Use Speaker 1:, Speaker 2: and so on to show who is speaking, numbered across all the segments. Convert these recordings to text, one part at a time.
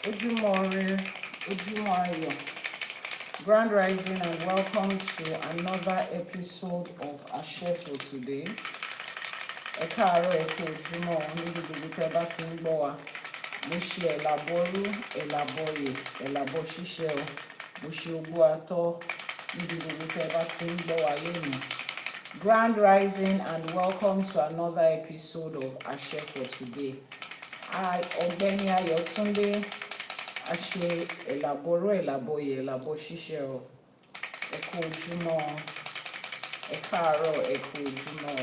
Speaker 1: Ojúmọ́ Ire, Grand Rising, and welcome to another episode of Àṣẹ for today. Ẹ káàárọ̀, ẹ kú ojúmọ́ níbi gbogbo tẹ́ bá ti ń gbọ́ wa. Mo ṣe Àbọrú, Àbọyè, Àbọṣíṣẹ o. Mo ṣe Ògo Atọ́ níbi gbogbo tẹ́ bá ti ń gbọ́ wa lónìí. Grand Rising, and welcome to another episode of Àṣẹ for today. Ọ̀gbẹ́ni Ayọ̀túndé àṣẹ Àbọrú, Àbọyè, Àbọṣíṣẹ o. Ẹ kú ojúmọ́, ẹ káàárọ̀, ẹ kú ojúmọ́.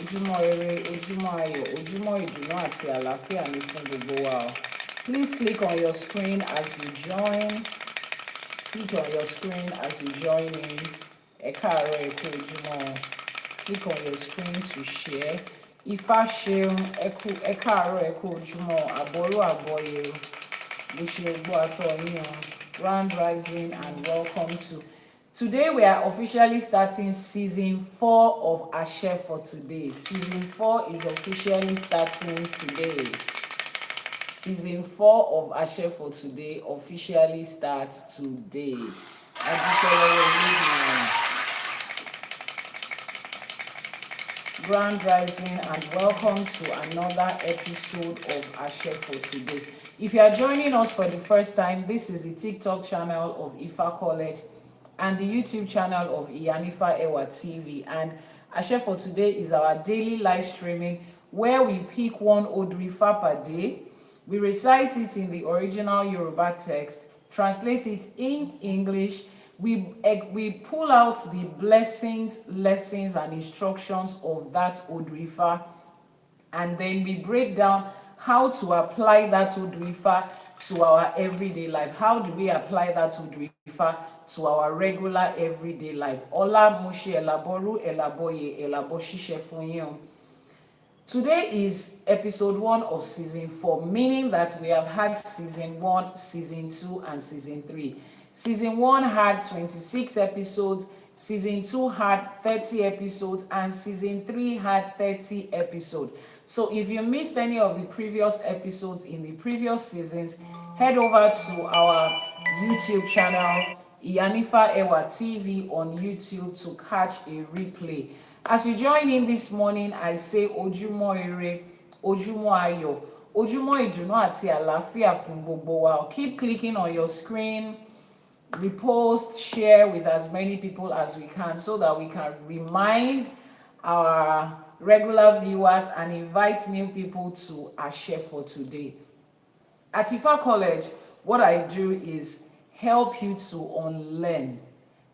Speaker 1: Ojúmọ́ ire, ojúmọ́ ayọ̀, ojúmọ́ ìdùnnú àti àlàáfíà ní fún gbogbo wa o. Please click on your screen as you join. Click on your screen as you join in. Ẹ káàárọ̀, ẹ kú ojúmọ́. Click on your screen to share. Ifá ṣeun, ẹ káàárọ̀, ẹ kú ojúmọ́. Àbọrú, Àbọyè, mo ṣe Ògo Atọ́ yín o. Grand Rising, and welcome to. Today we are officially starting season 4 of Àṣẹ for today. Season 4 is officially starting today. Season 4 of Àṣẹ for today officially starts today. Grand Rising, and welcome to another episode of Àṣẹ for today. If you are joining us for the first time, this is the TikTok channel of Ifa College and the YouTube channel of Iyanifa Ewa TV. And Àṣẹ for today is our daily live streaming where we pick one Odù Ifá per day. We recite it in the original Yoruba text, translate it in English. We pull out the blessings, lessons, and instructions of that Odù Ifá, and then we break down how to apply that Odù Ifá to our everyday life. How do we apply that Odù Ifá to our regular everyday life? Ọlá mo ṣe Àbọrú, Àbọyè, Àbọṣíṣẹ fún yín o. Today is episode 1 of season 4, meaning that we have had season 1, season 2, and season 3. Season 1 had 26 episodes, season 2 had 30 episodes, and season 3 had 30 episodes. So if you missed any of the previous episodes in the previous seasons, head over to our YouTube channel, Iyanifa Ewa TV on YouTube, to catch a replay. As you join in this morning, I say Ojúmọ́ Ire, Ojúmọ́ Ayọ̀, Ojúmọ́ ìdùnnú àti àlàáfíà fún gbogbo wa. Keep clicking on your screen, repost, share with as many people as we can so that we can remind our regular viewers and invite new people to Àṣẹ for today. At Ifa College, what I do is help you to unlearn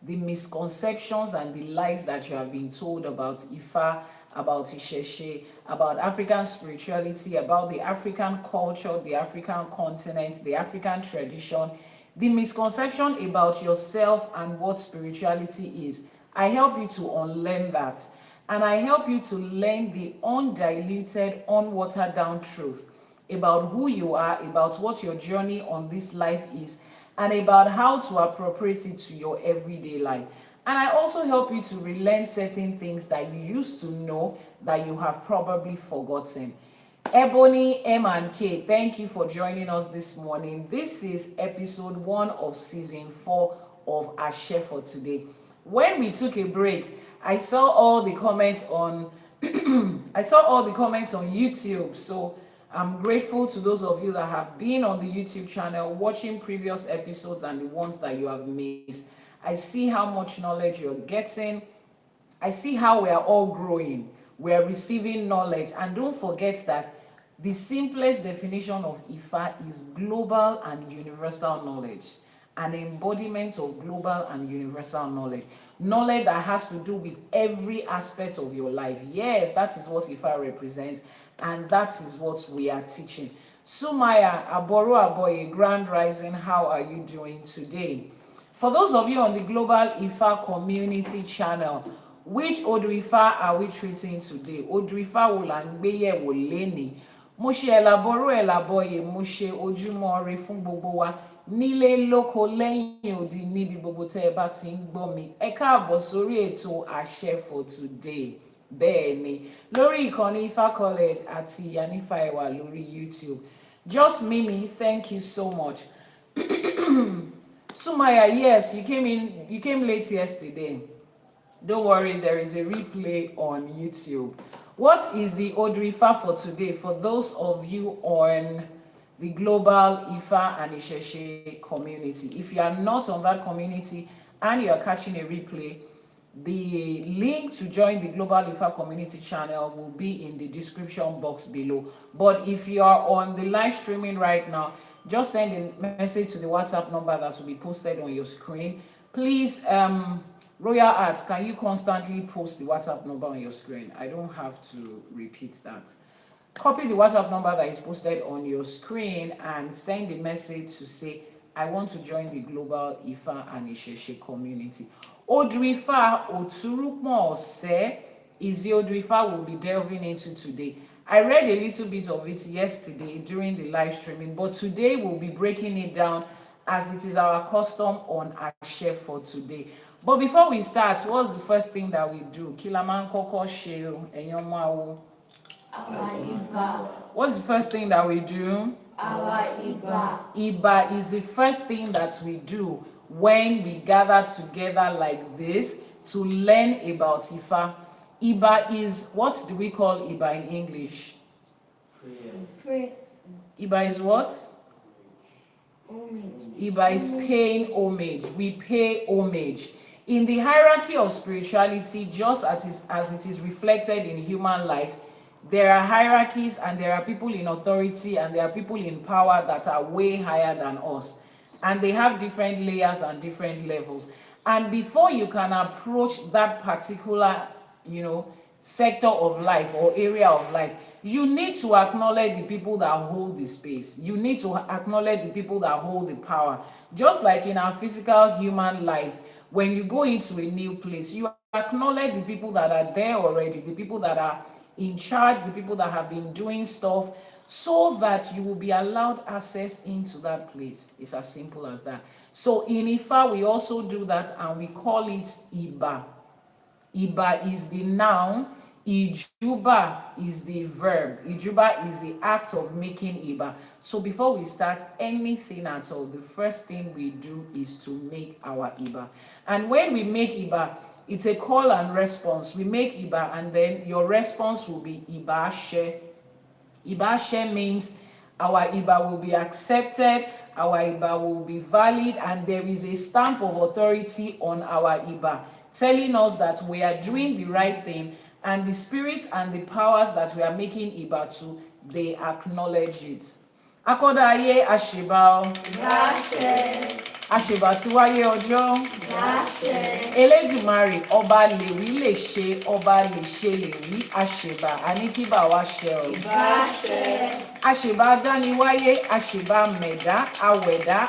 Speaker 1: the misconceptions and the lies that you have been told about Ifa, about ÌṢÄШE, about African spirituality, about the African culture, the African continent, the African tradition, the misconception about yourself and what spirituality is. I help you to unlearn that. And I help you to learn the undiluted, unwatered down truth about who you are, about what your journey on this life is, and about how to appropriate it to your everyday life. And I also help you to relearn certain things that you used to know that you have probably forgotten. Ebony, M and K, thank you for joining us this morning. This is episode 1 of season 4 of Àṣẹ for today. When we took a break, I saw all the comments on YouTube. So I'm grateful to those of you that have been on the YouTube channel watching previous episodes and the ones that you have missed. I see how much knowledge you're getting. I see how we are all growing. We are receiving knowledge. And don't forget that the simplest definition of Ifa is global and universal knowledge. An embodiment of global and universal knowledge. Knowledge that has to do with every aspect of your life. Yes, that is what Ifa represents, and that is what we are teaching. Sumaya, Àbọrú, Àbọyè, Grand Rising, how are you doing today? For those of you on the Global Ifa Community channel, which Odù Ifá are we treating today? Odù Ifá wo là ń gbé yẹ̀wò lénìí? Mo ṣe Àbọrú, Àbọyè, mo ṣe Ojúmọ́ Ire fún gbogbo wa. Nílé lóko lẹ́yìn odi níbi gbogbo tẹ́ ẹ bá ti ń gbọ́ mi. Ẹ káàbọ̀ sórí ètò Àṣẹ for today. Bẹ́ẹ̀ ni, lórí ìkànnì Ifa College àti Iyanifa Ewa lórí YouTube. Just Mimi, thank you so much. Sumaya, yes, you came late yesterday. Don't worry, there is a replay on YouTube. What is the Odù Ifá for today? For those of you on the global Ifá and ÌṢÄШE community, if you are not on that community and you are catching a replay, the link to join the global Ifá community channel will be in the description box below. But if you are on the live streaming right now, just send a message to the WhatsApp number that will be posted on your screen. Please, Royal Arts, can you constantly post the WhatsApp number on your screen? I don't have to repeat that. Copy the WhatsApp number that is posted on your screen and send a message to say, I want to join the global Ifá and ÌШẸШE community. Odù Ifá Oturupon is the Odù Ifá we'll be delving into today. I read a little bit of it yesterday during the live streaming, but today we'll be breaking it down as it is our custom on Àṣẹ for today. But before we start, what's the first thing that we do? Kilaman koko sheo enyomawo. What's the first thing that we do?
Speaker 2: Our Iba.
Speaker 1: Iba is the first thing that we do when we gather together like this to learn about Ifá. Iba is, what do we call Iba in English?
Speaker 2: Pray.
Speaker 1: Iba is what?
Speaker 2: Homage.
Speaker 1: Iba is paying homage. We pay homage. In the hierarchy of spirituality, just as it is reflected in human life, there are hierarchies and there are people in authority and there are people in power that are way higher than us. And they have different layers and different levels. And before you can approach that particular, sector of life or area of life, you need to acknowledge the people that hold the space. You need to acknowledge the people that hold the power. Just like in our physical human life, when you go into a new place, you acknowledge the people that are there already, the people that are in charge, the people that have been doing stuff, so that you will be allowed access into that place. It's as simple as that. So in Ifá, we also do that and we call it Iba. Iba is the noun, Ijuba is the verb. Ijuba is the act of making Iba. So before we start anything at all, the first thing we do is to make our Iba. And when we make Iba, it's a call and response. We make Iba and then your response will be Iyanifa. Iyanifa means our Iba will be accepted, our Iba will be valid, and there is a stamp of authority on our Iba, telling us that we are doing the right thing, and the spirits and the powers that we are making Iba to, they acknowledge it. Akodaye Asheba. Àṣèbà tí wáyé ọjọ́. Elédùmarè ọba lèwí lè ṣe, ọba lè ṣe lèwí. Àṣèbà àníkíbà wá ṣe ọ. Àṣèbà dániwáyé, àṣèbà mẹ̀dá, àwẹ̀dá,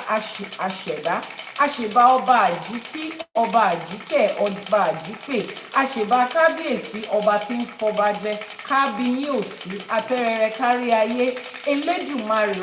Speaker 1: àṣẹ̀dá. Àṣèbà ọba àjíkí, ọba àjíkẹ́, ọba àjípè. Àṣèbà kábíyèsí, ọba tí ń fọba jẹ. Kábíyín òsí, atẹ́rẹrẹ kárí ayé. Elédùmarè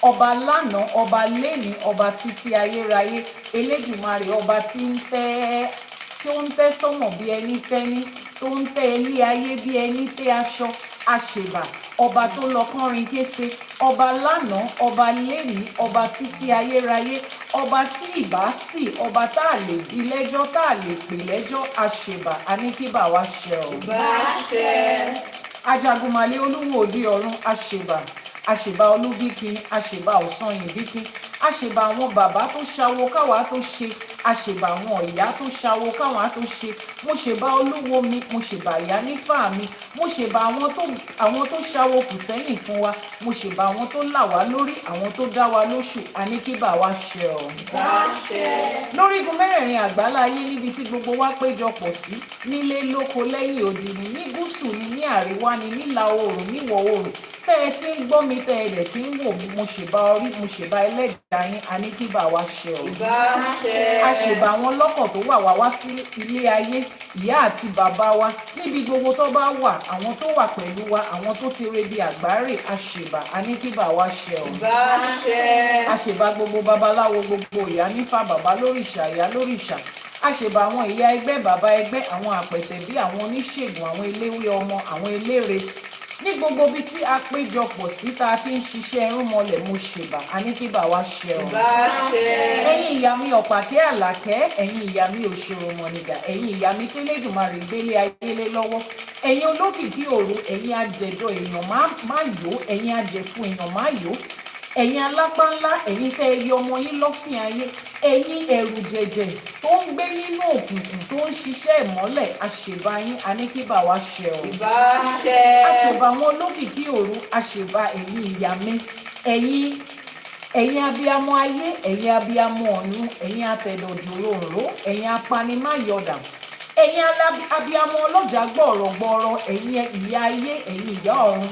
Speaker 1: ọba lánàá, ọba lénìí, ọba títí ayérayé. Elédùmarè ọba tí ó ń tẹ́ sọ́mọ̀ bí ẹni tẹ́ní, tó ń tẹ́ ilé ayé bí ẹni tẹ́ aṣọ. Àṣèbà ọba tó lọ kánrin kése, ọba lánàá, ọba lénìí, ọba títí ayérayé. Ọba kí ìbá tì, ọba tá a lè bí lẹ́jọ́, tá a lè pè lẹ́jọ́. Àṣèbà àníkíbà wá ṣe ọ. Ajagunmalé olúwo òde ọ̀run. Àṣèbà olúbíkin, àṣèbà ọ̀sanyìnbíkin. Àṣèbà àwọn bàbá tó ṣawo káwa tó ṣe. Àṣèbà àwọn ìyá tó ṣawo káwa tó ṣe. Mo ṣèbà olúwo mi, mo ṣèbà Iyanifa mi. Mo ṣèbà àwọn tó ṣawo kù sẹ́yìn fún wa. Mo ṣèbà àwọn tó là wá lórí, àwọn tó dá wa lóṣù. Àníkíbà wá ṣe ọ. Lórígun mẹ́rẹ̀ẹ̀rin àgbáláyé níbi tí gbogbo wa péjọpọ̀ sí, nílé lóko lẹ́yìn odi ni, ní gúúsù ni, ní àríwá ni, nílà oòrùn, níwọ̀ oòrùn. Tẹ́ ẹ ti ń gbọ́ mi, tẹ́ ẹ dẹ̀ ti ń wò mí, mo ṣèbà orí, mo ṣèbà ẹlẹ́dàá yín. Àníkíbà wá ṣe ọ. Àṣèbà àwọn lọ́kàn tó wá sí ilé ayé, ìyá àti bàbá wa, níbi gbogbo tó bá wà, àwọn tó wà pẹ̀lú wa, àwọn tó ti rebi àgbáre. Àṣèbà àníkíbà wá ṣe ọ. Àṣèbà gbogbo babaláwo, gbogbo Iyanifa, bàbá lórìṣà, ìyá lórìṣà. Àṣèbà àwọn ìyá ẹgbẹ́, bàbá ẹgbẹ́, àwọn àpẹ̀tẹ̀ bí, àwọn oníṣègùn, àwọn eléwé ọmọ, àwọn elére. ní gbogbo ibi tí a péjọpọ̀ sí tá a ti ń ṣiṣẹ́ irúnmọlẹ̀ mo ṣèbà a ní kí bà wá ṣe ọ. ẹ̀yin ìyá mi ọ̀pàkẹ́ àlàkẹ́, ẹ̀yin ìyá mi òṣèròmọ̀nìgà, ẹ̀yin ìyá mi tẹ́lẹ̀dùmarè gbélé ayélé lọ́wọ́, ẹ̀yin olókìkí òru, ẹ̀yin ajẹ̀dọ̀ èèyàn má yó, ẹ̀yin ajẹ̀fun èèyàn má yó, ẹ̀yin alápá ńlá, ẹ̀yin tẹ́ ẹ yọ ọmọ yín lọ́fìn ayé, ẹ̀yin ẹ̀rù jẹ̀jẹ̀ tó ń gbé nínú òkùnkùn tó ń ṣiṣẹ́ ìmọ́lẹ̀, àṣèbà yín a ní kí bà wá ṣe ọ. àṣèbà wọn olókìkí òru, àṣèbà ẹ̀yin ìyá mi, ẹ̀yin abiyamọ ayé, ẹ̀yin abiyamọ ọ̀run, ẹ̀yin atẹ̀dọ̀jòròró, ẹ̀yin apanimáyọ̀dà, ẹ̀yin abiyamọ ọlọ́jà gbọ̀rọ̀gbọ̀rọ̀, ẹ̀yin ìyá ayé, ẹ̀yin ìyá ọ̀run,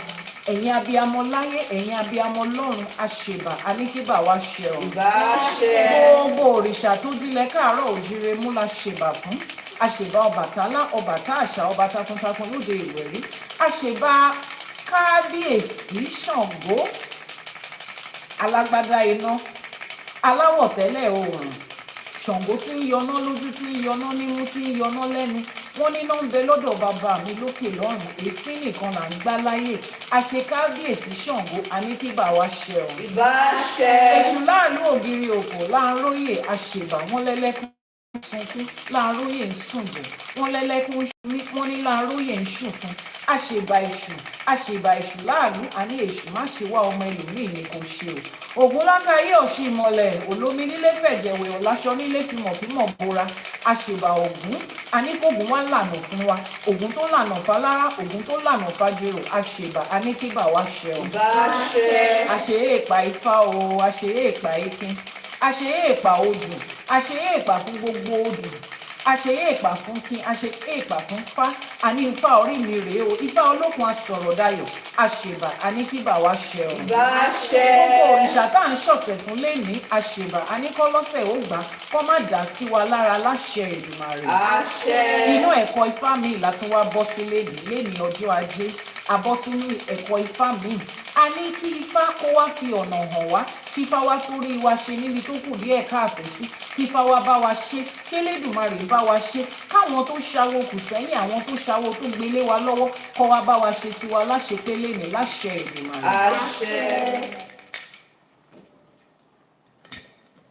Speaker 1: ẹ̀yin abiyamọ láyé, ẹ̀yin abiyamọ lọ́run, àṣèbà a ní kí bà wá ṣe ọ. gbogbo òrìṣà tó dílẹ̀ káàárọ̀ òjíire mú la ṣèbà fún. àṣèbà Ọbàtálá, ọba tá àṣà, ọba takuntakun lóde ìwẹ̀rí, àṣèbà kábíyèsí Ṣàngó alágbádá iná, aláwọ̀ tẹ́lẹ̀ oòrùn, Ṣàngó tí ń yọná lójú, tí ń yọná nímú, tí ń yọná lẹ́nu. wọ́n níná ń bẹ lọ́dọ̀ bàbá mi lókè lọ́run, èéfín nìkan là ń gbá láyè, àṣekábíyèsí Ṣàngó a ní kí bà wá ṣe ọ. èṣù láàlú ògiri òkò láàróyè, àṣèbà wọn lẹ́lẹ́kún sunkún, láàróyè ń sùn bò, wọn lẹ́lẹ́kún wọn ní láàróyè ń sùn fún. àṣèbà èṣù láàlú, àní èṣù má ṣe wá ọmọ ẹlòmíì ni kò ṣe o. ògún lákàyè ọ̀ṣì ìmọ̀lẹ̀, olómi nílé fẹ̀jẹ̀wẹ̀, ọ̀làṣọ nílé fimọ̀fimọ̀ bora, àṣèbà ògún àní kógun wá lànà fún wa, ògún tó lànà fálára, ògún tó lànà fájèrò, àṣèbà a ní kí bà wá ṣe ọ. àṣeyé ìpa Ifá o, àṣeyé ìpa Ikin, àṣeyé ìpa Odù, àṣeyé ìpa fún gbogbo Odù, àṣeyé ìpà fún Kin, àṣeyé ìpà fún Fá, àní Ifá orí mi rèé o, Ifá olókun asọ̀rọ̀ dayọ̀, àṣèbà àní kí bà wá ṣe ọ. gbogbo òrìṣà tá à ń ṣọ̀sẹ̀ fún lẹ́ni, àṣèbà àní kọ́ lọ́sẹ̀ ó gbà kọ́ má dà sí wa lára láṣẹ Èdùmàrè. inú ẹ̀kọ́ Ifá mi ìlàtún wá bọ́ sí lẹ́ni ọjọ́ ajé, a bọ́ sínú ẹ̀kọ́ Ifá mi. a ní kí Ifá kó wá fi ọ̀nà hàn wá, kí Ifá wá torí wa ṣe níbi tó kù díẹ̀ káàtó sí, kí Ifá wá bá wa ṣe, kí Elédùmarè bá wa ṣe, káwọn tó ṣawo kù sẹ́yìn, àwọn tó ṣawo tó gbélé wa lọ́wọ́ kọ́ wá bá wa ṣe tiwa láṣepélé ní láṣẹ Èdùmàrè.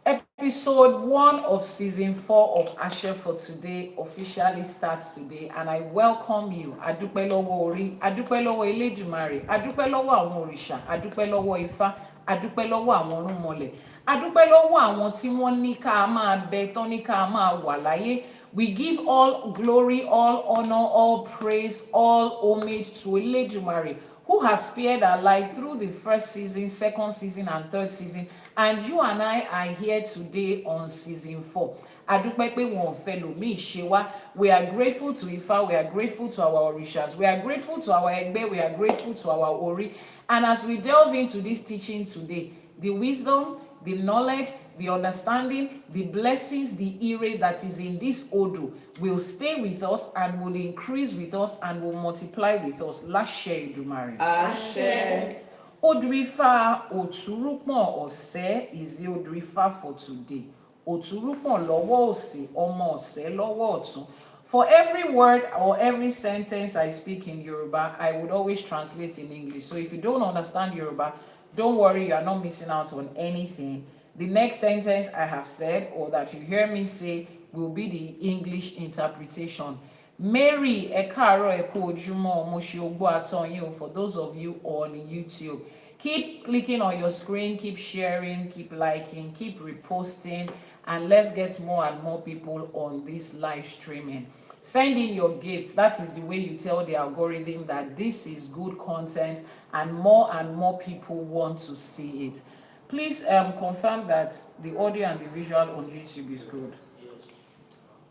Speaker 1: Episode 1 of season 4 of Ashe for Today officially starts today, and I welcome you. Adúpẹ́ lọ́wọ́ orí, adúpẹ́ lọ́wọ́ Elédùmarè, adúpẹ́ lọ́wọ́ àwọn òrìṣà, adúpẹ́ lọ́wọ́ Ifá, adúpẹ́ lọ́wọ́ àwọn ọ̀rúnmọlẹ̀, adúpẹ́ lọ́wọ́ àwọn tí wọ́n ní ká máa bẹ tán ní ká máa wà láyé. We give all glory, all honor, all praise, all homage to Elédùmarè, who has spared our life through the first season, second season, and third season. And you and I are here today on season 4. Adúpẹ́ pé wọn ò fẹ́ lòmíì ṣe wá. We are grateful to Ifá, we are grateful to our orishas, we are grateful to our ẹgbẹ́, we are grateful to our ori. And as we delve into this teaching today, the wisdom, the knowledge, the understanding, the blessings, the ire that is in this Odù will stay with us and will increase with us and will multiply with us. Láṣẹ Èdùmàrè. Àṣẹ. Odù Ifá Oturupon Ọ̀sẹ̀ is the Odù Ifá for today. Oturupon lọ́wọ́ òsì, ọmọ ọ̀sẹ̀ lọ́wọ́ ọ̀tún. For every word or every sentence I speak in Yoruba, I would always translate in English. So if you don't understand Yoruba, don't worry, you are not missing out on anything. The next sentence I have said or that you hear me say will be the English interpretation. Mary ẹ káàárọ̀ ẹ kú ojúmọ́, mo ṣe ogbó àtọyìn for those of you on YouTube. Keep clicking on your screen, keep sharing, keep liking, keep reposting, and let's get more and more people on this live streaming. Send in your gifts. That is the way you tell the algorithm that this is good content and more people want to see it. Please confirm that the audio and the visual on YouTube is good.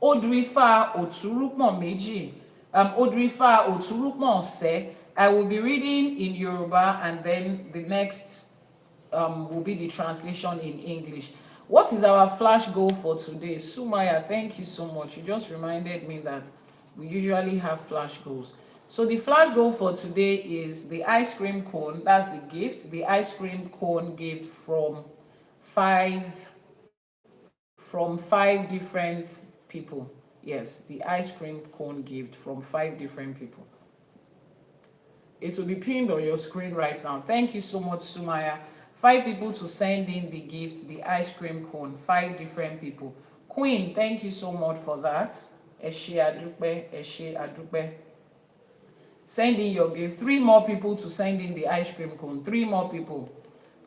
Speaker 1: Odù Ifá Oturupon méjì, Odù Ifá Oturupon Ọ̀sẹ̀. I will be reading in Yoruba and then the next will be the translation in English. What is our flash goal for today? Sumaya, thank you so much. You just reminded me that we usually have flash goals. So the flash goal for today is the ice cream cone. That's the gift. The ice cream cone gift from five different people. Yes, the ice cream cone gift from 5 different people. It will be pinned on your screen right now. Thank you so much, Sumaya. 5 people to send in the gift, the ice cream cone. 5 different people. Queen, thank you so much for that. Eshe Adupe, Eshe Adupe. Send in your gift. 3 more people to send in the ice cream cone. 3 more people.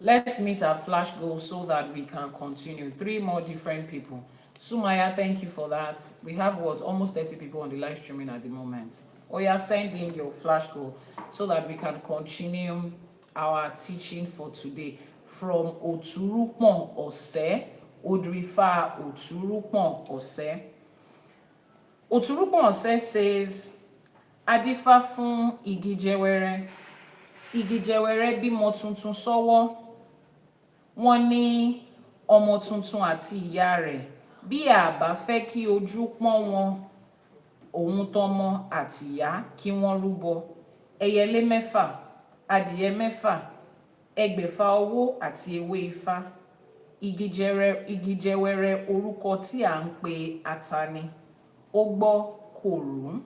Speaker 1: Let's meet our flash goal so that we can continue. 3 more different people. Sumaya, thank you for that. We have what? Almost 30 people on the live streaming at the moment. Or you are sending your flash goal so that we can continue our teaching for today from Oturupon Ose, Odù Ifá Oturupon Ose. Oturupon Ose says, Adífá fún igi jẹwẹrẹ, igi jẹwẹrẹ bímọ tuntun sọ́wọ́, wọ́n ní ọmọ tuntun àti ìyá rẹ̀, bí a bá fẹ́ kí ojú pọ́n wọn, òun tọmọ àti ìyá kí wọ́n rúbọ, ẹyẹlé mẹ́fà, adìyẹ mẹ́fà, ẹgbẹ̀fà owó àti ewé ifá, igi jẹwẹrẹ orúkọ tí à ń pe ata ni, ó gbọ́ kò rú.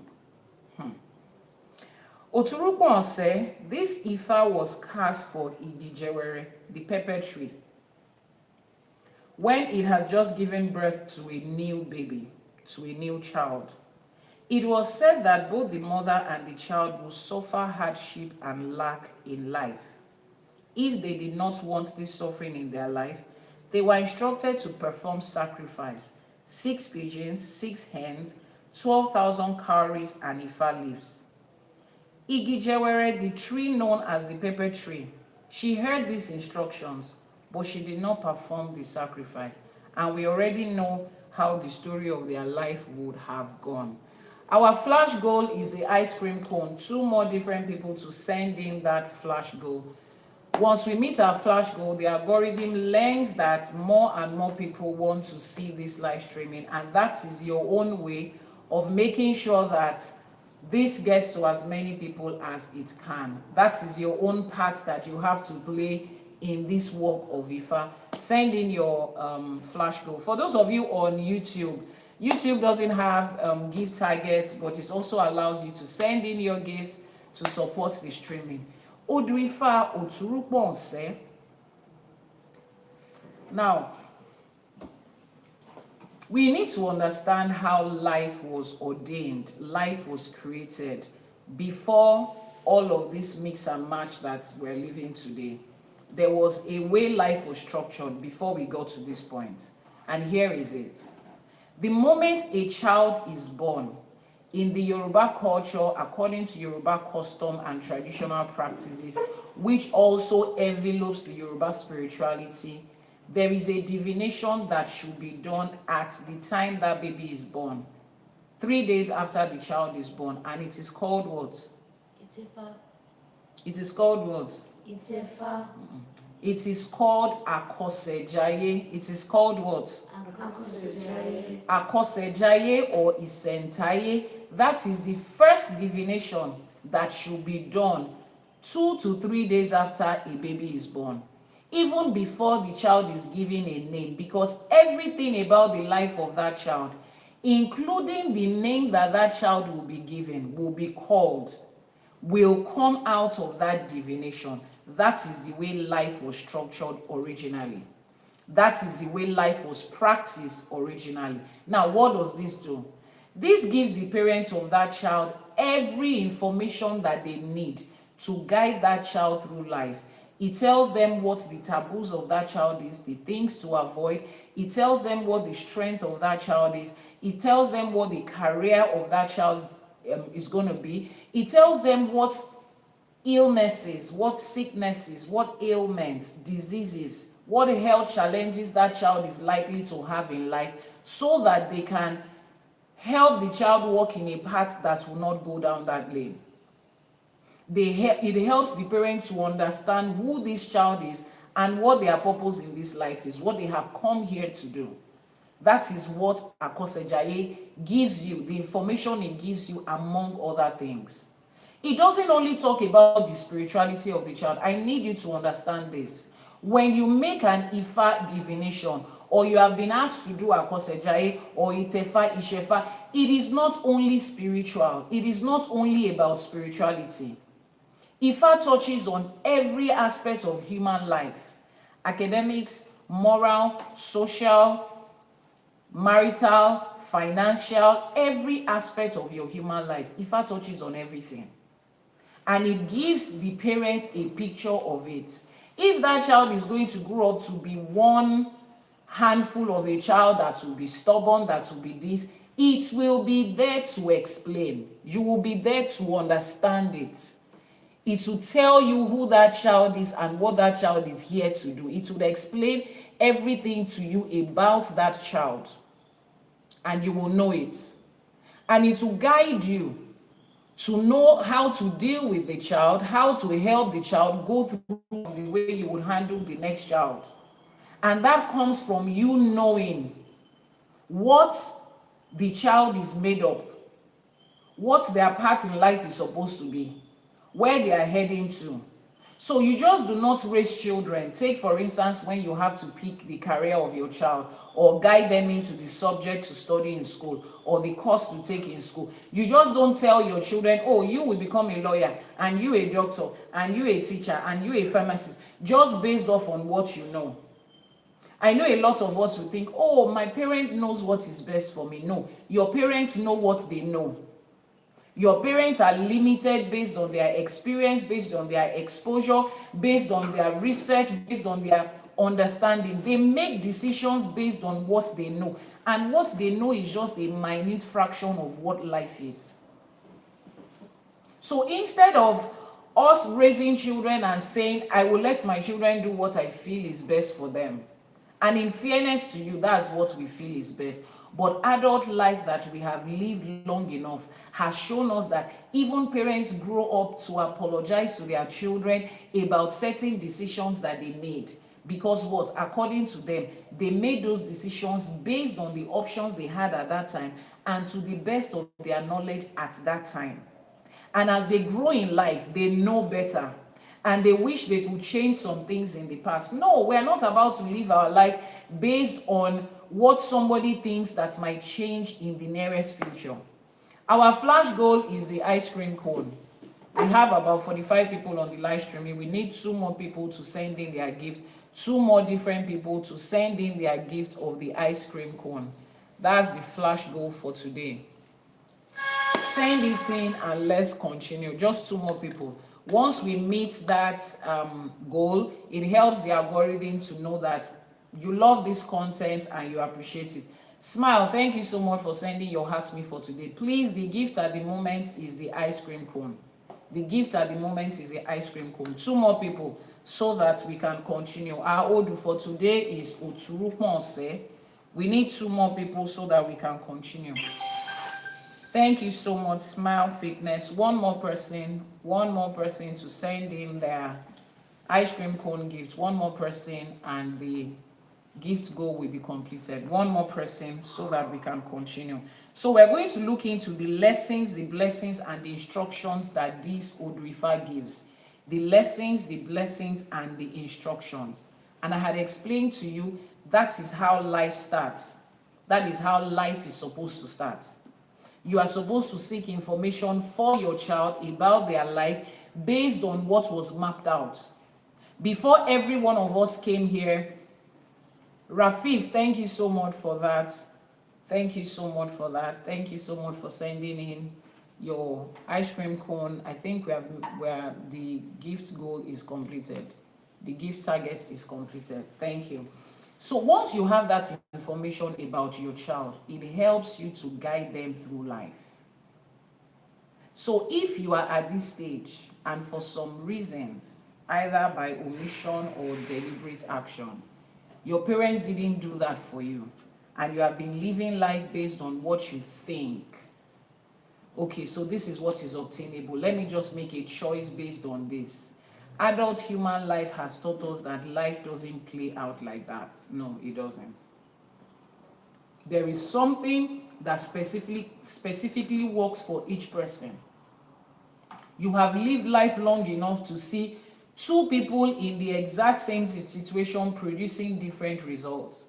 Speaker 1: Oturupon said this Ifa was cast for igi jẹwẹrẹ, the pepper tree, when it had just given birth to a new baby, to a new child. It was said that both the mother and the child would suffer hardship and lack in life. If they did not want this suffering in their life, they were instructed to perform sacrifice: 6 pigeons, 6 hens, 12,000 cowries, and Ifa leaves. Igi jẹwẹrẹ, the tree known as the pepper tree, she heard these instructions, but she did not perform the sacrifice. And we already know how the story of their life would have gone. Our flash goal is the ice cream cone. 2 more different people to send in that flash goal. Once we meet our flash goal, the algorithm learns that more and more people want to see this live streaming, and that is your own way of making sure that this gets to as many people as it can. That is your own part that you have to play in this work of Ifa. Send in your flash goal. For those of you on YouTube, YouTube doesn't have gift targets, but it also allows you to send in your gift to support the streaming. Odù Ifá Oturupon Ose. Now, we need to understand how life was ordained, life was created before all of this mix and match that we're living today. There was a way life was structured before we got to this point. And here is it. The moment a child is born, in the Yoruba culture, according to Yoruba custom and traditional practices, which also envelopes the Yoruba spirituality, there is a divination that should be done at the time that baby is born, 3 days after the child is born, and it is called what? It is called what? It is called Akosejaye. It is called what? Akosejaye or Isentaye. That is the first divination that should be done 2 to 3 days after a baby is born, even before the child is given a name, because everything about the life of that child, including the name that that child will be given, will be called, will come out of that divination. That is the way life was structured originally. That is the way life was practiced originally. Now, what does this do? This gives the parents of that child every information that they need to guide that child through life. It tells them what the taboos of that child is, the things to avoid. It tells them what the strength of that child is. It tells them what the career of that child is going to be. It tells them what illnesses, what sicknesses, what ailments, diseases, what health challenges that child is likely to have in life, so that they can help the child walk in a path that will not go down that lane. It helps the parent to understand who this child is and what their purpose in this life is, what they have come here to do. That is what Akosejaye gives you, the information it gives you, among other things. It doesn't only talk about the spirituality of the child. I need you to understand this. When you make an Ifa divination, or you have been asked to do Akosejaye or Itefa, Ishefa, it is not only spiritual. It is not only about spirituality. Ifa touches on every aspect of human life: academics, moral, social, marital, financial, every aspect of your human life. Ifa touches on everything. And it gives the parent a picture of it. If that child is going to grow up to be one handful of a child that will be stubborn, that will be this, it will be there to explain. You will be there to understand it. It will tell you who that child is and what that child is here to do. It will explain everything to you about that child, and you will know it. And it will guide you to know how to deal with the child, how to help the child go through the way you would handle the next child. And that comes from you knowing what the child is made of, what their path in life is supposed to be, where they are heading to. So you just do not raise children. Take, for instance, when you have to pick the career of your child or guide them into the subject to study in school or the course to take in school. You just don't tell your children, oh, you will become a lawyer and you a doctor and you a teacher and you a pharmacist, just based off on what you know. I know a lot of us will think, oh, my parent knows what is best for me. No, your parents know what they know. Your parents are limited based on their experience, based on their exposure, based on their research, based on their understanding. They make decisions based on what they know. And what they know is just a minute fraction of what life is. So instead of us raising children and saying, I will let my children do what I feel is best for them, and in fairness to you, that's what we feel is best. But adult life that we have lived long enough has shown us that even parents grow up to apologize to their children about certain decisions that they made. Because what? According to them, they made those decisions based on the options they had at that time and to the best of their knowledge at that time. And as they grow in life, they know better. And they wish they could change some things in the past. No, we're not about to live our life based on what somebody thinks that might change in the nearest future. Our flash goal is the ice cream cone. We have about 45 people on the live streaming. We need 2 more people to send in their gift. 2 more different people to send in their gift of the ice cream cone. That's the flash goal for today. Send it in and let's continue. Just 2 more people. Once we meet that goal, it helps the algorithm to know that you love this content and you appreciate it. Smile, thank you so much for sending your heart to me for today. Please, the gift at the moment is the ice cream cone. The gift at the moment is the ice cream cone. 2 more people so that we can continue. Our Odù for today is Oturupon. We need 2 more people so that we can continue. Thank you so much, Smile Fitness. One more person to send in their ice cream cone gift. 1 more person and the gift goal will be completed. 1 more person so that we can continue. So we're going to look into the lessons, the blessings, and the instructions that this Odù Ifá gives. The lessons, the blessings, and the instructions. And I had explained to you that is how life starts. That is how life is supposed to start. You are supposed to seek information for your child about their life based on what was mapped out. Before every one of us came here, Rafif, thank you so much for that. Thank you so much for that. Thank you so much for sending in your ice cream cone. I think where the gift goal is completed. The gift target is completed. Thank you. So once you have that information about your child, it helps you to guide them through life. So if you are at this stage and for some reasons, either by omission or deliberate action, your parents didn't do that for you, and you have been living life based on what you think, okay, so this is what is obtainable. Let me just make a choice based on this. Adult human life has taught us that life doesn't play out like that. No, it doesn't. There is something that specifically works for each person. You have lived life long enough to see 2 people in the exact same situation producing different results.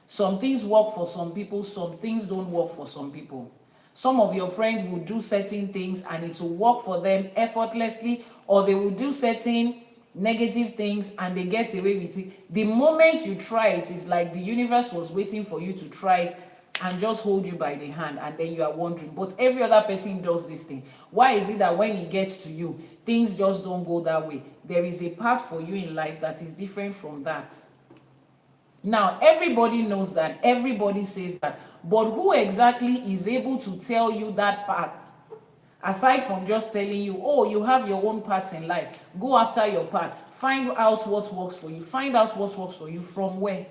Speaker 1: Some things work for some people, some things don't work for some people. Some of your friends will do certain things and it will work for them effortlessly, or they will do certain negative things and they get away with it. The moment you try it, it's like the universe was waiting for you to try it and just hold you by the hand, and then you are wondering, but every other person does this thing. Why is it that when it gets to you, things just don't go that way? There is a path for you in life that is different from that. Now, everybody knows that, everybody says that, but who exactly is able to tell you that path? Aside from just telling you, oh, you have your own paths in life, go after your path, find out what works for you. Find out what works for you from where?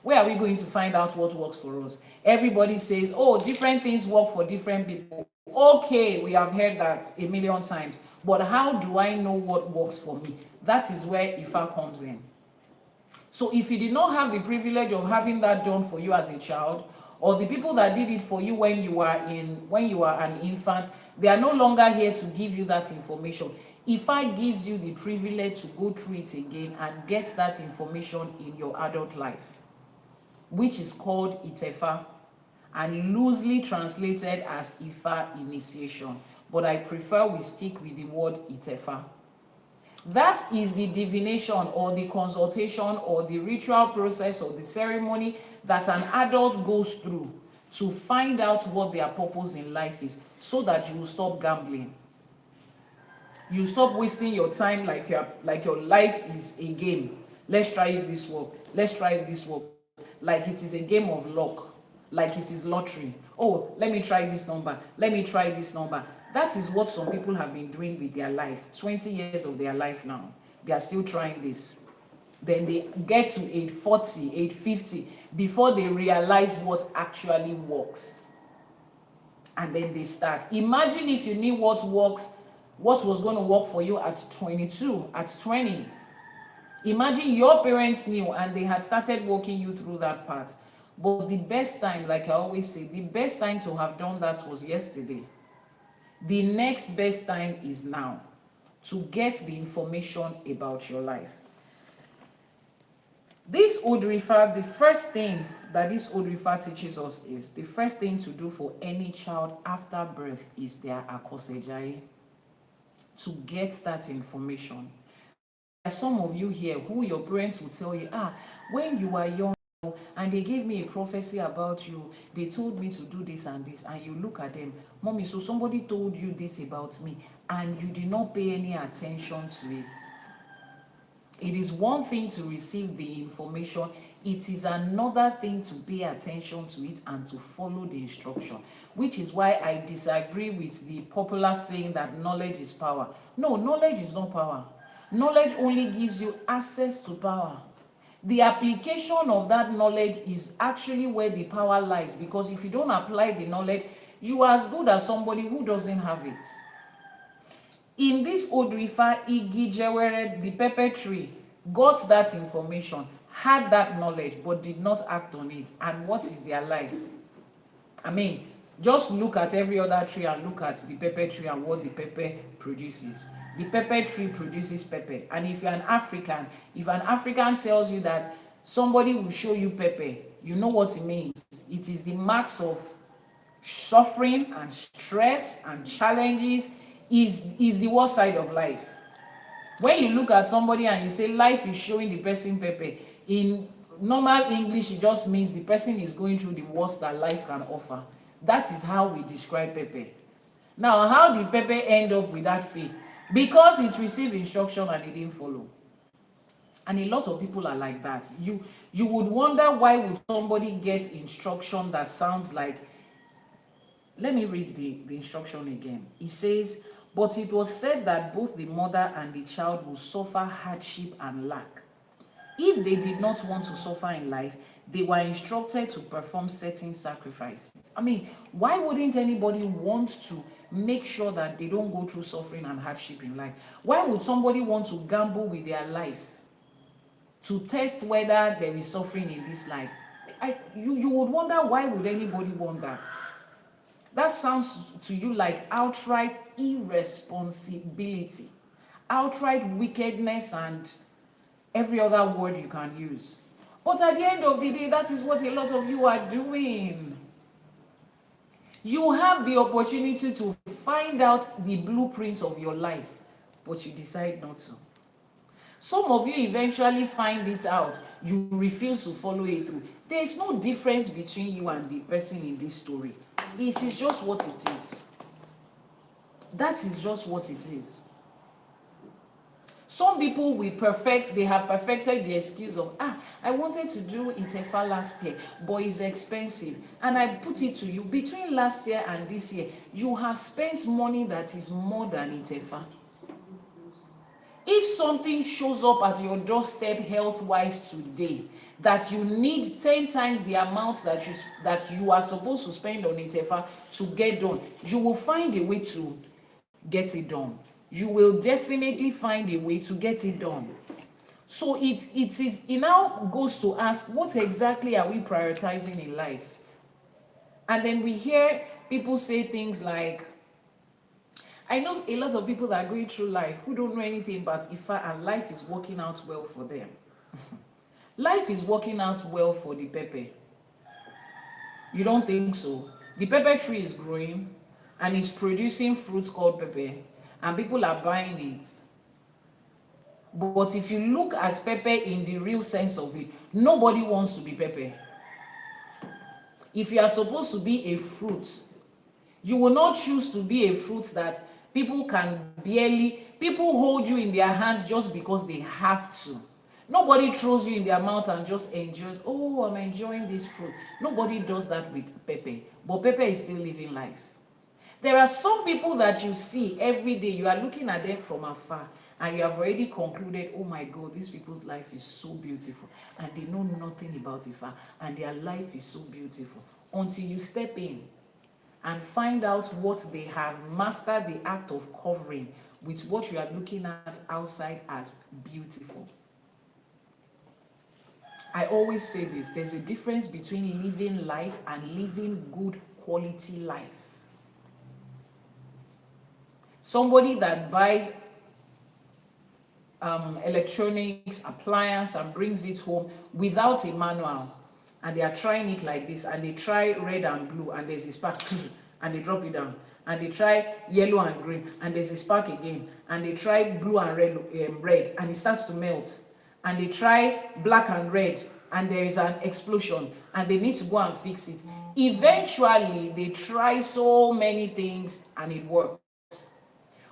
Speaker 1: Where are we going to find out what works for us? Everybody says, oh, different things work for different people. Okay, we have heard that a million times, but how do I know what works for me? That is where Ifa comes in. So if you did not have the privilege of having that done for you as a child, or the people that did it for you when you were an infant, they are no longer here to give you that information. Ifa gives you the privilege to go through it again and get that information in your adult life, which is called Itefa and loosely translated as Ifa initiation. But I prefer we stick with the word Itefa. That is the divination or the consultation or the ritual process or the ceremony that an adult goes through to find out what their purpose in life is, so that you will stop gambling. You stop wasting your time like your life is a game. Let's try if this work. Let's try if this work. Like it is a game of luck. Like it is lottery. Oh, let me try this number. Let me try this number. That is what some people have been doing with their life. 20 years of their life now. They are still trying this. Then they get to age 40, age 50, before they realize what actually works. And then they start. Imagine if you knew what works, what was going to work for you at 22, at 20. Imagine your parents knew and they had started walking you through that path. But the best time, like I always say, the best time to have done that was yesterday. The next best time is now, to get the information about your life. This Odù Ifá, the first thing that this Odù Ifá teaches us is, the first thing to do for any child after birth is their àkọsẹ̀jayé, to get that information. There are some of you here who your parents will tell you, when you were young, and they gave me a prophecy about you, they told me to do this and this, and you look at them, mommy, so somebody told you this about me and you did not pay any attention to it. It is one thing to receive the information, it is another thing to pay attention to it and to follow the instruction, which is why I disagree with the popular saying that knowledge is power. No, knowledge is not power. Knowledge only gives you access to power. The application of that knowledge is actually where the power lies, because if you don't apply the knowledge, you are as good as somebody who doesn't have it. In this Odù Ifá, Igi Jewere, the pepper tree, got that information, had that knowledge, but did not act on it. And what is their life? I mean, just look at every other tree and look at the pepper tree and what the pepper produces. The pepper tree produces pepper. And if you're an African, if an African tells you that somebody will show you pepper, you know what it means. It is the marks of suffering and stress and challenges, is the worst side of life. When you look at somebody and you say life is showing the person pepper, in normal English it just means the person is going through the worst that life can offer. That is how we describe pepper. Now, how did pepper end up with that faith? Because it received instruction and it didn't follow. And a lot of people are like that. You would wonder, why would somebody get instruction that sounds like, let me read the instruction again. It says, but it was said that both the mother and the child will suffer hardship and lack. If they did not want to suffer in life, they were instructed to perform certain sacrifices. I mean, why wouldn't anybody want to make sure that they don't go through suffering and hardship in life? Why would somebody want to gamble with their life to test whether there is suffering in this life? You would wonder, why would anybody want that? That sounds to you like outright irresponsibility, outright wickedness, and every other word you can use. But at the end of the day, that is what a lot of you are doing. You have the opportunity to find out the blueprints of your life, but you decide not to. Some of you eventually find it out. You refuse to follow it through. There is no difference between you and the person in this story. It is just what it is. That is just what it is. Some people they have perfected the excuse of, I wanted to do Itefa last year, but it's expensive. And I put it to you, between last year and this year, you have spent money that is more than Itefa. If something shows up at your doorstep health-wise today, that you need 10 times the amount that you are supposed to spend on Itefa to get done, you will find a way to get it done. You will definitely find a way to get it done. So it now goes to ask, what exactly are we prioritizing in life? And then we hear people say things like, I know a lot of people that are going through life who don't know anything about Ifa, and life is working out well for them. Life is working out well for the pepper. You don't think so? The pepper tree is growing and it's producing fruits called pepper, and people are buying it. But if you look at pepper in the real sense of it, nobody wants to be pepper. If you are supposed to be a fruit, you will not choose to be a fruit that people hold you in their hands just because they have to. Nobody throws you in their mouth and just enjoys, oh, I'm enjoying this fruit. Nobody does that with pepper. But pepper is still living life. There are some people that you see every day, you are looking at them from afar, and you have already concluded, oh my God, these people's life is so beautiful, and they know nothing about Ifa, and their life is so beautiful, until you step in and find out what they have mastered the act of covering with what you are looking at outside as beautiful. I always say this, there's a difference between living life and living good quality life. Somebody that buys electronics, appliance, and brings it home without a manual, and they are trying it like this, and they try red and blue, and there's a spark, and they drop it down, and they try yellow and green, and there's a spark again, and they try blue and red, and it starts to melt, and they try black and red, and there is an explosion, and they need to go and fix it. Eventually, they try so many things, and it works.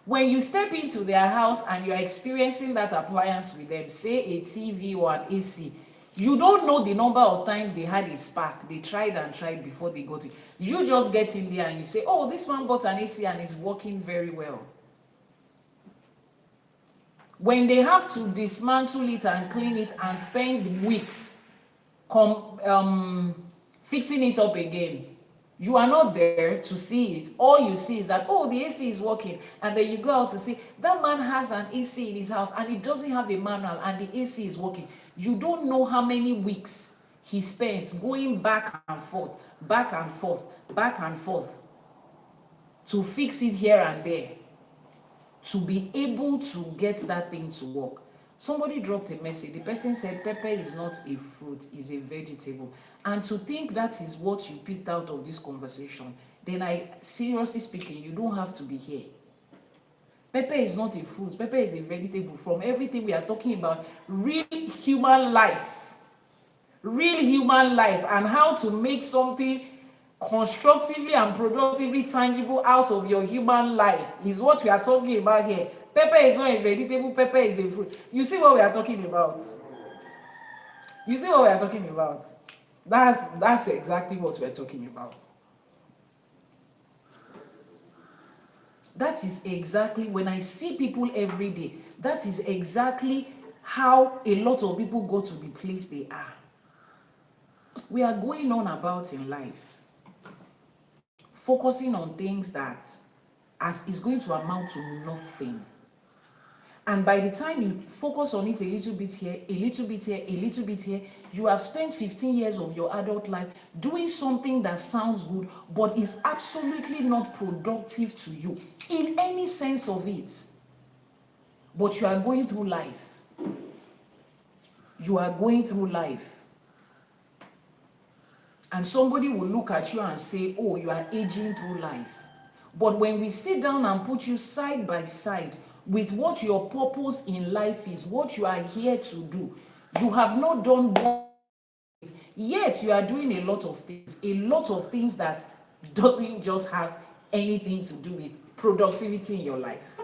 Speaker 1: When you step into their house and you're experiencing that appliance with them, say a TV or an AC, you don't know the number of times they had a spark. They tried and tried before they got it. You just get in there and you say, oh, this one bought an AC and it's working very well. When they have to dismantle it and clean it and spend weeks fixing it up again, you are not there to see it. All you see is that, oh, the AC is working. And then you go out to see, that man has an AC in his house and he doesn't have a manual and the AC is working. You don't know how many weeks he spent going back and forth, back and forth, back and forth to fix it here and there, to be able to get that thing to work. Somebody dropped a message. The person said pepper is not a fruit, it's a vegetable. And to think that is what you picked out of this conversation, then seriously speaking, you don't have to be here. Pepper is not a fruit, pepper is a vegetable. From everything we are talking about, real human life, and how to make something constructively and productively tangible out of your human life is what we are talking about here. Pepper is not a vegetable, pepper is a fruit. You see what we are talking about? You see what we are talking about? That's exactly what we are talking about. That is exactly, when I see people every day, that is exactly how a lot of people go to the place they are. We are going on about in life, focusing on things that is going to amount to nothing. And by the time you focus on it a little bit here, a little bit here, a little bit here, you have spent 15 years of your adult life doing something that sounds good, but is absolutely not productive to you in any sense of it. But you are going through life. You are going through life. And somebody will look at you and say, oh, you are aging through life. But when we sit down and put you side by side with what your purpose in life is, what you are here to do, you have not done one, yet you are doing a lot of things that doesn't just have anything to do with productivity in your life.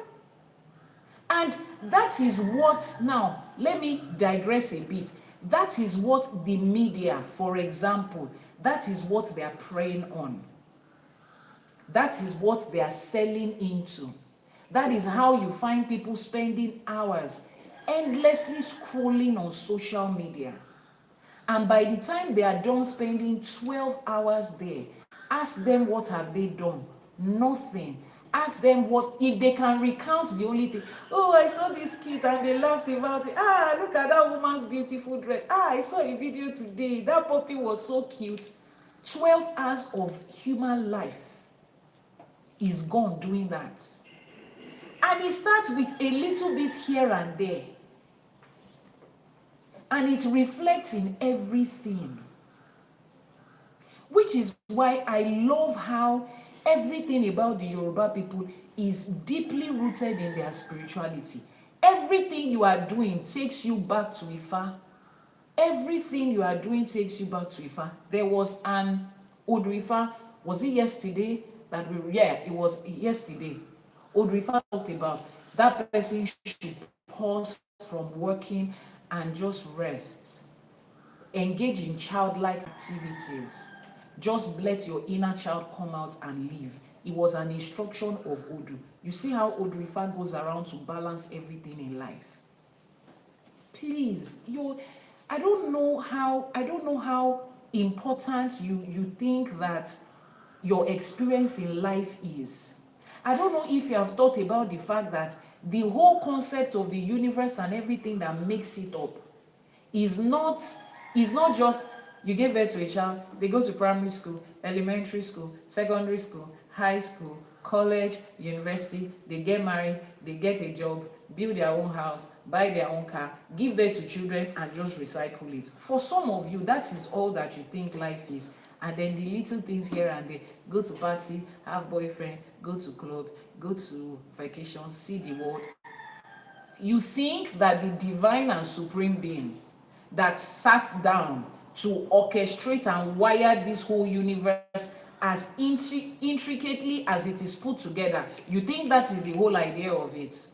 Speaker 1: And that is what, now, let me digress a bit. That is what the media, for example, that is what they are preying on. That is what they are selling into. That is how you find people spending hours endlessly scrolling on social media. And by the time they are done spending 12 hours there, ask them what have they done? Nothing. Ask them what, if they can recount the only thing. Oh, I saw this kid and they laughed about it. Ah, look at that woman's beautiful dress. Ah, I saw a video today. That puppy was so cute. 12 hours of human life is gone doing that. And it starts with a little bit here and there. And it reflects in everything. Which is why I love how everything about the Yoruba people is deeply rooted in their spirituality. Everything you are doing takes you back to Ifa. Everything you are doing takes you back to Ifa. There was an Odù Ifá, was it yesterday? It was yesterday. Odù Ifá talked about that person should pause from working and just rest. Engage in childlike activities. Just let your inner child come out and live. It was an instruction of Odù. You see how Odù Ifá goes around to balance everything in life. Please, I don't know how important you think that your experience in life is. I don't know if you have thought about the fact that the whole concept of the universe and everything that makes it up is not just you give birth to a child, they go to primary school, elementary school, secondary school, high school, college, university, they get married, they get a job, build their own house, buy their own car, give birth to children and just recycle it. For some of you, that is all that you think life is. And then the little things here and there, go to party, have boyfriend, go to club, go to vacation, see the world. You think that the divine and supreme being that sat down to orchestrate and wire this whole universe as intricately as it is put together, you think that is the whole idea of it?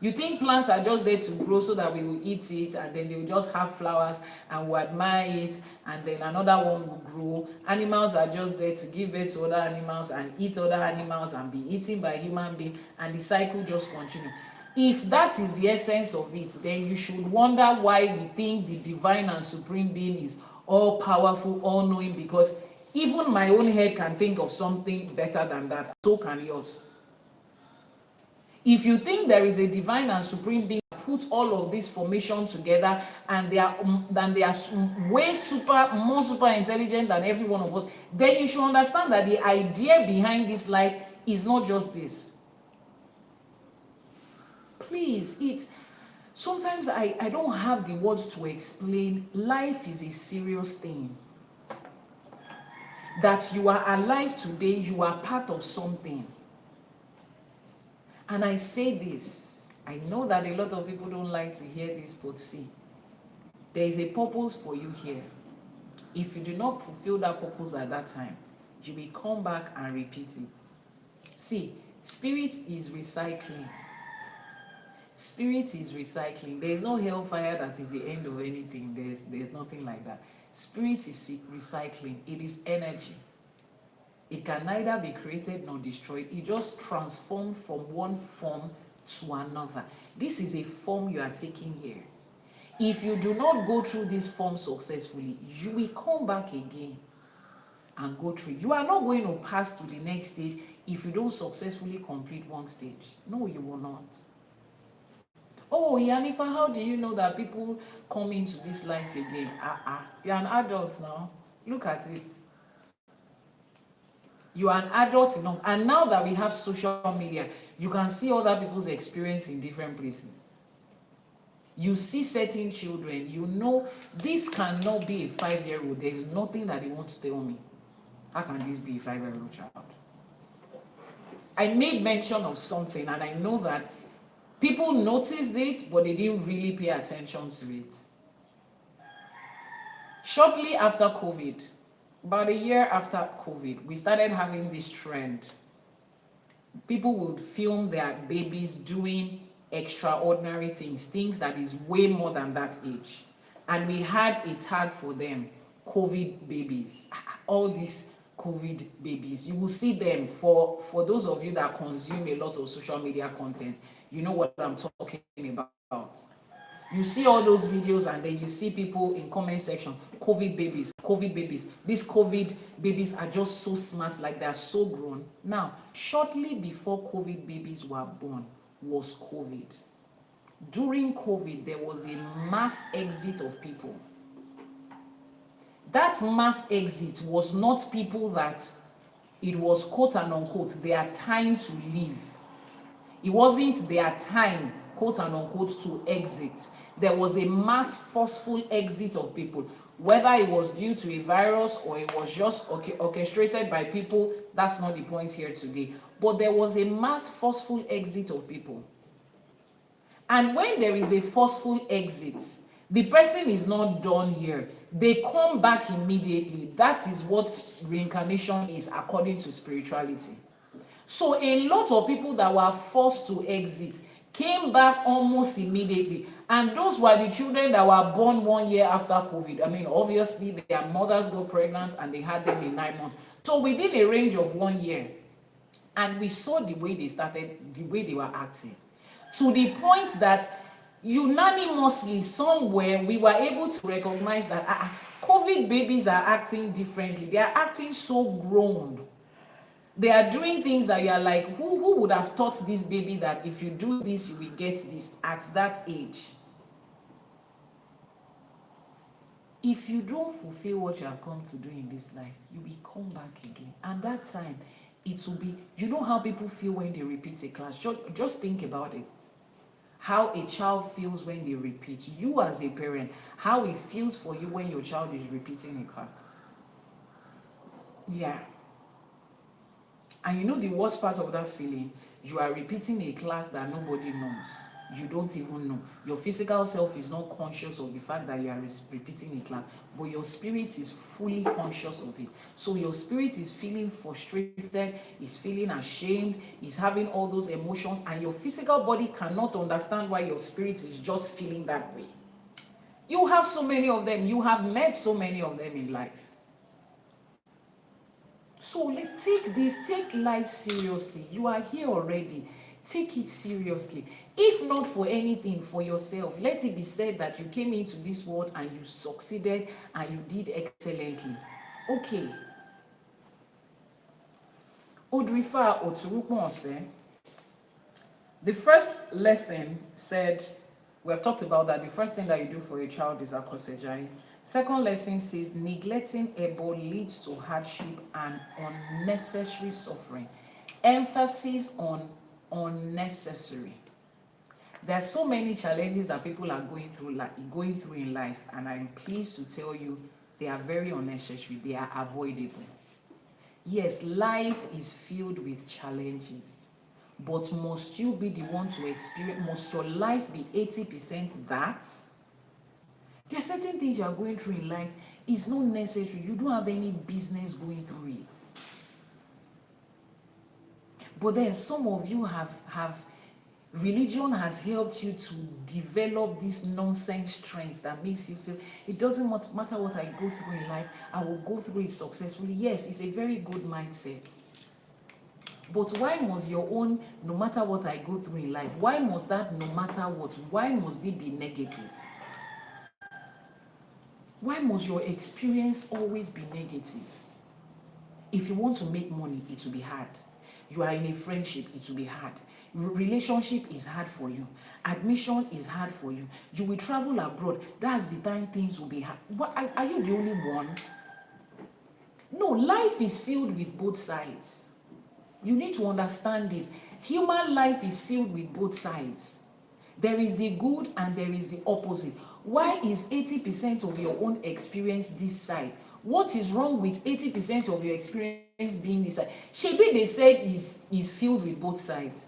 Speaker 1: You think plants are just there to grow so that we will eat it and then they will just have flowers and we'll admire it and then another one will grow? Animals are just there to give birth to other animals and eat other animals and be eaten by human beings, and the cycle just continues. If that is the essence of it, then you should wonder why we think the divine and supreme being is all powerful, all knowing, because even my own head can think of something better than that. So can yours. If you think there is a divine and supreme being that put all of this formation together and they are way more super intelligent than every one of us, then you should understand that the idea behind this life is not just this. Please, sometimes I don't have the words to explain. Life is a serious thing. That you are alive today, you are part of something. And I say this, I know that a lot of people don't like to hear this, but see, there is a purpose for you here. If you do not fulfill that purpose at that time, you will come back and repeat it. See, spirit is recycling. Spirit is recycling. There is no hellfire that is the end of anything. There's nothing like that. Spirit is recycling. It is energy. It can neither be created nor destroyed. It just transforms from one form to another. This is a form you are taking here. If you do not go through this form successfully, you will come back again and go through. You are not going to pass to the next stage if you don't successfully complete one stage. No, you will not. Oh, Iyanifa, how do you know that people come into this life again? You're an adult now. Look at it. You are an adult enough. And now that we have social media, you can see other people's experience in different places. You see certain children, you know, this cannot be a 5-year-old. There's nothing that they want to tell me. How can this be a 5-year-old child? I made mention of something, and I know that people noticed it, but they didn't really pay attention to it. Shortly after COVID, about a year after COVID, we started having this trend. People would film their babies doing extraordinary things that is way more than that age. And we had a tag for them, COVID babies. All these COVID babies. You will see them, for those of you that consume a lot of social media content, you know what I'm talking about. You see all those videos, and then you see people in comment section, COVID babies, COVID babies. These COVID babies are just so smart, like they're so grown. Now, shortly before COVID babies were born was COVID. During COVID, there was a mass exit of people. That mass exit was not people that it was quote and unquote their time to leave. It wasn't their time, quote and unquote, to exit. There was a mass forceful exit of people. Whether it was due to a virus or it was just orchestrated by people, that's not the point here today. But there was a mass forceful exit of people. And when there is a forceful exit, the person is not done here. They come back immediately. That is what reincarnation is according to spirituality. So a lot of people that were forced to exit came back almost immediately. And those were the children that were born 1 year after COVID. I mean, obviously, their mothers got pregnant and they had them in 9 months. So within a range of 1 year, and we saw the way they started, the way they were acting, to the point that unanimously somewhere we were able to recognize that COVID babies are acting differently. They are acting so grown. They are doing things that you are like, who would have taught this baby that if you do this, you will get this at that age? If you don't fulfill what you have come to do in this life, you will come back again. And that time, it will be, you know how people feel when they repeat a class? Just think about it. How a child feels when they repeat. You as a parent, how it feels for you when your child is repeating a class. Yeah. And you know the worst part of that feeling? You are repeating a class that nobody knows. You don't even know. Your physical self is not conscious of the fact that you are repeating a class, but your spirit is fully conscious of it. So your spirit is feeling frustrated, is feeling ashamed, is having all those emotions, and your physical body cannot understand why your spirit is just feeling that way. You have so many of them. You have met so many of them in life. So take life seriously. You are here already. Take it seriously. If not for anything, for yourself. Let it be said that you came into this world and you succeeded and you did excellently. Okay. Odù Ifá Oturupon. The first lesson said, we have talked about that the first thing that you do for a child is akosejai. Second lesson says neglecting ebo leads to hardship and unnecessary suffering. Emphasis on unnecessary. There are so many challenges that people are going through in life, and I'm pleased to tell you they are very unnecessary. They are avoidable. Yes, life is filled with challenges, but must you be the one to experience? Must your life be 80% that? There are certain things you are going through in life. It's not necessary. You don't have any business going through it. But then some of you have religion has helped you to develop this nonsense strength that makes you feel it doesn't matter what I go through in life, I will go through it successfully. Yes, it's a very good mindset. But why must your own, no matter what I go through in life, why must that no matter what, why must it be negative? Why must your experience always be negative? If you want to make money, it will be hard. You are in a friendship, it will be hard. Relationship is hard for you. Admission is hard for you. You will travel abroad. That's the time things will be hard. But are you the only one? No, life is filled with both sides. You need to understand this. Human life is filled with both sides. There is the good and there is the opposite. Why is 80% of your own experience this side? What is wrong with 80% of your experience being this side? Shebi they said is filled with both sides.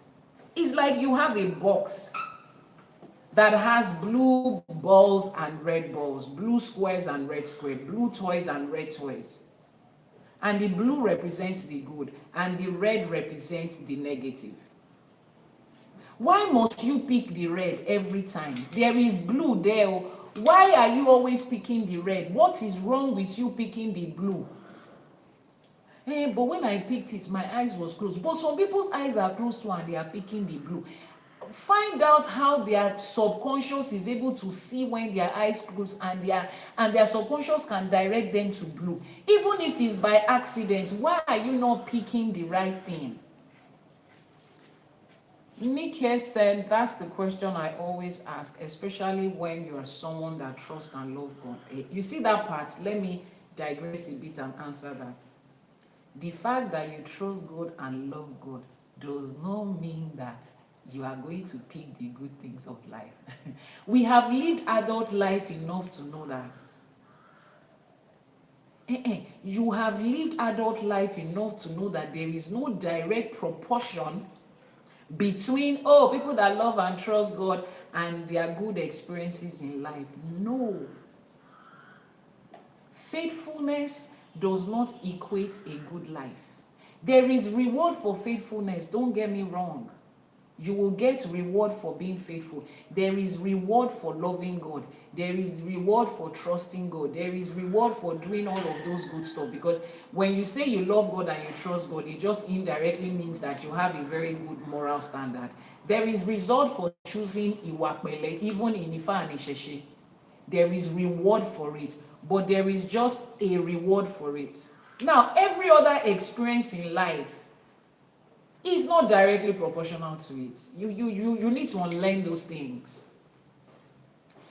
Speaker 1: It's like you have a box that has blue balls and red balls, blue squares and red squares, blue toys and red toys. And the blue represents the good and the red represents the negative. Why must you pick the red every time? There is blue there. Why are you always picking the red? What is wrong with you picking the blue? But when I picked it, my eyes was closed. But some people's eyes are closed too and they are picking the blue. Find out how their subconscious is able to see when their eyes close, and their subconscious can direct them to blue. Even if it's by accident, why are you not picking the right thing? Nick here said, that's the question I always ask, especially when you are someone that trusts and loves God. You see that part? Let me digress a bit and answer that. The fact that you trust God and love God does not mean that you are going to pick the good things of life. We have lived adult life enough to know that. You have lived adult life enough to know that there is no direct proportion between people that love and trust God and their good experiences in life. No. Faithfulness does not equate a good life. There is reward for faithfulness, don't get me wrong. You will get reward for being faithful. There is reward for loving God. There is reward for trusting God. There is reward for doing all of those good stuff. Because when you say you love God and you trust God, it just indirectly means that you have a very good moral standard. There is result for choosing Iwapele, even in Ifa and ÌШЭШE. There is reward for it, but there is just a reward for it. Now, every other experience in life is not directly proportional to it. You need to unlearn those things.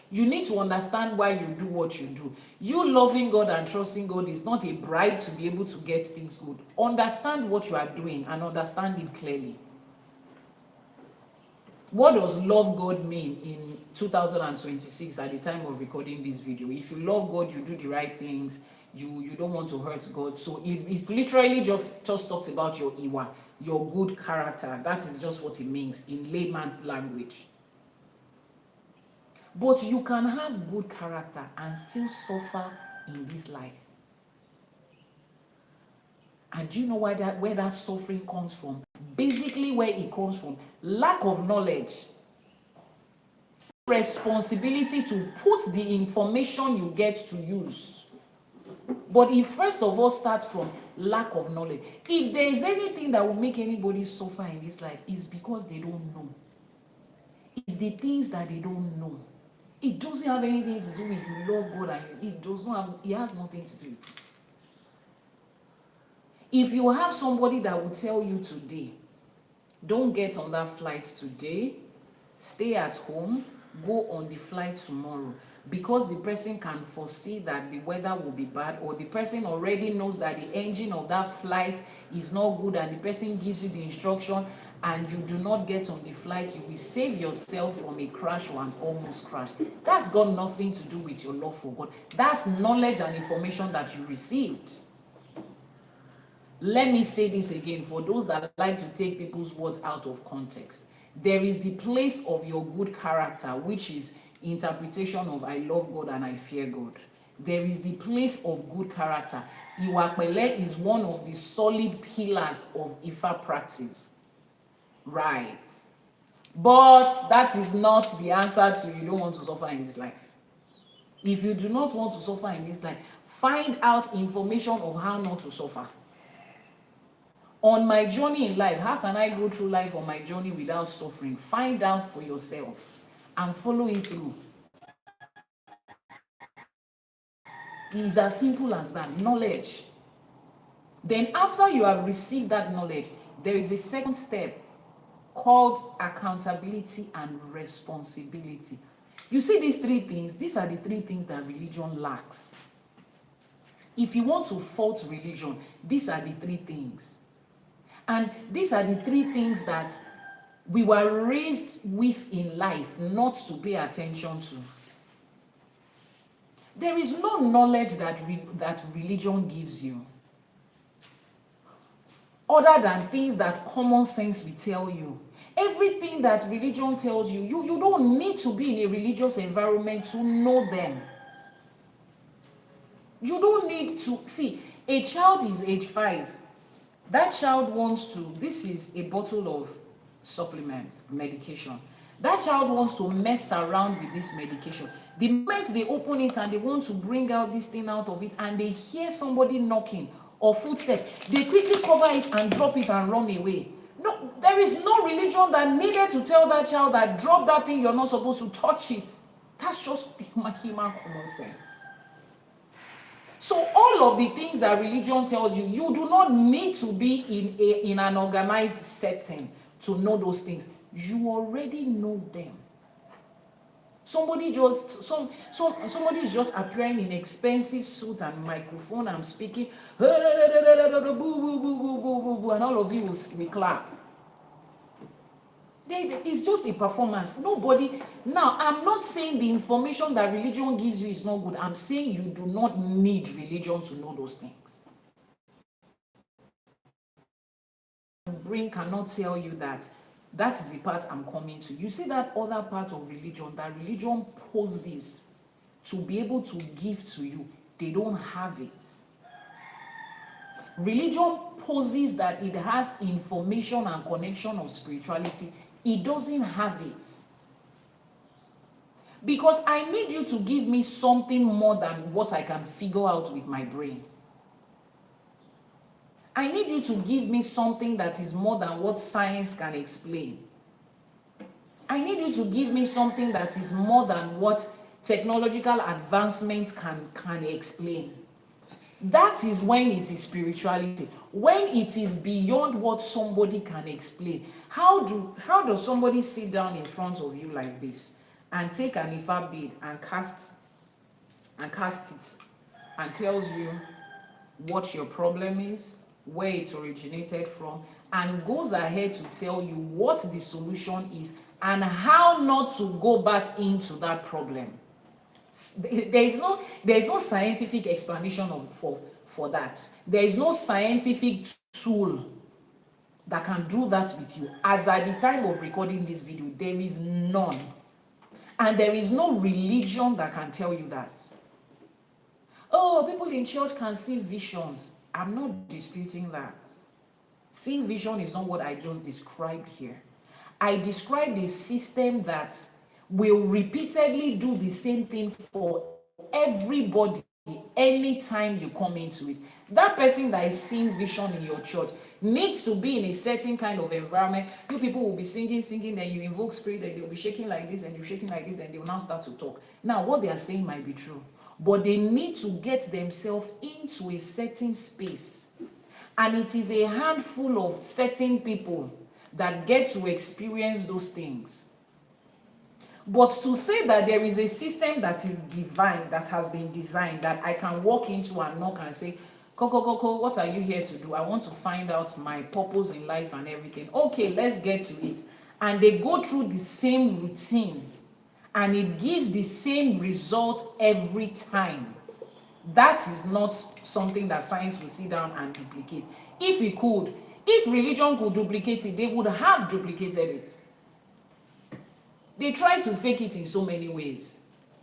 Speaker 1: You need to understand why you do what you do. You loving God and trusting God is not a bribe to be able to get things good. Understand what you are doing and understand it clearly. What does love God mean in 2026 at the time of recording this video? If you love God, you do the right things. You don't want to hurt God. So it literally just talks about your Iwa, your good character. That is just what it means in layman's language. But you can have good character and still suffer in this life. And do you know where that suffering comes from? Basically, where it comes from, lack of knowledge. Responsibility to put the information you get to use. But it first of all starts from lack of knowledge. If there is anything that will make anybody suffer in this life, it's because they don't know. It's the things that they don't know. It doesn't have anything to do with you love God and it has nothing to do with it. If you have somebody that will tell you today, don't get on that flight today, stay at home, go on the flight tomorrow, because the person can foresee that the weather will be bad, or the person already knows that the engine of that flight is not good and the person gives you the instruction and you do not get on the flight, you will save yourself from a crash or an almost crash. That's got nothing to do with your love for God. That's knowledge and information that you received. Let me say this again for those that like to take people's words out of context. There is the place of your good character, which is interpretation of I love God and I fear God. There is the place of good character. Iwapele is one of the solid pillars of Ifa practice. Right. But that is not the answer to you don't want to suffer in this life. If you do not want to suffer in this life, find out information of how not to suffer. On my journey in life, how can I go through life on my journey without suffering? Find out for yourself and follow it through. It's as simple as that. Knowledge. Then after you have received that knowledge, there is a second step called accountability and responsibility. You see these three things? These are the three things that religion lacks. If you want to fault religion, these are the three things. And these are the three things that we were raised with in life not to pay attention to. There is no knowledge that religion gives you, other than things that common sense will tell you. Everything that religion tells you, you don't need to be in a religious environment to know them. You don't need to. See, a child is age 5. That child wants to, this is a bottle of supplement, medication. That child wants to mess around with this medication. The moment they open it and they want to bring out this thing out of it and they hear somebody knocking or footsteps, they quickly cover it and drop it and run away. No, there is no religion that needed to tell that child that drop that thing, you're not supposed to touch it. That's just human common sense. So all of the things that religion tells you, you do not need to be in an organized setting to know those things. You already know them. Somebody is just appearing in expensive suit and microphone and speaking, and all of you will clap. It's just a performance. Nobody. Now, I'm not saying the information that religion gives you is not good. I'm saying you do not need religion to know those things. Brain cannot tell you that. That is the part I'm coming to. You see that other part of religion that religion poses to be able to give to you. They don't have it. Religion poses that it has information and connection of spirituality. It doesn't have it. Because I need you to give me something more than what I can figure out with my brain. I need you to give me something that is more than what science can explain. I need you to give me something that is more than what technological advancements can explain. That is when it is spirituality. When it is beyond what somebody can explain. How does somebody sit down in front of you like this and take an Ifa bead and cast it and tells you what your problem is, where it originated from, and goes ahead to tell you what the solution is and how not to go back into that problem? There is no scientific explanation for that. There is no scientific tool that can do that with you. As at the time of recording this video, there is none. And there is no religion that can tell you that. Oh, people in church can see visions. I'm not disputing that. Seeing vision is not what I just described here. I described a system that will repeatedly do the same thing for everybody anytime you come into it. That person that is seeing vision in your church needs to be in a certain kind of environment. You people will be singing, then you invoke spirit, and they'll be shaking like this, and you're shaking like this, and they'll now start to talk. Now, what they are saying might be true, but they need to get themselves into a certain space. And it is a handful of certain people that get to experience those things. But to say that there is a system that is divine, that has been designed, that I can walk into and knock and say, Coco, what are you here to do? I want to find out my purpose in life and everything. Okay, let's get to it. And they go through the same routine, and it gives the same result every time. That is not something that science will sit down and duplicate. If religion could duplicate it, they would have duplicated it. They try to fake it in so many ways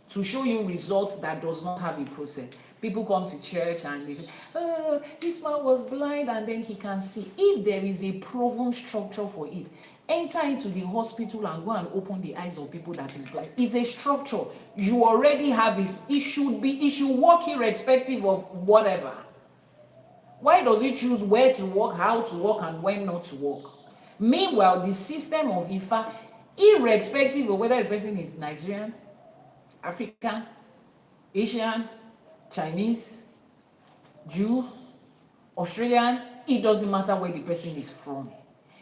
Speaker 1: to show you results that does not have a process. People come to church and they say, oh, this man was blind and then he can see. If there is a proven structure for it, enter into the hospital and go and open the eyes of people that is blind. It's a structure. You already have it. It should work irrespective of whatever. Why does it choose where to work, how to work, and when not to work? Meanwhile, the system of Ifa, irrespective of whether the person is Nigerian, African, Asian, Chinese, Jew, Australian, it doesn't matter where the person is from.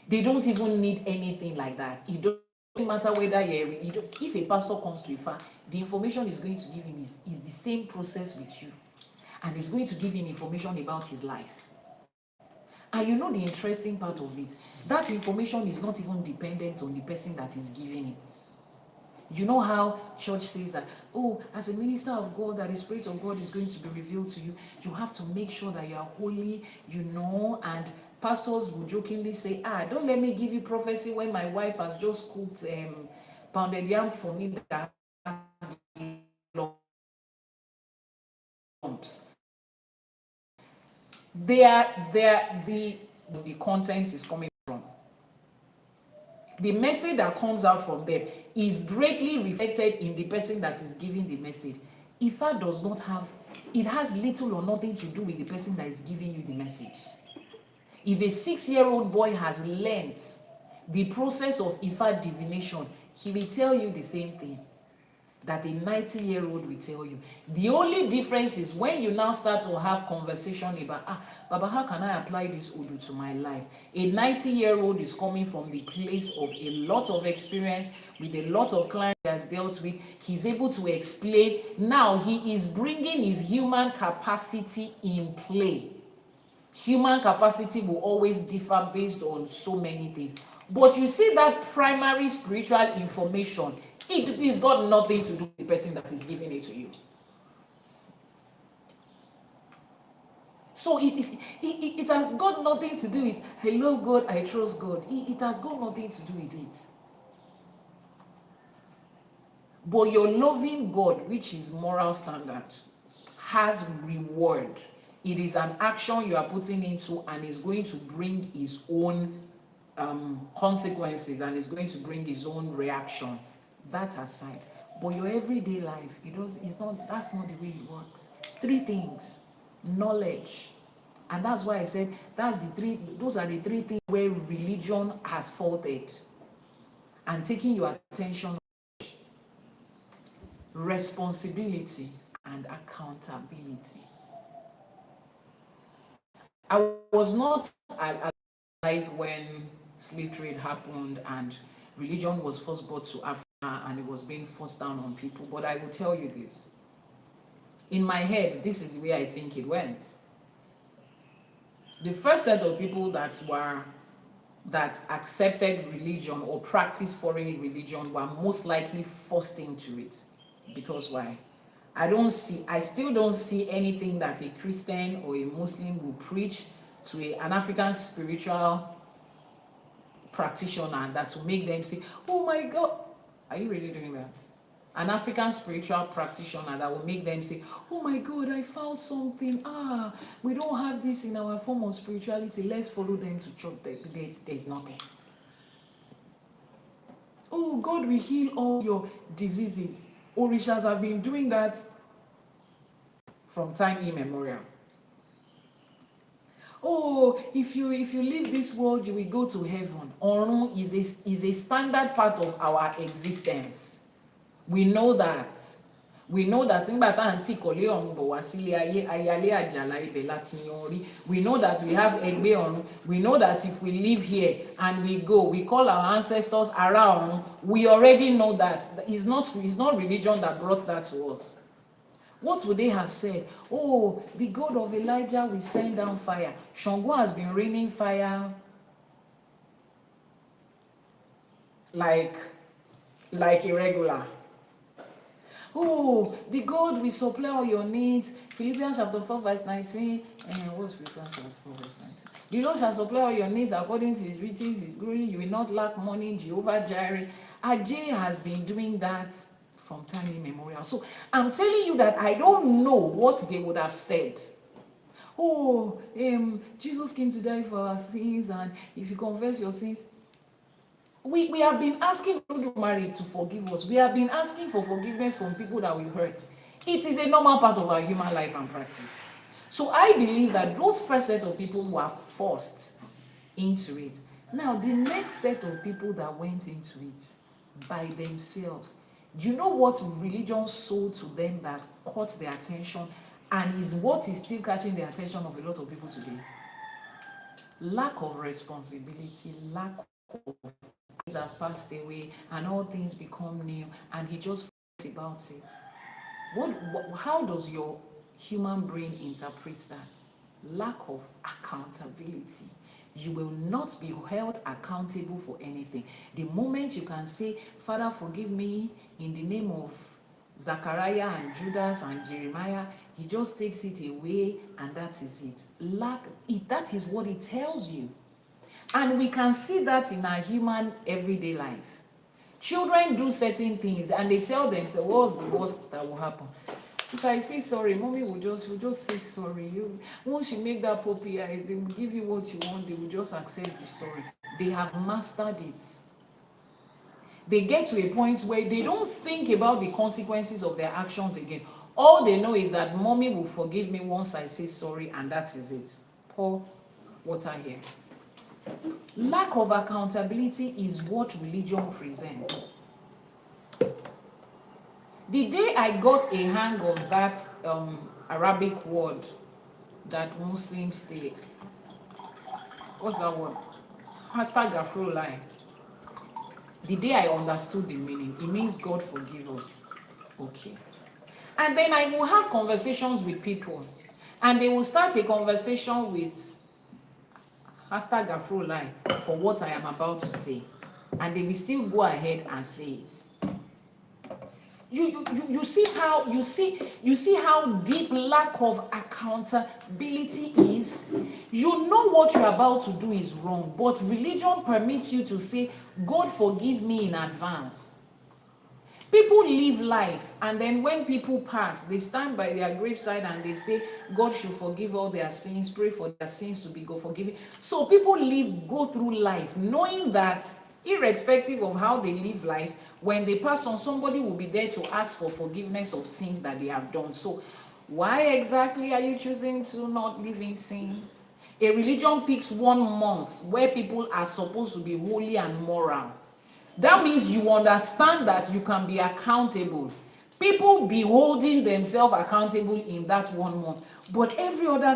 Speaker 1: They don't even need anything like that. It doesn't matter whether if a pastor comes to Ifa, the information is going to give him is the same process with you. And it's going to give him information about his life. And you know the interesting part of it, that information is not even dependent on the person that is giving it. You know how church says that, oh, as a minister of God, that the Spirit of God is going to be revealed to you, you have to make sure that you are holy, you know, and pastors will jokingly say, don't let me give you prophecy when my wife has just cooked pounded yam for me that has lumps. The content is coming from. The message that comes out from them is greatly reflected in the person that is giving the message. Ifa does not have, it has little or nothing to do with the person that is giving you the message. If a 6-year-old boy has learned the process of Ifa divination, he will tell you the same thing that a 90-year-old will tell you. The only difference is when you now start to have conversation about, Baba, how can I apply this Odù to my life? A 90-year-old is coming from the place of a lot of experience with a lot of clients he has dealt with. He's able to explain. Now he is bringing his human capacity in play. Human capacity will always differ based on so many things. But you see that primary spiritual information, it is got nothing to do with the person that is giving it to you. So it has got nothing to do with, I love God, I trust God. It has got nothing to do with it. But your loving God, which is moral standard, has reward. It is an action you are putting into and is going to bring its own consequences and is going to bring its own reaction. That aside, but your everyday life, that's not the way it works. 3 things: knowledge, and that's why I said those are the 3 things where religion has faulted and taking your attention: responsibility and accountability. I was not alive when slave trade happened and religion was first brought to Africa and it was being forced down on people. But I will tell you this. In my head, this is where I think it went. The first set of people that accepted religion or practiced foreign religion were most likely forced into it. Because why? I still don't see anything that a Christian or a Muslim will preach to an African spiritual practitioner that will make them say, oh my God, are you really doing that? An African spiritual practitioner that will make them say, oh my God, I found something. We don't have this in our form of spirituality. Let's follow them to church. There's nothing. Oh, God will heal all your diseases. Orishas have been doing that from time immemorial. Oh, if you leave this world, you will go to heaven. Ọ̀run is a standard part of our existence. We know that. Nígbà tá à ń tì kọ́lé ọ̀run bọ̀ wá sílé ayé, ayálé àjàlá ibẹ̀ láti yan orí. We know that we have ẹgbẹ́ ọ̀run. We know that if we live here and we go, we call our ancestors ará ọ̀run. We already know that. It's not religion that brought that to us. What would they have said? Oh, the God of Elijah will send down fire. Shango has been raining fire like irregular. Oh, the God will supply all your needs. Philippians chapter 4 verse 19. What's Philippians chapter 4 verse 19? The Lord shall supply all your needs according to his riches, his glory. You will not lack money. Jehovah Jireh. Ajay has been doing that from time immemorial. So I'm telling you that I don't know what they would have said. Oh, Jesus came to die for our sins, and if you confess your sins, we have been asking Elédùmarè to forgive us. We have been asking for forgiveness from people that we hurt. It is a normal part of our human life and practice. So I believe that those first set of people were forced into it. Now, the next set of people that went into it by themselves, do you know what religion sold to them that caught their attention and is what is still catching the attention of a lot of people today? Lack of responsibility, lack of things have passed away and all things become new, and he just forgets about it. How does your human brain interpret that? Lack of accountability. you will not be held accountable for anything. The moment you can say, Father, forgive me in the name of Zachariah and Judas and Jeremiah, he just takes it away and that is it. That is what it tells you. And we can see that in our human everyday life. Children do certain things and they tell themselves, what's the worst that will happen? If I say sorry, mommy will just say sorry. Once you make that puppy eyes, they will give you what you want. They will just accept the sorry. They have mastered it. They get to a point where they don't think about the consequences of their actions again. All they know is that mommy will forgive me once I say sorry, and that is it. Pour water here. Lack of accountability is what religion presents. The day I got a hang of that Arabic word that Muslims say, what's that word? Astaghfirullah. The day I understood the meaning, it means God forgive us. Okay. And then I will have conversations with people, and they will start a conversation with Astaghfirullah for what I am about to say, and they will still go ahead and say it. You see how deep lack of accountability is. You know what you're about to do is wrong, but religion permits you to say, God forgive me in advance. People live life, and then when people pass, they stand by their graveside and they say, God should forgive all their sins, pray for their sins to be forgiven. So people go through life knowing that irrespective of how they live life, when they pass on, somebody will be there to ask for forgiveness of sins that they have done. So why exactly are you choosing to not live in sin? A religion picks 1 month where people are supposed to be holy and moral. That means you understand that you can be accountable. People be holding themselves accountable in that 1 month. But every other,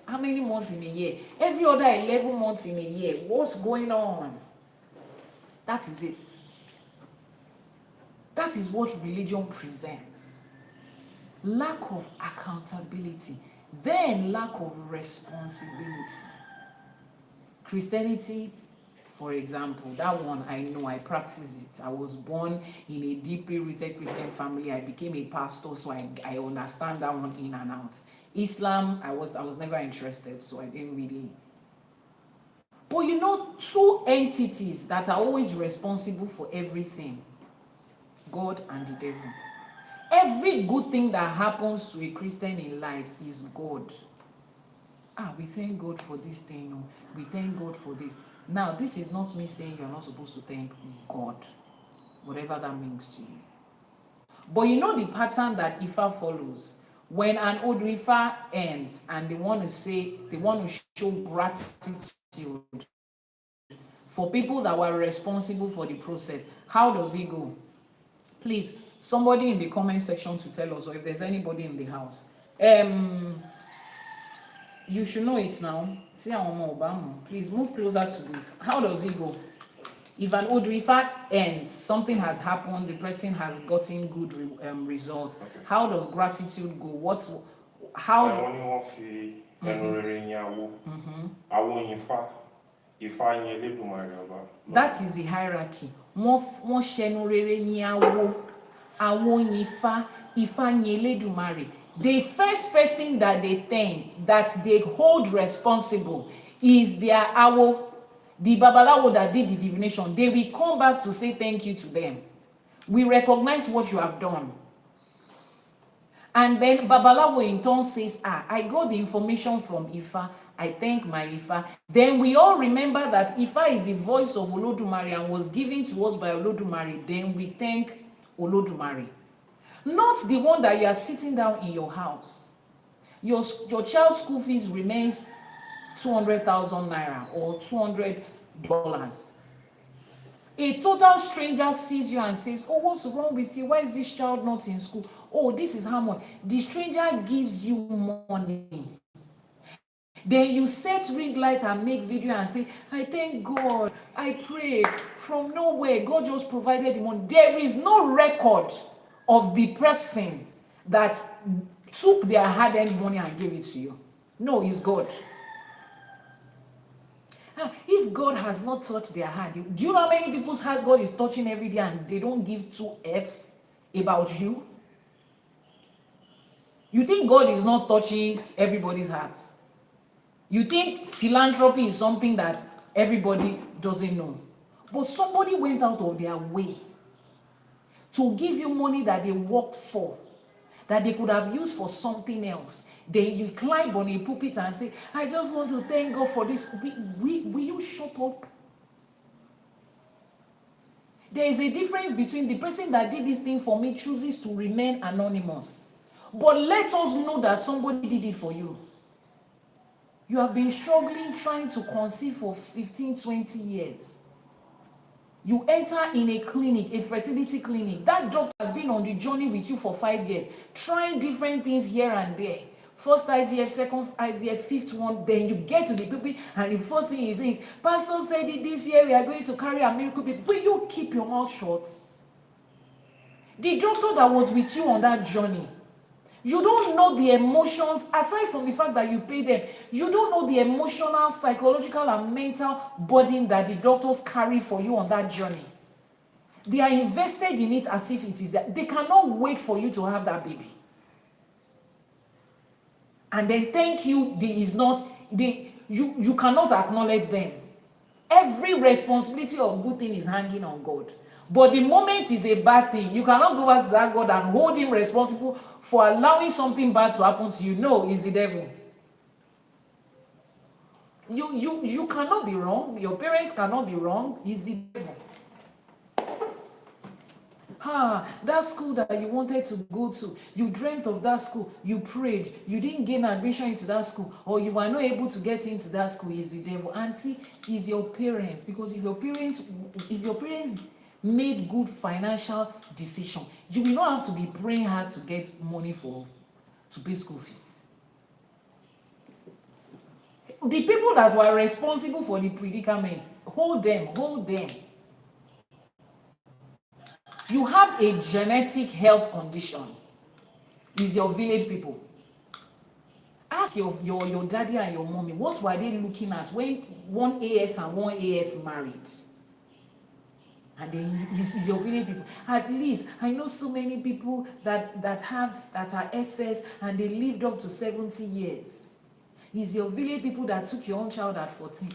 Speaker 1: how many months in a year? Every other 11 months in a year, what's going on? That is it. That is what religion presents. Lack of accountability, then lack of responsibility. Christianity, for example, that one I know, I practice it. I was born in a deeply rooted Christian family. I became a pastor, so I understand that one in and out. Islam, I was never interested, so I didn't really. But you know, 2 entities that are always responsible for everything, God and the devil. Every good thing that happens to a Christian in life is God. We thank God for this thing. No? We thank God for this. Now, this is not me saying you're not supposed to thank God, whatever that means to you. But you know the pattern that Ifa follows. When an Odù Ifá ends and they want to show gratitude for people that were responsible for the process, how does it go? Please, somebody in the comment section to tell us, or if there's anybody in the house. You should know it now. Please move closer to me. How does it go? If an Odù Ifá ends, something has happened, the person has gotten good results. How does gratitude go? That is the hierarchy. The first person that they thank, that they hold responsible, is their awo. The babalawo that did the divination. They will come back to say thank you to them. We recognize what you have done. And then babalawo in turn says, I got the information from Ifa. I thank my Ifa. Then we all remember that Ifa is the voice of Olódùmarè and was given to us by Olódùmarè. Then we thank Olódùmarè. Not the one that you are sitting down in your house. Your child's school fees remains 200,000 naira or $200. A total stranger sees you and says, what's wrong with you? Why is this child not in school? This is how much. The stranger gives you money. Then you set ring light and make video and say, I thank God, I pray. From nowhere, God just provided the money. There is no record of the person that took their hard-earned money and gave it to you. No, it's God. if God has not touched their heart, do you know how many people's heart God is touching every day and they don't give two F's about you? You think God is not touching everybody's heart? You think philanthropy is something that everybody doesn't know? But somebody went out of their way to give you money that they worked for, that they could have used for something else. Then you climb on a pulpit and say, I just want to thank God for this. Will you shut up? There is a difference between the person that did this thing for me chooses to remain anonymous. But let us know that somebody did it for you. You have been struggling trying to conceive for 15, 20 years. You enter in a clinic, a fertility clinic. That doctor has been on the journey with you for 5 years, trying different things here and there. First IVF, second IVF, fifth one. Then you get to the people, and the first thing is saying, Pastor said it this year, we are going to carry a miracle baby. Will you keep your mouth shut? The doctor that was with you on that journey, you don't know the emotions, aside from the fact that you pay them, you don't know the emotional, psychological, and mental burden that the doctors carry for you on that journey. They are invested in it as if it is that. They cannot wait for you to have that baby. And then thank you, you cannot acknowledge them. Every responsibility of good thing is hanging on God. But the moment is a bad thing, you cannot go back to that God and hold him responsible for allowing something bad to happen to you. No, it's the devil. You cannot be wrong. Your parents cannot be wrong. It's the devil. That school that you wanted to go to, you dreamt of that school, you prayed, you didn't gain admission into that school, or you were not able to get into that school, is the devil. And see, it's your parents. Because if your parents made good financial decision, you will not have to be praying hard to get money to pay school fees. The people that were responsible for the predicament, hold them. You have a genetic health condition. Is your village people. Ask your daddy and your mommy, what were they looking at when one AS and one AS married? And then is your village people. At least I know so many people that are SS and they lived up to 70 years. Is your village people that took your own child at 14.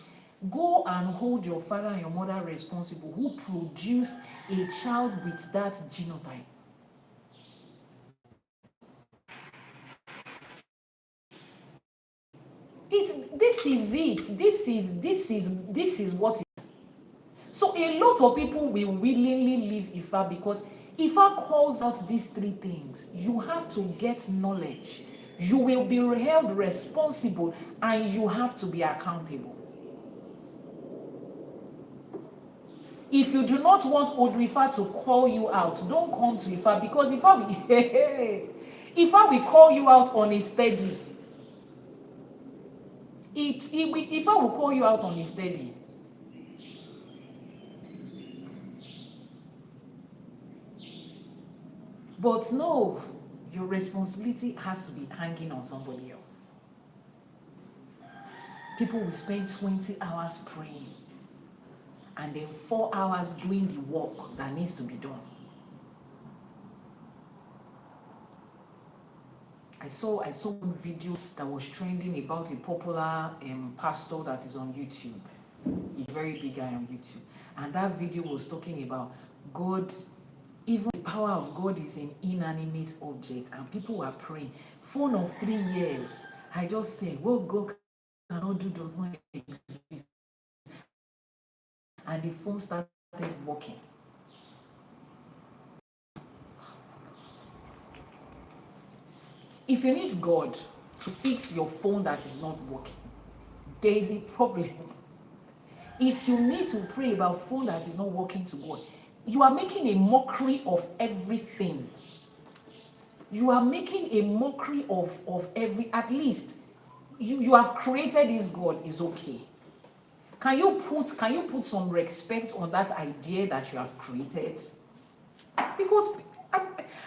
Speaker 1: Go and hold your father and your mother responsible who produced a child with that genotype. This is what it is. So a lot of people will willingly leave Ifa because Ifa calls out these three things. You have to get knowledge. You will be held responsible and you have to be accountable. If you do not want Odù Ifá to call you out, don't come to Ifa, because Ifa will call you out on a steady. Ifa will call you out on a steady. But no, your responsibility has to be hanging on somebody else. People will spend 20 hours praying and then 4 hours doing the work that needs to be done. I saw one video that was trending about a popular pastor that is on YouTube. He's a very big guy on YouTube. And that video was talking about God, even the power of God is an inanimate object. And people were praying. Phone of 3 years. I just said, what God cannot do does not exist. And the phone started working. If you need God to fix your phone that is not working, there is a problem. If you need to pray about phone that is not working to God, you are making a mockery of everything. You are making a mockery of every, at least you have created this God, is okay. Can you put some respect on that idea that you have created? Because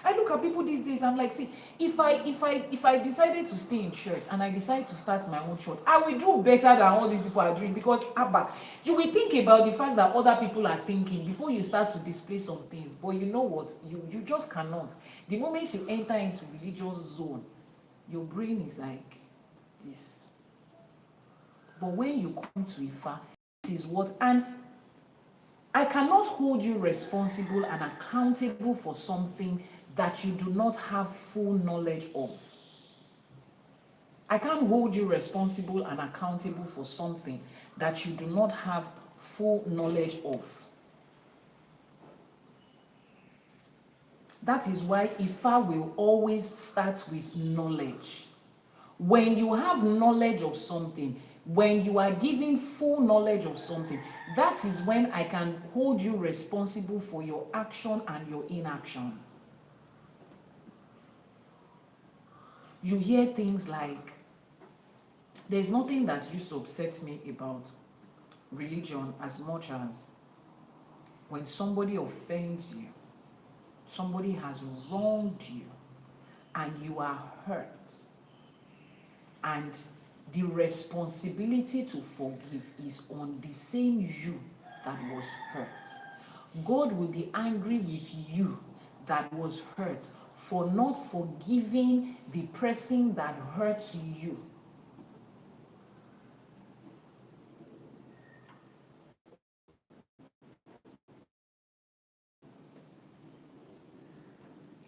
Speaker 1: I look look at people these days, I'm like, see, if I decided to stay in church and I decide to start my own church, I will do better than all these people are doing, because Abba, you will think about the fact that other people are thinking before you start to display some things. But you know what? You just cannot. The moment you enter into religious zone, your brain is like this. But when you come to Ifa, this is what, and I cannot hold you responsible and accountable for something that you do not have full knowledge of. I can't hold you responsible and accountable for something that you do not have full knowledge of. That is why Ifa will always start with knowledge. When you have knowledge of something, when you are given full knowledge of something, that is when I can hold you responsible for your action and your inactions. You hear things like, there's nothing that used to upset me about religion as much as when somebody offends you, somebody has wronged you, and you are hurt, and the responsibility to forgive is on the same you that was hurt. God will be angry with you that was hurt for not forgiving the person that hurt you.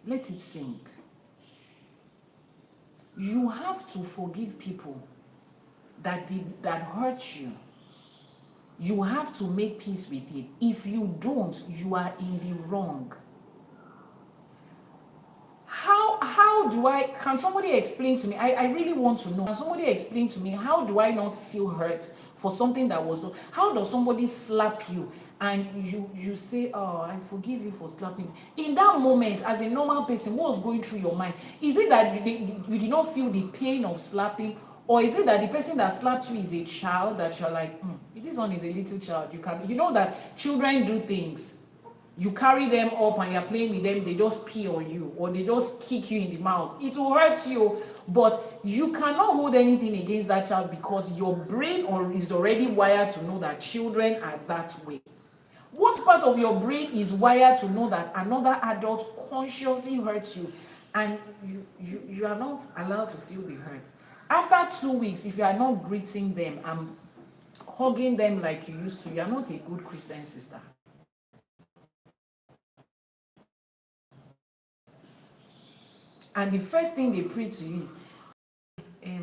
Speaker 1: Let it sink. You have to forgive people that hurt you. You have to make peace with it. If you don't, you are in the wrong. How do can somebody explain to me? I really want to know. Can somebody explain to me, how do I not feel hurt for something that was not? How does somebody slap you and you say, oh, I forgive you for slapping me? In that moment, as a normal person, what was going through your mind? Is it that you did not feel the pain of slapping? Or is it that the person that slapped you is a child that you're like, this one is a little child? You know that children do things. You carry them up and you're playing with them, they just pee on you or they just kick you in the mouth. It will hurt you, but you cannot hold anything against that child because your brain is already wired to know that children are that way. What part of your brain is wired to know that another adult consciously hurts you and you are not allowed to feel the hurt? After 2 weeks, if you are not greeting them and hugging them like you used to, you are not a good Christian sister. And the first thing they pray to you is,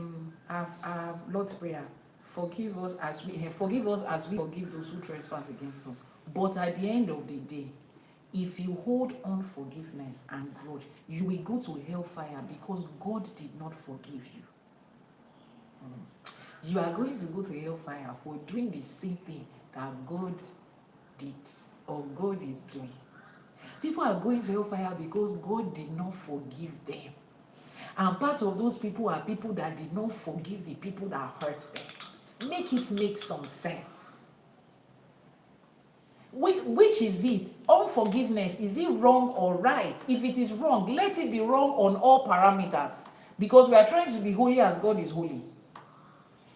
Speaker 1: Lord's Prayer, forgive us as we forgive those who trespass against us. But at the end of the day, if you hold unforgiveness and grudge, you will go to hellfire because God did not forgive you. You are going to go to hellfire for doing the same thing that God did or God is doing. People are going to hellfire because God did not forgive them. And part of those people are people that did not forgive the people that hurt them. Make it make some sense. Which is it? Unforgiveness, is it wrong or right? If it is wrong, let it be wrong on all parameters. Because we are trying to be holy as God is holy.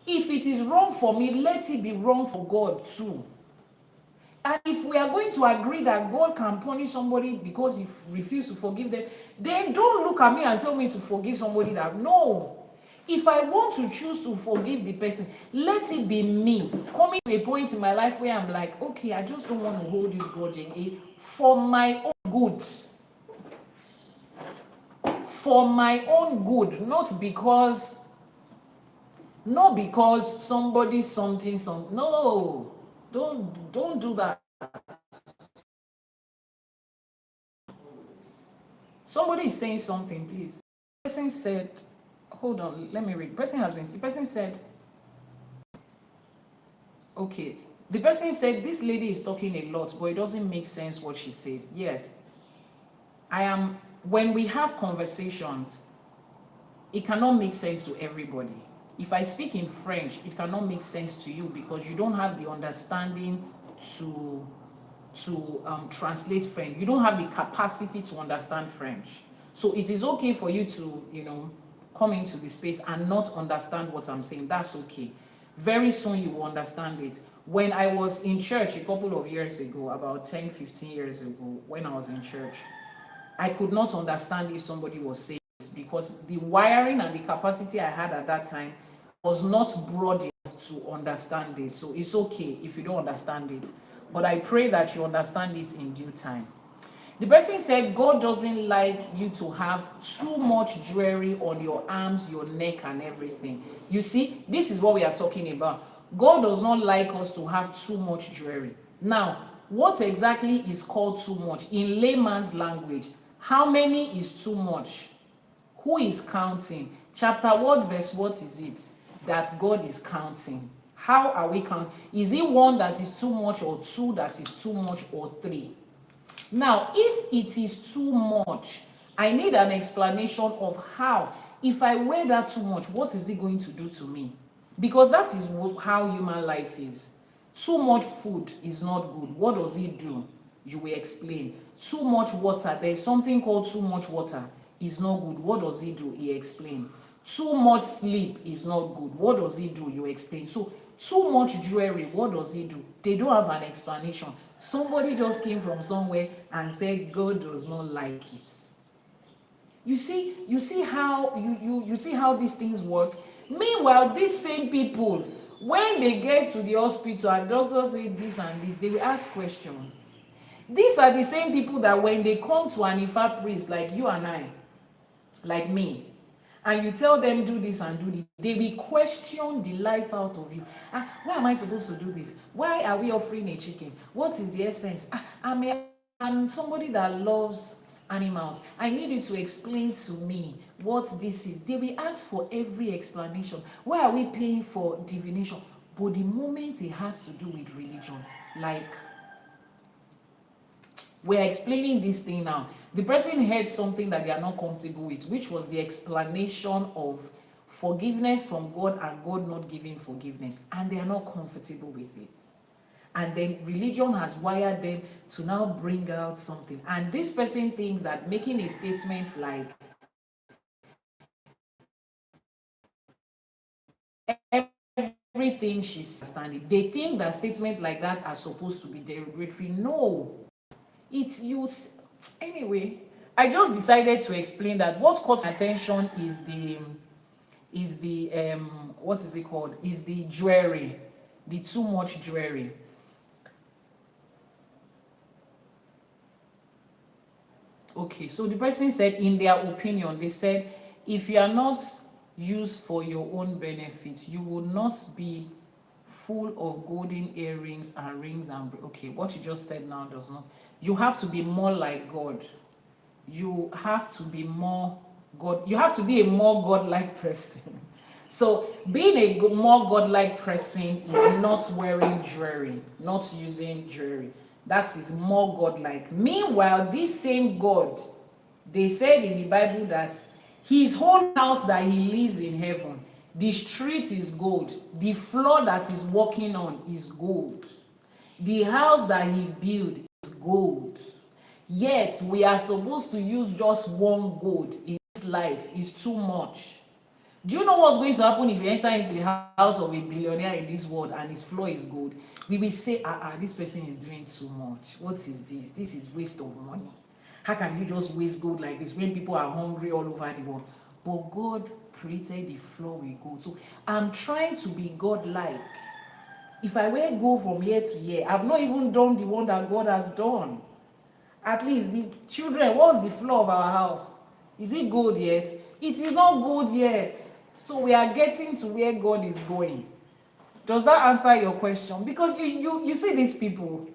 Speaker 1: If it is wrong for me, let it be wrong for God too. And if we are going to agree that God can punish somebody because he refused to forgive them, then don't look at me and tell me to forgive somebody that, no. If I want to choose to forgive the person, let it be me. Coming to a point in my life where I'm like, okay, I just don't want to hold this grudge again for my own good. For my own good, not because somebody something. No, don't do that. Somebody is saying something, please. The person said, hold on, let me read. The person said, okay. The person said, this lady is talking a lot, but it doesn't make sense what she says. Yes. When we have conversations, it cannot make sense to everybody. If I speak in French, it cannot make sense to you because you don't have the understanding to translate French. You don't have the capacity to understand French. So it is okay for you to, come into the space and not understand what I'm saying. That's okay. Very soon you will understand it. When I was in church a couple of years ago, about 10, 15 years ago, when I was in church, I could not understand if somebody was saying this because the wiring and the capacity I had at that time was not broad enough to understand this. So it's okay if you don't understand it. But I pray that you understand it in due time. The person said God doesn't like you to have too much jewelry on your arms, your neck, and everything. You see, this is what we are talking about. God does not like us to have too much jewelry. Now, what exactly is called too much? In layman's language, how many is too much? Who is counting? Chapter what, verse what is it that God is counting? How are we counting? Is it one that is too much, or two that is too much, or three? Now, if it is too much, I need an explanation of how. If I wear that too much, what is it going to do to me? Because that is how human life is. Too much food is not good. What does it do? You will explain. Too much water, there is something called too much water, is not good. What does it do? He explained. Too much sleep is not good. What does it do? You explain. So too much jewelry, what does it do? They don't have an explanation. Somebody just came from somewhere and said God does not like it. You see how these things work. Meanwhile, these same people, when they get to the hospital and doctors say this and this, they will ask questions. These are the same people that when they come to an Ifa priest like you and I, like me, and you tell them do this and do this, they will question the life out of you. Why am I supposed to do this? Why are we offering a chicken? What is the essence? I'm somebody that loves animals. I need you to explain to me what this is. They will ask for every explanation. Why are we paying for divination? But the moment it has to do with religion, like we're explaining this thing now, the person heard something that they are not comfortable with, which was the explanation of forgiveness from God and God not giving forgiveness, and they are not comfortable with it. And then religion has wired them to now bring out something. And this person thinks that making a statement like everything she's standing, they think that statements like that are supposed to be derogatory. No, it's used. Anyway, I just decided to explain that what caught my attention is the what is it called? Is the jewelry, the too much jewelry. Okay, so the person said, in their opinion, they said, if you are not used for your own benefit, you will not be full of golden earrings and rings and okay, what you just said now does not. You have to be more like God. You have to be more God. You have to be a more godlike person. So being a more godlike person is not wearing jewelry, not using jewelry. That is more godlike. Meanwhile, this same God, they said in the Bible that his own house that he lives in heaven, the street is gold, the floor that he's walking on is gold, the house that he built is gold. Yet we are supposed to use just one gold in this life. Is too much. Do you know what's going to happen if you enter into the house of a billionaire in this world and his floor is gold? We will say, this person is doing too much. What is this? This is waste of money. How can you just waste gold like this when people are hungry all over the world? But God created the floor with gold. So I'm trying to be God-like. If I wear gold from year to year, I've not even done the one that God has done. At least the children, what's the floor of our house? Is it gold yet? It is not gold yet. So we are getting to where God is going. Does that answer your question? Because you see these people.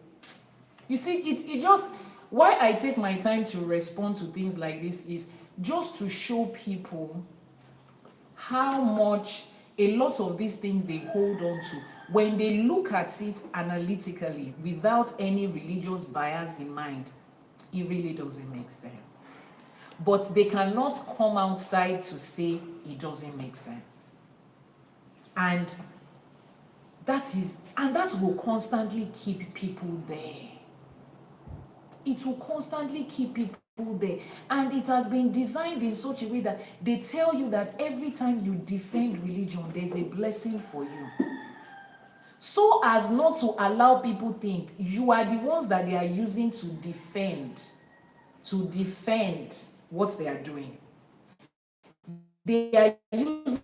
Speaker 1: You see, it just, why I take my time to respond to things like this is just to show people how much a lot of these things they hold on to, when they look at it analytically without any religious bias in mind, it really doesn't make sense. But they cannot come outside to say it doesn't make sense. And that will constantly keep people there. It will constantly keep people there, and it has been designed in such a way that they tell you that every time you defend religion, there's a blessing for you, so as not to allow people think you are the ones that they are using to defend what they are doing. They are using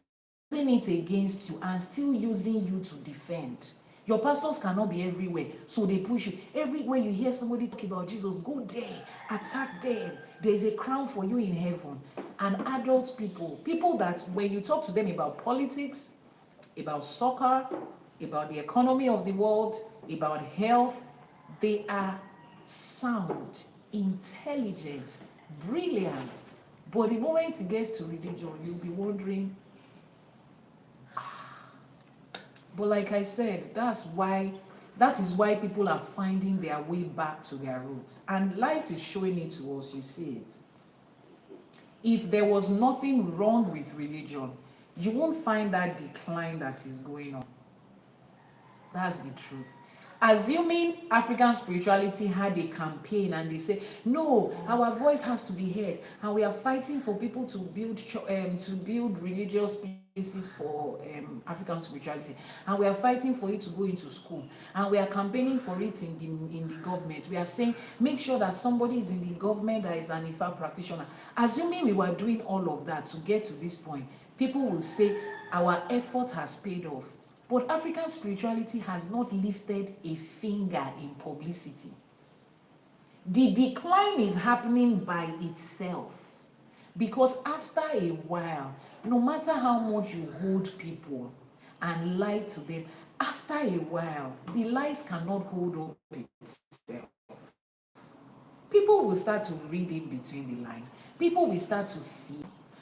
Speaker 1: it against you and still using you to defend. Your pastors cannot be everywhere, so they push you. Everywhere you hear somebody talk about Jesus, go there, attack them. There is a crown for you in heaven. And adult people that when you talk to them about politics, about soccer, about the economy of the world, about health, they are sound, intelligent, brilliant. But the moment it gets to religion, you'll be wondering. But like I said, that is why people are finding their way back to their roots. And life is showing it to us, you see it. If there was nothing wrong with religion, you won't find that decline that is going on. That's the truth. Assuming African spirituality had a campaign and they say, no, our voice has to be heard, and we are fighting for people to build religious places for African spirituality, and we are fighting for it to go into school, and we are campaigning for it in the government. We are saying, make sure that somebody is in the government that is an Ifa practitioner. Assuming we were doing all of that to get to this point, people will say our effort has paid off. But African spirituality has not lifted a finger in publicity. The decline is happening by itself. Because after a while, no matter how much you hold people and lie to them, after a while, the lies cannot hold up itself. People will start to read in between the lines. People will start to see.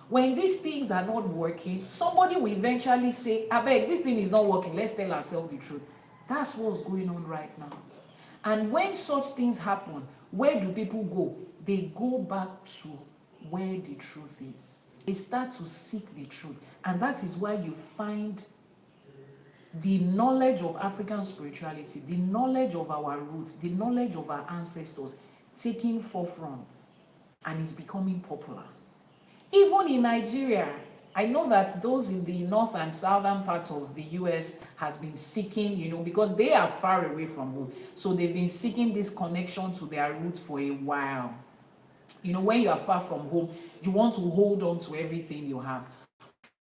Speaker 1: When these things are not working, somebody will eventually say, I beg, this thing is not working, let's tell ourselves the truth. That's what's going on right now. And when such things happen, where do people go? They go back to where the truth is. They start to seek the truth. And that is why you find the knowledge of African spirituality, the knowledge of our roots, the knowledge of our ancestors taking forefront, and is becoming popular. Even in Nigeria, I know that those in the north and southern parts of the US has been seeking, because they are far away from home. So they've been seeking this connection to their roots for a while. When you are far from home, you want to hold on to everything you have.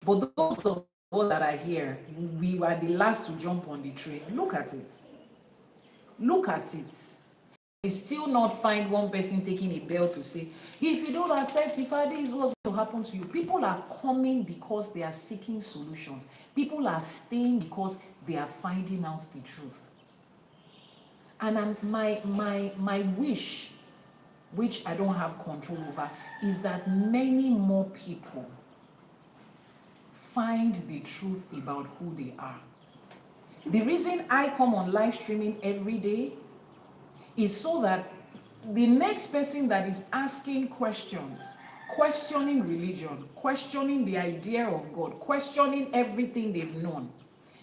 Speaker 1: But those of us that are here, we were the last to jump on the train. Look at it. Look at it. We still not find one person taking a bell to say, if you don't accept Ifa, this is what's going to happen to you. People are coming because they are seeking solutions. People are staying because they are finding out the truth. And my wish, which I don't have control over, is that many more people find the truth about who they are. The reason I come on live streaming every day is so that the next person that is asking questions, questioning religion, questioning the idea of God, questioning everything they've known,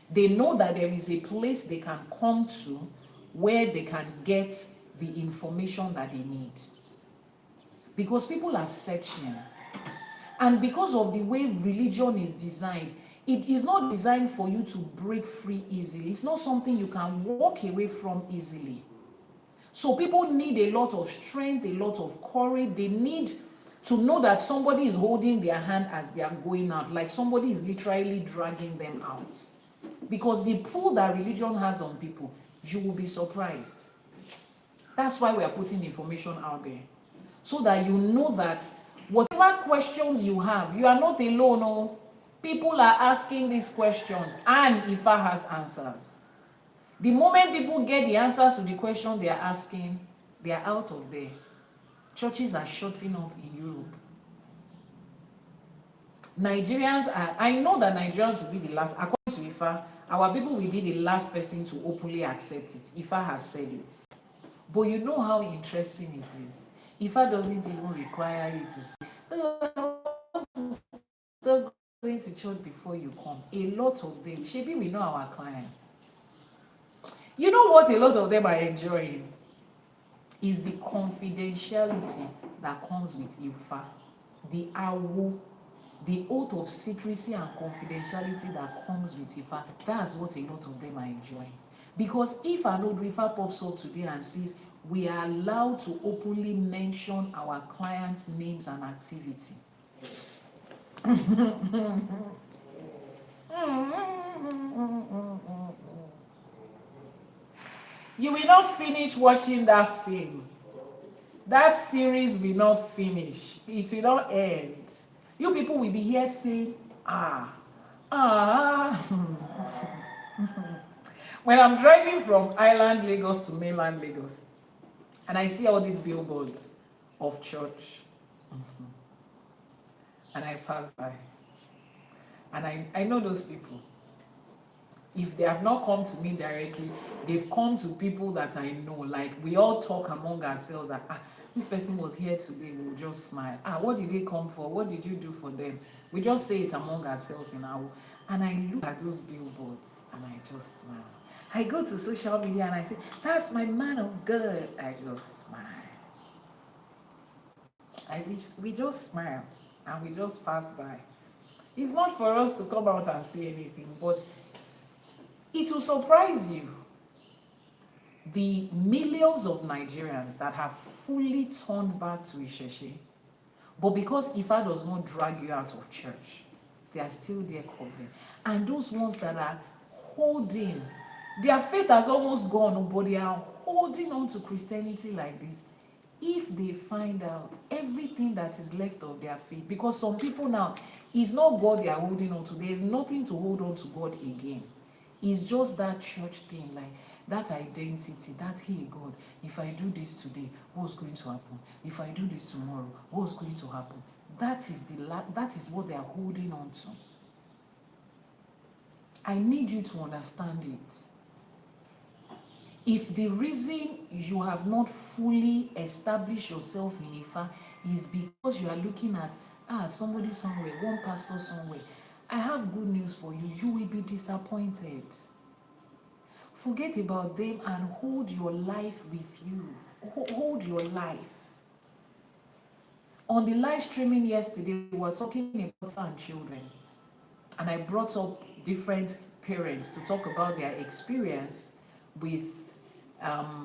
Speaker 1: they know that there is a place they can come to where they can get the information that they need. Because people are searching. And because of the way religion is designed, it is not designed for you to break free easily. It's not something you can walk away from easily. So people need a lot of strength, a lot of courage. They need to know that somebody is holding their hand as they are going out, like somebody is literally dragging them out. Because the pull that religion has on people, you will be surprised. That's why we are putting information out there. So that you know that whatever questions you have, you are not alone. No. People are asking these questions, and Ifa has answers. The moment people get the answers to the question they are asking, they are out of there. Churches are shutting up in Europe. I know that Nigerians will be the last, according to Ifa, our people will be the last person to openly accept it. Ifa has said it. But you know how interesting it is. Ifa doesn't even require you to say, stop going to church before you come. A lot of them, maybe we know our clients. You know what a lot of them are enjoying is the confidentiality that comes with Ifa, the Awo, the oath of secrecy and confidentiality that comes with Ifa, that's what a lot of them are enjoying. Because if an Odù Ifá pops up today and says, we are allowed to openly mention our clients' names and activity. You will not finish watching that film. That series will not finish. It will not end. You people will be here saying, When I'm driving from island Lagos to mainland Lagos, and I see all these billboards of church, and I pass by, and I know those people. If they have not come to me directly, they've come to people that I know. Like, we all talk among ourselves that, this person was here today, we'll just smile. What did they come for? What did you do for them? We just say it among ourselves in our... And I look at those billboards and I just smile. I go to social media and I say, that's my man of God. I just smile. We just smile and we just pass by. It's not for us to come out and say anything, but it will surprise you the millions of Nigerians that have fully turned back to Ìṣẹ̀ṣe, but because Ifa does not drag you out of church, they are still there covering. And those ones that are holding, their faith has almost gone, but they are holding on to Christianity like this. If they find out everything that is left of their faith, because some people now, it's not God they are holding on to, there is nothing to hold on to God again. It's just that church thing, like that identity, that, hey God, if I do this today, what's going to happen? If I do this tomorrow, what's going to happen? That is what they are holding on to. I need you to understand it. If the reason you have not fully established yourself in Ifa is because you are looking at somebody somewhere, one pastor somewhere, I have good news for you. You will be disappointed. Forget about them and hold your life with you. Hold your life. On the live streaming yesterday, we were talking about fan children. And I brought up different parents to talk about their experience with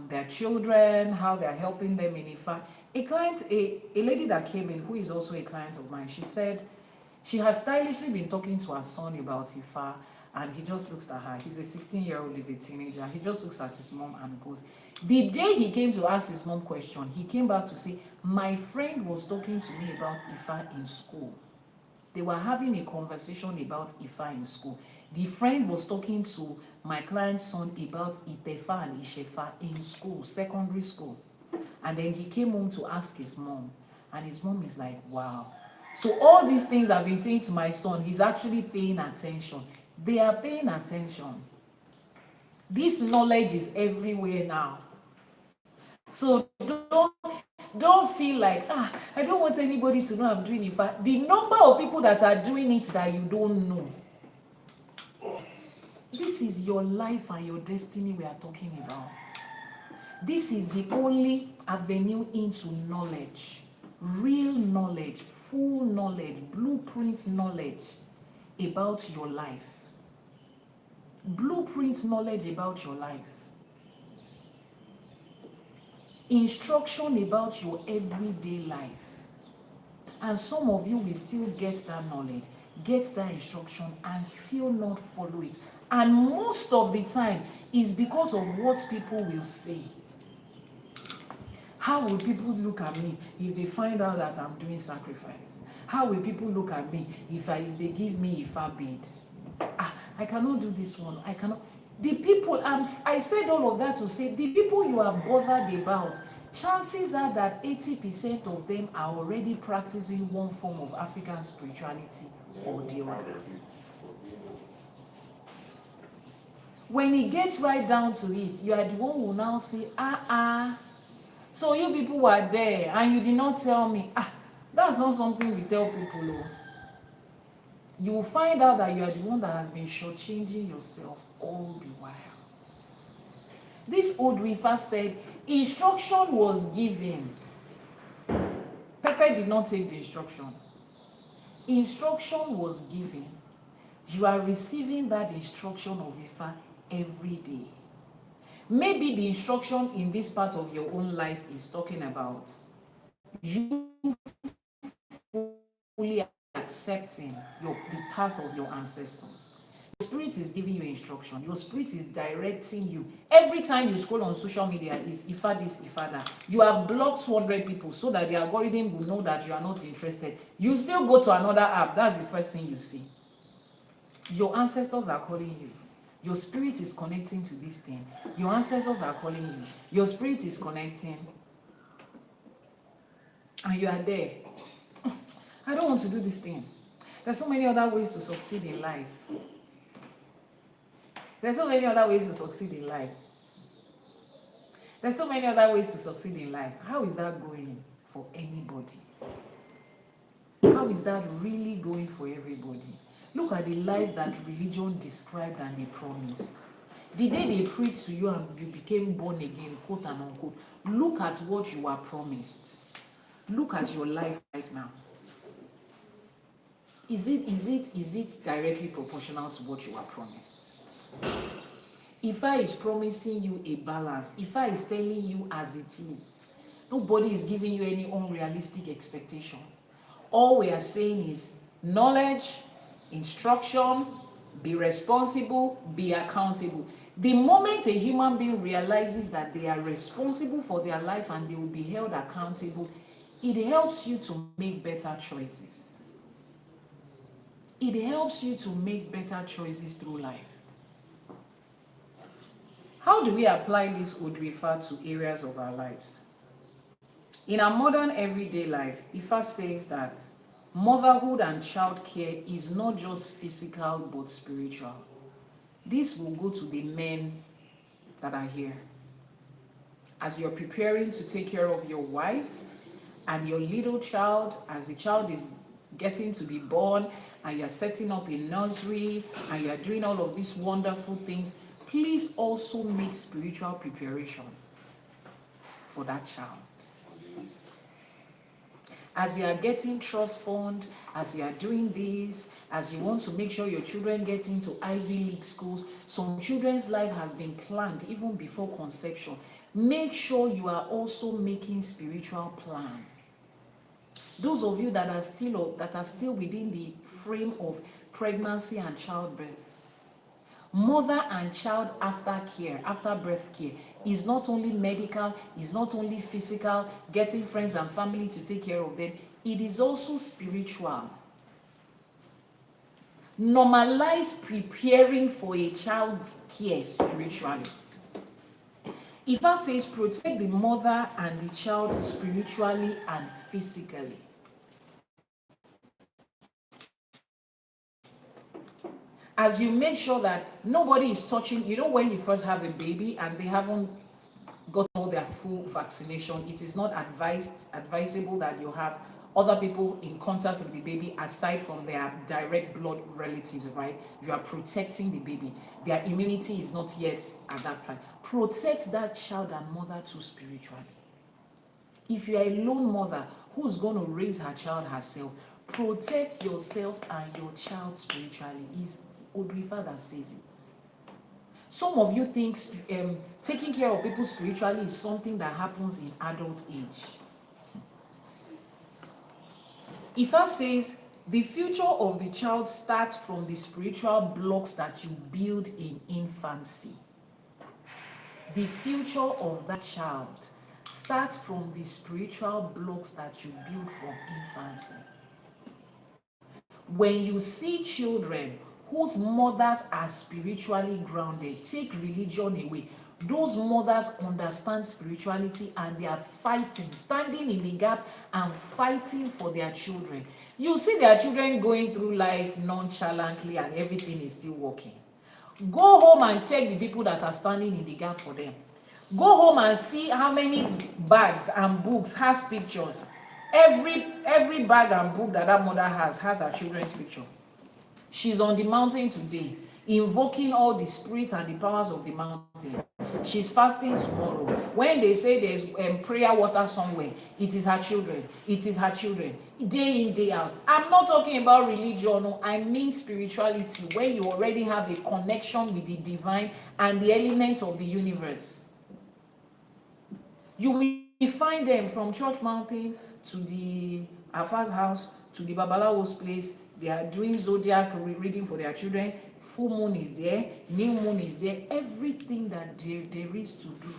Speaker 1: their children, how they're helping them in Ifa. A lady that came in, who is also a client of mine, she said, she has stylishly been talking to her son about Ifa, and he just looks at her. He's a 16-year-old, he's a teenager. He just looks at his mom and goes, the day he came to ask his mom question, he came back to say, my friend was talking to me about Ifa in school. They were having a conversation about Ifa in school. The friend was talking to my client's son about Itefa and Ishefa in school, secondary school. And then he came home to ask his mom, and his mom is like, wow. So all these things I've been saying to my son, he's actually paying attention. They are paying attention. This knowledge is everywhere now. So don't feel like, I don't want anybody to know I'm doing Ifa. The number of people that are doing it that you don't know. This is your life and your destiny we are talking about. This is the only avenue into knowledge. Real knowledge, full knowledge, blueprint knowledge about your life. Blueprint knowledge about your life. Instruction about your everyday life. And some of you will still get that knowledge, get that instruction, and still not follow it. And most of the time, is because of what people will say. How will people look at me if they find out that I'm doing sacrifice? How will people look at me if they give me Ifa bead? I cannot do this one. I cannot. The people, I said all of that to say, the people you are bothered about, chances are that 80% of them are already practicing one form of African spirituality or the other. When it gets right down to it, you are the one who will now say, so you people were there and you did not tell me. That's not something we tell people. You will find out that you are the one that has been shortchanging yourself all the while. This Odù Ifá said, instruction was given. Afe did not take the instruction. Instruction was given. You are receiving that instruction of Ifa every day. Maybe the instruction in this part of your own life is talking about you fully accepting the path of your ancestors. Your spirit is giving you instruction. Your spirit is directing you. Every time you scroll on social media, is Ifa this, Ifa that. You have blocked 200 people so that the algorithm will know that you are not interested. You still go to another app. That's the first thing you see. Your ancestors are calling you. Your spirit is connecting to this thing. Your ancestors are calling you. Your spirit is connecting. And you are there. I don't want to do this thing. There's so many other ways to succeed in life. There's so many other ways to succeed in life. There's so many other ways to succeed in life. How is that going for anybody? How is that really going for everybody? Look at the life that religion described and they promised. The day they preached to you and you became born again, quote and unquote, look at what you are promised. Look at your life right now. Is it directly proportional to what you are promised? Ifa is promising you a balance. Ifa is telling you as it is. Nobody is giving you any unrealistic expectation. All we are saying is knowledge, instruction, be responsible, be accountable. The moment a human being realizes that they are responsible for their life and they will be held accountable, it helps you to make better choices. It helps you to make better choices through life. How do we apply this Odù Ifá to areas of our lives? In our modern everyday life, Ifa says that motherhood and childcare is not just physical but spiritual. This will go to the men that are here. As you're preparing to take care of your wife and your little child, as the child is getting to be born and you're setting up a nursery and you're doing all of these wonderful things, please also make spiritual preparation for that child. As you are getting trust fund, as you are doing this, as you want to make sure your children get into Ivy League schools, some children's life has been planned even before conception. Make sure you are also making spiritual plan. Those of you that are still within the frame of pregnancy and childbirth, mother and child after birth care is not only medical, is not only physical, getting friends and family to take care of them, it is also spiritual. Normalize preparing for a child's care spiritually. Ifa says protect the mother and the child spiritually and physically. As you make sure that nobody is touching, you know, when you first have a baby and they haven't got all their full vaccination, it is not advisable that you have other people in contact with the baby aside from their direct blood relatives, right? You are protecting the baby. Their immunity is not yet at that point. Protect that child and mother too spiritually. If you are a lone mother who's going to raise her child herself, protect yourself and your child spiritually. It's Odù Ifá that says it. Some of you think taking care of people spiritually is something that happens in adult age. Ifa says the future of the child starts from the spiritual blocks that you build in infancy. The future of that child starts from the spiritual blocks that you build from infancy. When you see children whose mothers are spiritually grounded, take religion away. Those mothers understand spirituality and they are fighting, standing in the gap and fighting for their children. You see their children going through life nonchalantly and everything is still working. Go home and check the people that are standing in the gap for them. Go home and see how many bags and books has pictures. Every bag and book that mother has her children's picture. She's on the mountain today. invoking all the spirits and the powers of the mountain. She's fasting tomorrow. When they say there's prayer water somewhere, it is her children. It is her children. Day in, day out. I'm not talking about religion. No, I mean spirituality, where you already have a connection with the divine and the elements of the universe. You will find them from Church Mountain to the Afa's house to the Babalawo's place. They are doing zodiac reading for their children. Full moon is there, new moon is there, everything that there is to do.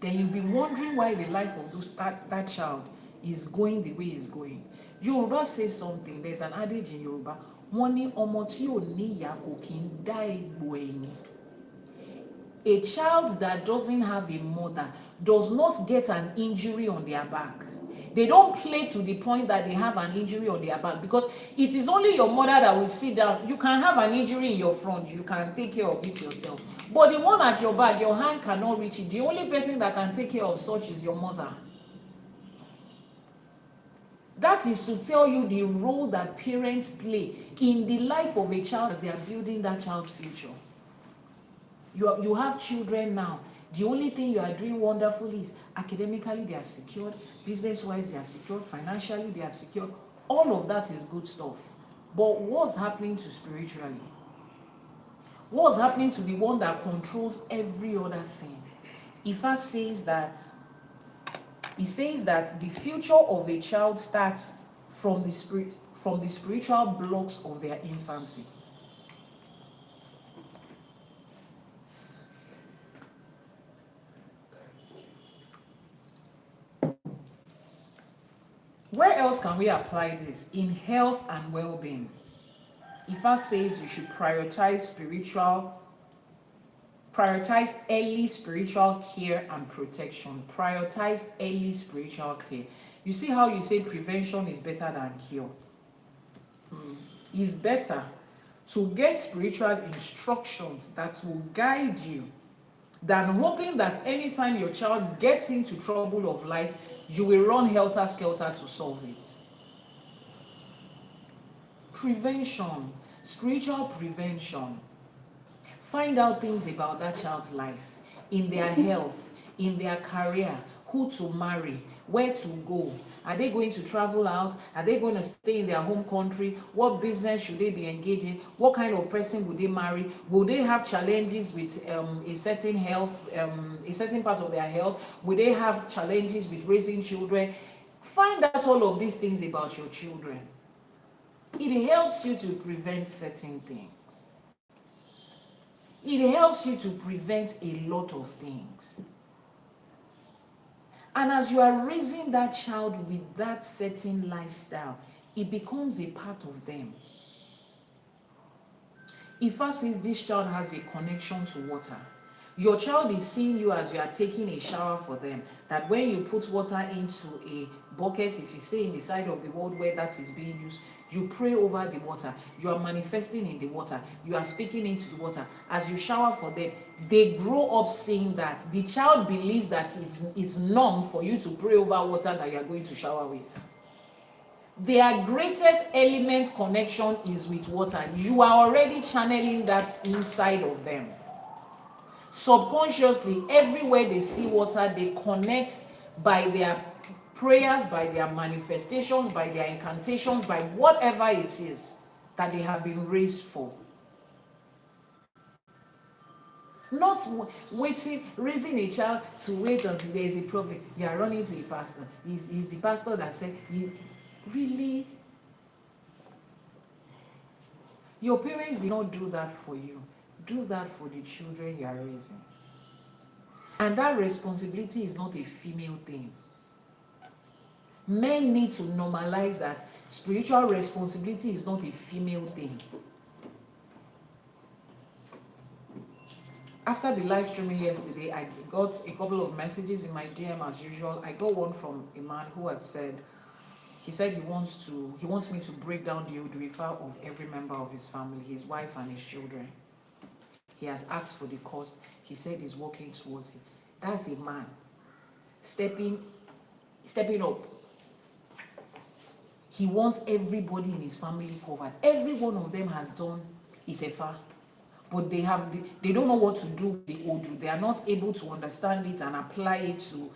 Speaker 1: Then you'll be wondering why the life of that child is going the way it's going. Yoruba says something, there's an adage in Yoruba, wọ́n ní ọmọ tí ò ní ìyá kò kí ń dá egbò ẹ̀yìn. A child that doesn't have a mother does not get an injury on their back. They don't play to the point that they have an injury on their back, because it is only your mother that will sit down. You can have an injury in your front, you can take care of it yourself. But the one at your back, your hand cannot reach it. The only person that can take care of such is your mother. That is to tell you the role that parents play in the life of a child as they are building that child's future. You have children now. The only thing you are doing wonderfully is academically they are secured, business-wise they are secured, financially they are secured. All of that is good stuff. But what's happening to spiritually? What's happening to the one that controls every other thing? Ifa says that, he says that the future of a child starts from the spiritual blocks of their infancy. Where else can we apply this? In health and well-being. Ifa says you should prioritize early spiritual care and protection. Prioritize early spiritual care. You see how you say prevention is better than cure? It's better to get spiritual instructions that will guide you than hoping that anytime your child gets into trouble of life, you will run helter-skelter to solve it. Prevention, spiritual prevention. Find out things about that child's life, in their health, in their career, who to marry, where to go. Are they going to travel out? Are they going to stay in their home country? What business should they be engaged in? What kind of person would they marry? Will they have challenges with a certain health, a certain part of their health? Will they have challenges with raising children? Find out all of these things about your children. It helps you to prevent certain things. It helps you to prevent a lot of things. And as you are raising that child with that certain lifestyle, it becomes a part of them. Ifa says this child has a connection to water. Your child is seeing you as you are taking a shower for them. That when you put water into a bucket, if you say in the side of the world where that is being used, you pray over the water. You are manifesting in the water. You are speaking into the water. As you shower for them, they grow up seeing that. The child believes that it's norm for you to pray over water that you are going to shower with. Their greatest element connection is with water. You are already channeling that inside of them. Subconsciously, everywhere they see water, they connect by their prayers, by their manifestations, by their incantations, by whatever it is that they have been raised for. Not raising a child to wait until there is a problem. You are running to a pastor. He's the pastor that said, really? Your parents did not do that for you. Do that for the children you are raising. And that responsibility is not a female thing. Men need to normalize that spiritual responsibility is not a female thing. After the live streaming yesterday, I got a couple of messages in my DM as usual. I got one from a man who had said, he said he wants me to break down the Odù Ifá of every member of his family, his wife and his children. He has asked for the cost. He said he's working towards it. That's a man stepping up. He wants everybody in his family covered. Every one of them has done Itefa, but they don't know what to do with the Odù. They are not able to understand it and apply it to,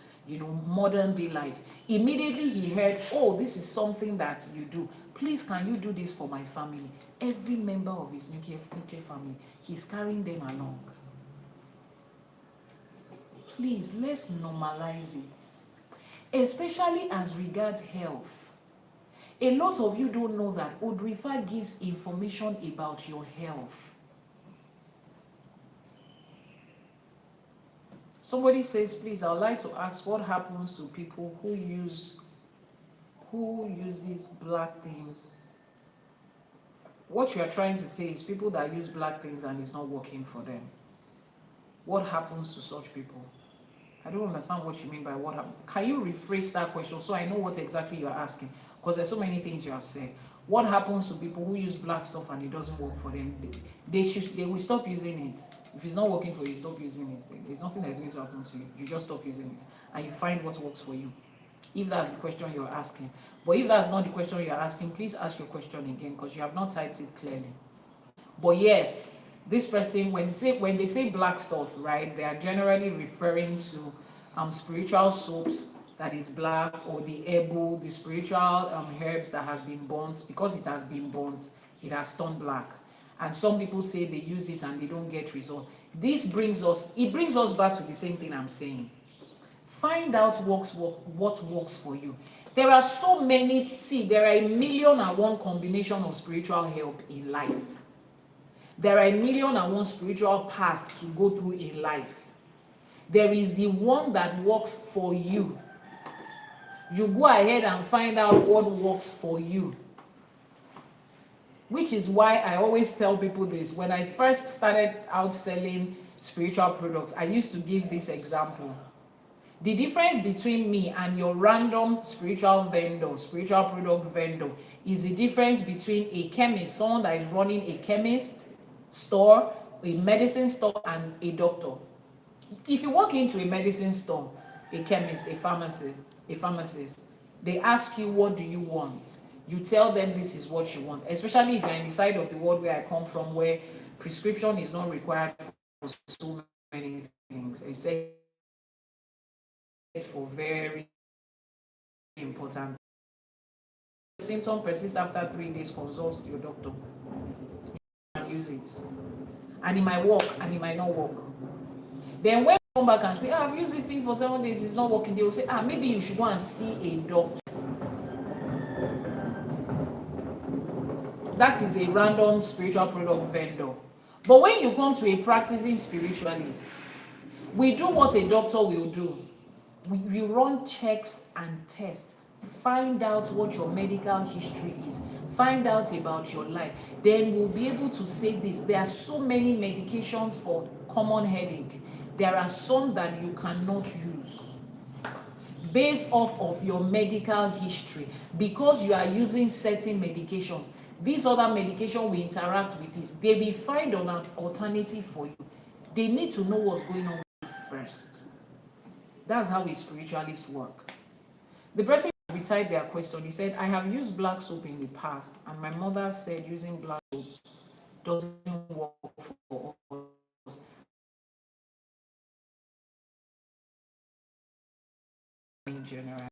Speaker 1: modern day life. Immediately he heard, oh, this is something that you do. Please, can you do this for my family? Every member of his nuclear family, he's carrying them along. Please, let's normalize it, especially as regards health. A lot of you don't know that Odù Ifá gives information about your health. Somebody says, please, I would like to ask what happens to people who uses black things. What you are trying to say is people that use black things and it's not working for them. What happens to such people? I don't understand what you mean by what happens. Can you rephrase that question so I know what exactly you're asking? Because there's so many things you have said. What happens to people who use black stuff and it doesn't work for them? They will stop using it. If it's not working for you, stop using it. There's nothing that's going to happen to you. You just stop using it and you find what works for you. If that's the question you're asking. But if that's not the question you're asking, please ask your question again because you have not typed it clearly. But yes, this person, when they say black stuff, right, they are generally referring to spiritual soaps that is black, or the herbal, the spiritual herbs that has been burnt. Because it has been burnt, it has turned black. And some people say they use it and they don't get result. This brings us back to the same thing I'm saying. Find out what works for you. There are so many, there are 1,000,001 combination of spiritual help in life. There are 1,000,001 spiritual path to go through in life. There is the one that works for you. You go ahead and find out what works for you. Which is why I always tell people this. When I first started out selling spiritual products, I used to give this example. The difference between me and your random spiritual product vendor, is the difference between a chemist, someone that is running a chemist store, a medicine store, and a doctor. If you walk into a medicine store, a chemist, a pharmacist, they ask you, what do you want? You tell them this is what you want, especially if you're in the side of the world where I come from, where prescription is not required for so many things, except for very important. Symptom persists after 3 days, consult your doctor and use it. And it might work and it might not work. Then when you come back and say, I've used this thing for 7 days, it's not working, they will say, maybe you should go and see a doctor. That is a random spiritual product vendor. But when you come to a practicing spiritualist, we do what a doctor will do. We run checks and tests, find out what your medical history is, find out about your life. Then we'll be able to say this. There are so many medications for common headache. There are some that you cannot use based off of your medical history, because you are using certain medications. These other medications will interact with this. They will find an alternative for you. They need to know what's going on with you first. That's how a spiritualist work. The person retyped their question. He said, I have used black soap in the past, and my mother said using black soap doesn't work for us. In general,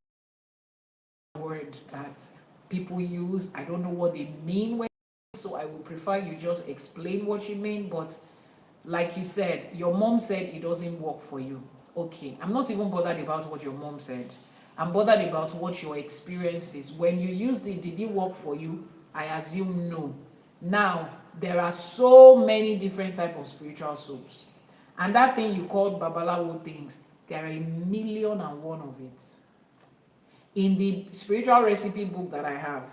Speaker 1: word that people use, I don't know what they mean when, so I would prefer you just explain what you mean. But like you said, your mom said it doesn't work for you. Okay, I'm not even bothered about what your mom said. I'm bothered about what your experience is. When you used it, did it work for you? I assume no. Now, there are so many different types of spiritual soaps. And that thing you called Babalawo things, there are 1,000,001 of it. In the spiritual recipe book that I have,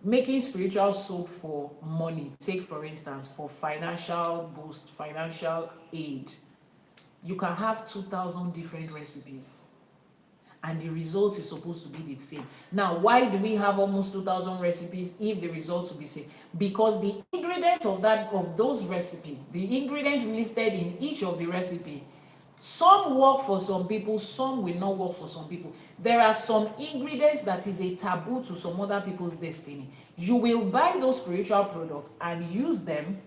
Speaker 1: making spiritual soap for money, take for instance, for financial boost, financial aid, you can have 2,000 different recipes and the result is supposed to be the same. Now, why do we have almost 2,000 recipes if the results will be the same? Because the ingredients of those recipes, the ingredient listed in each of the recipe, Some work for some people, some will not work for some people. There are some ingredients that is a taboo to some other people's destiny. You will buy those spiritual products and use them,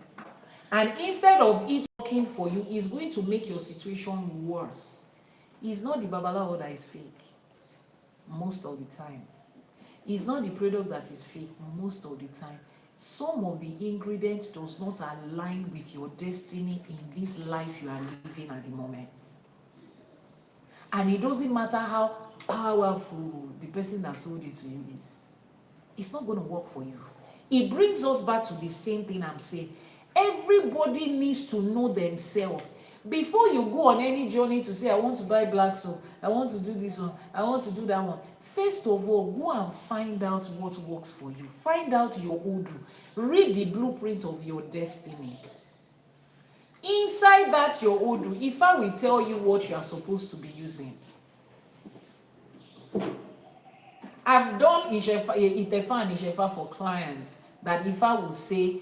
Speaker 1: and instead of it working for you, it's going to make your situation worse. It's not the babalawo that is fake most of the time. It's not the product that is fake most of the time. Some of the ingredients does not align with your destiny in this life you are living at the moment. And it doesn't matter how powerful the person that sold it to you is. It's not going to work for you. It brings us back to the same thing I'm saying. Everybody needs to know themselves. Before you go on any journey to say, I want to buy black soap, I want to do this one, I want to do that one. First of all, go and find out what works for you. Find out your Odù. Read the blueprint of your destiny. Inside that your Odù, Ifá will tell you what you are supposed to be using. I've done Itefa and Ìṣẹ̀fà for clients that Ifá will say,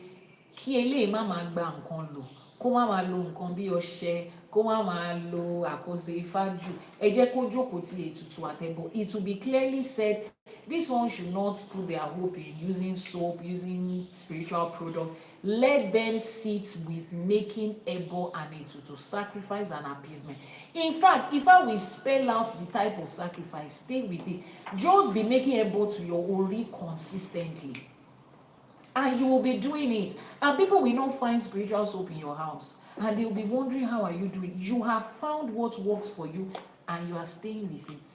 Speaker 1: kí eléyìí má máa gba nǹkan lò, kó má máa lo nǹkan bí ọṣẹ, kó má máa lo àkóso Ifá jù, ẹ jẹ́ kó jókòó ti ètùtù àtẹ̀bọ̀. It will be clearly said, this one should not put their hope in using soap, using spiritual product. Let them sit with making ebo and ètùtù, sacrifice and appeasement. In fact, if I will spell out the type of sacrifice, stay with it. Just be making ebo to your ori consistently. And you will be doing it. And people will not find spiritual soap in your house. And they will be wondering, how are you doing? You have found what works for you and you are staying with it.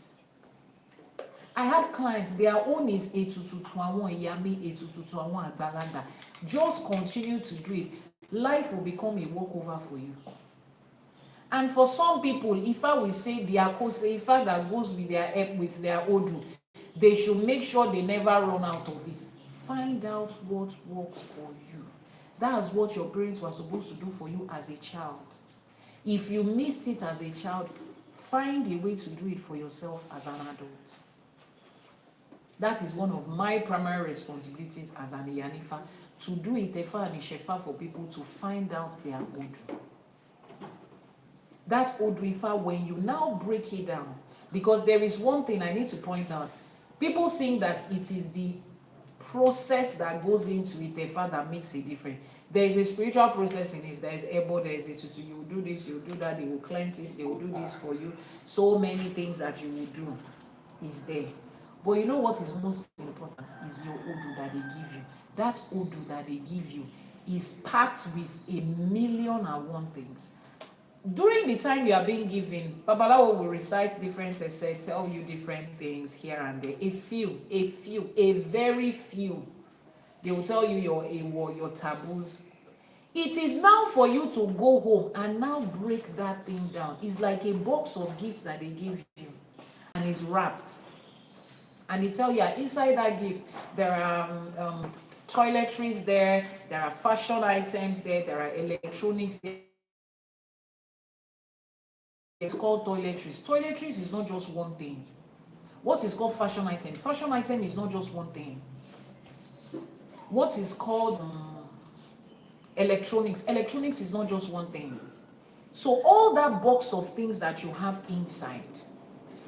Speaker 1: I have clients, their own is ètùtù to àwọn ìyá mi, ètùtù to àwọn àgbàlagbà. Just continue to do it. Life will become a walkover for you. And for some people, if I will say the àkóso Ifá that goes with their Odù, they should make sure they never run out of it. Find out what works for you. That's what your parents were supposed to do for you as a child. If you missed it as a child, find a way to do it for yourself as an adult. That is one of my primary responsibilities as an Iyanifa, to do Itefa and Ìṣẹ̀ṣe for people to find out their Odù. That Odù Ifá, when you now break it down, because there is one thing I need to point out. People think that it is the process that goes into Itefa that makes a difference. There is a spiritual process in it. There is ebo, there is ètùtù. You will do this, you will do that, they will cleanse this, they will do this for you. So many things that you will do is there. But you know what is most important is your Odù that they give you. That Odù that they give you is packed with 1,000,001 things. During the time you are being given, Babalawo will recite different essays, tell you different things here and there. A very few. They will tell you your Ewa, your taboos. It is now for you to go home and now break that thing down. It's like a box of gifts that they give you, and it's wrapped. And they tell you inside that gift there are toiletries there are fashion items there are electronics there. It's called toiletries. Toiletries is not just one thing. What is called fashion item? Fashion item is not just one thing. What is called electronics? Electronics is not just one thing. So all that box of things that you have inside,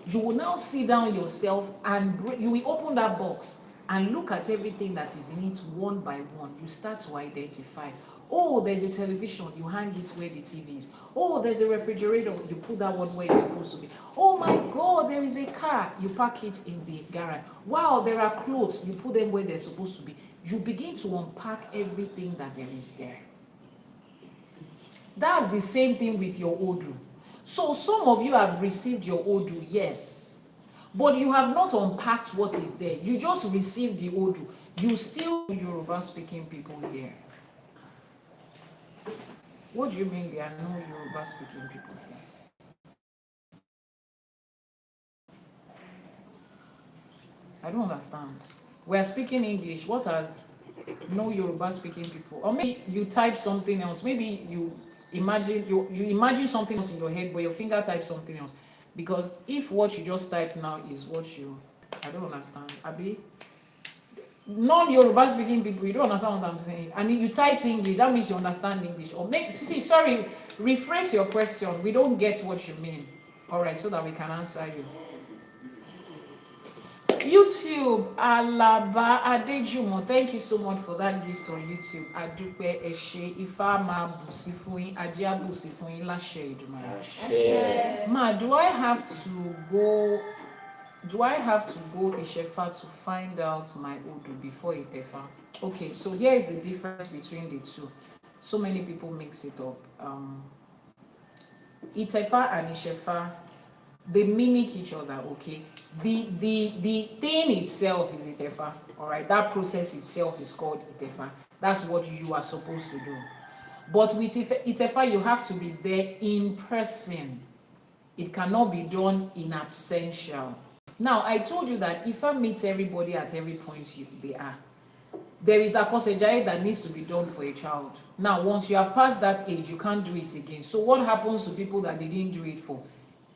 Speaker 1: you will now sit down yourself and you will open that box and look at everything that is in it one by one. You start to identify. Oh, there's a television, you hang it where the TV is. Oh, there's a refrigerator, you put that one where it's supposed to be. Oh my God, there is a car, you park it in the garage. Wow, there are clothes, you put them where they're supposed to be. You begin to unpack everything that there is there. That's the same thing with your Odù. So some of you have received your Odù, yes, but you have not unpacked what is there. You just received the Odù. You still Yoruba speaking people here. What do you mean there are no Yoruba speaking people here? I don't understand. We are speaking English. What has no Yoruba speaking people? Or maybe you type something else. Maybe you imagine something else in your head, but your finger types something else. Because if what you just typed now is what you, I don't understand. Abi, non-Yoruba speaking people, you don't understand what I'm saying. And if you type English, that means you understand English. Or maybe, sorry rephrase your question. We don't get what you mean. All right, so that we can answer you. YouTube, Alaba Adejumo, thank you so much for that gift on YouTube. Adupe Eshe, Ifá ma bùsí fún yín, Ajé á bùsí fún yín láṣẹ Èdùmàrè. Ma, do I have to go Ìṣẹ̀fà to find out my Odù before Itefa? Okay, so here is the difference between the two. So many people mix it up. Itefa and Ìṣẹ̀fà, they mimic each other, okay? The thing itself is Itefa, all right? That process itself is called Itefa. That's what you are supposed to do. But with Itefa, you have to be there in person. It cannot be done in absentia. Now, I told you that Ifa meets everybody at every point they are. There is a Àkọsẹ̀jayé that needs to be done for a child. Now, once you have passed that age, you can't do it again. So what happens to people that they didn't do it for?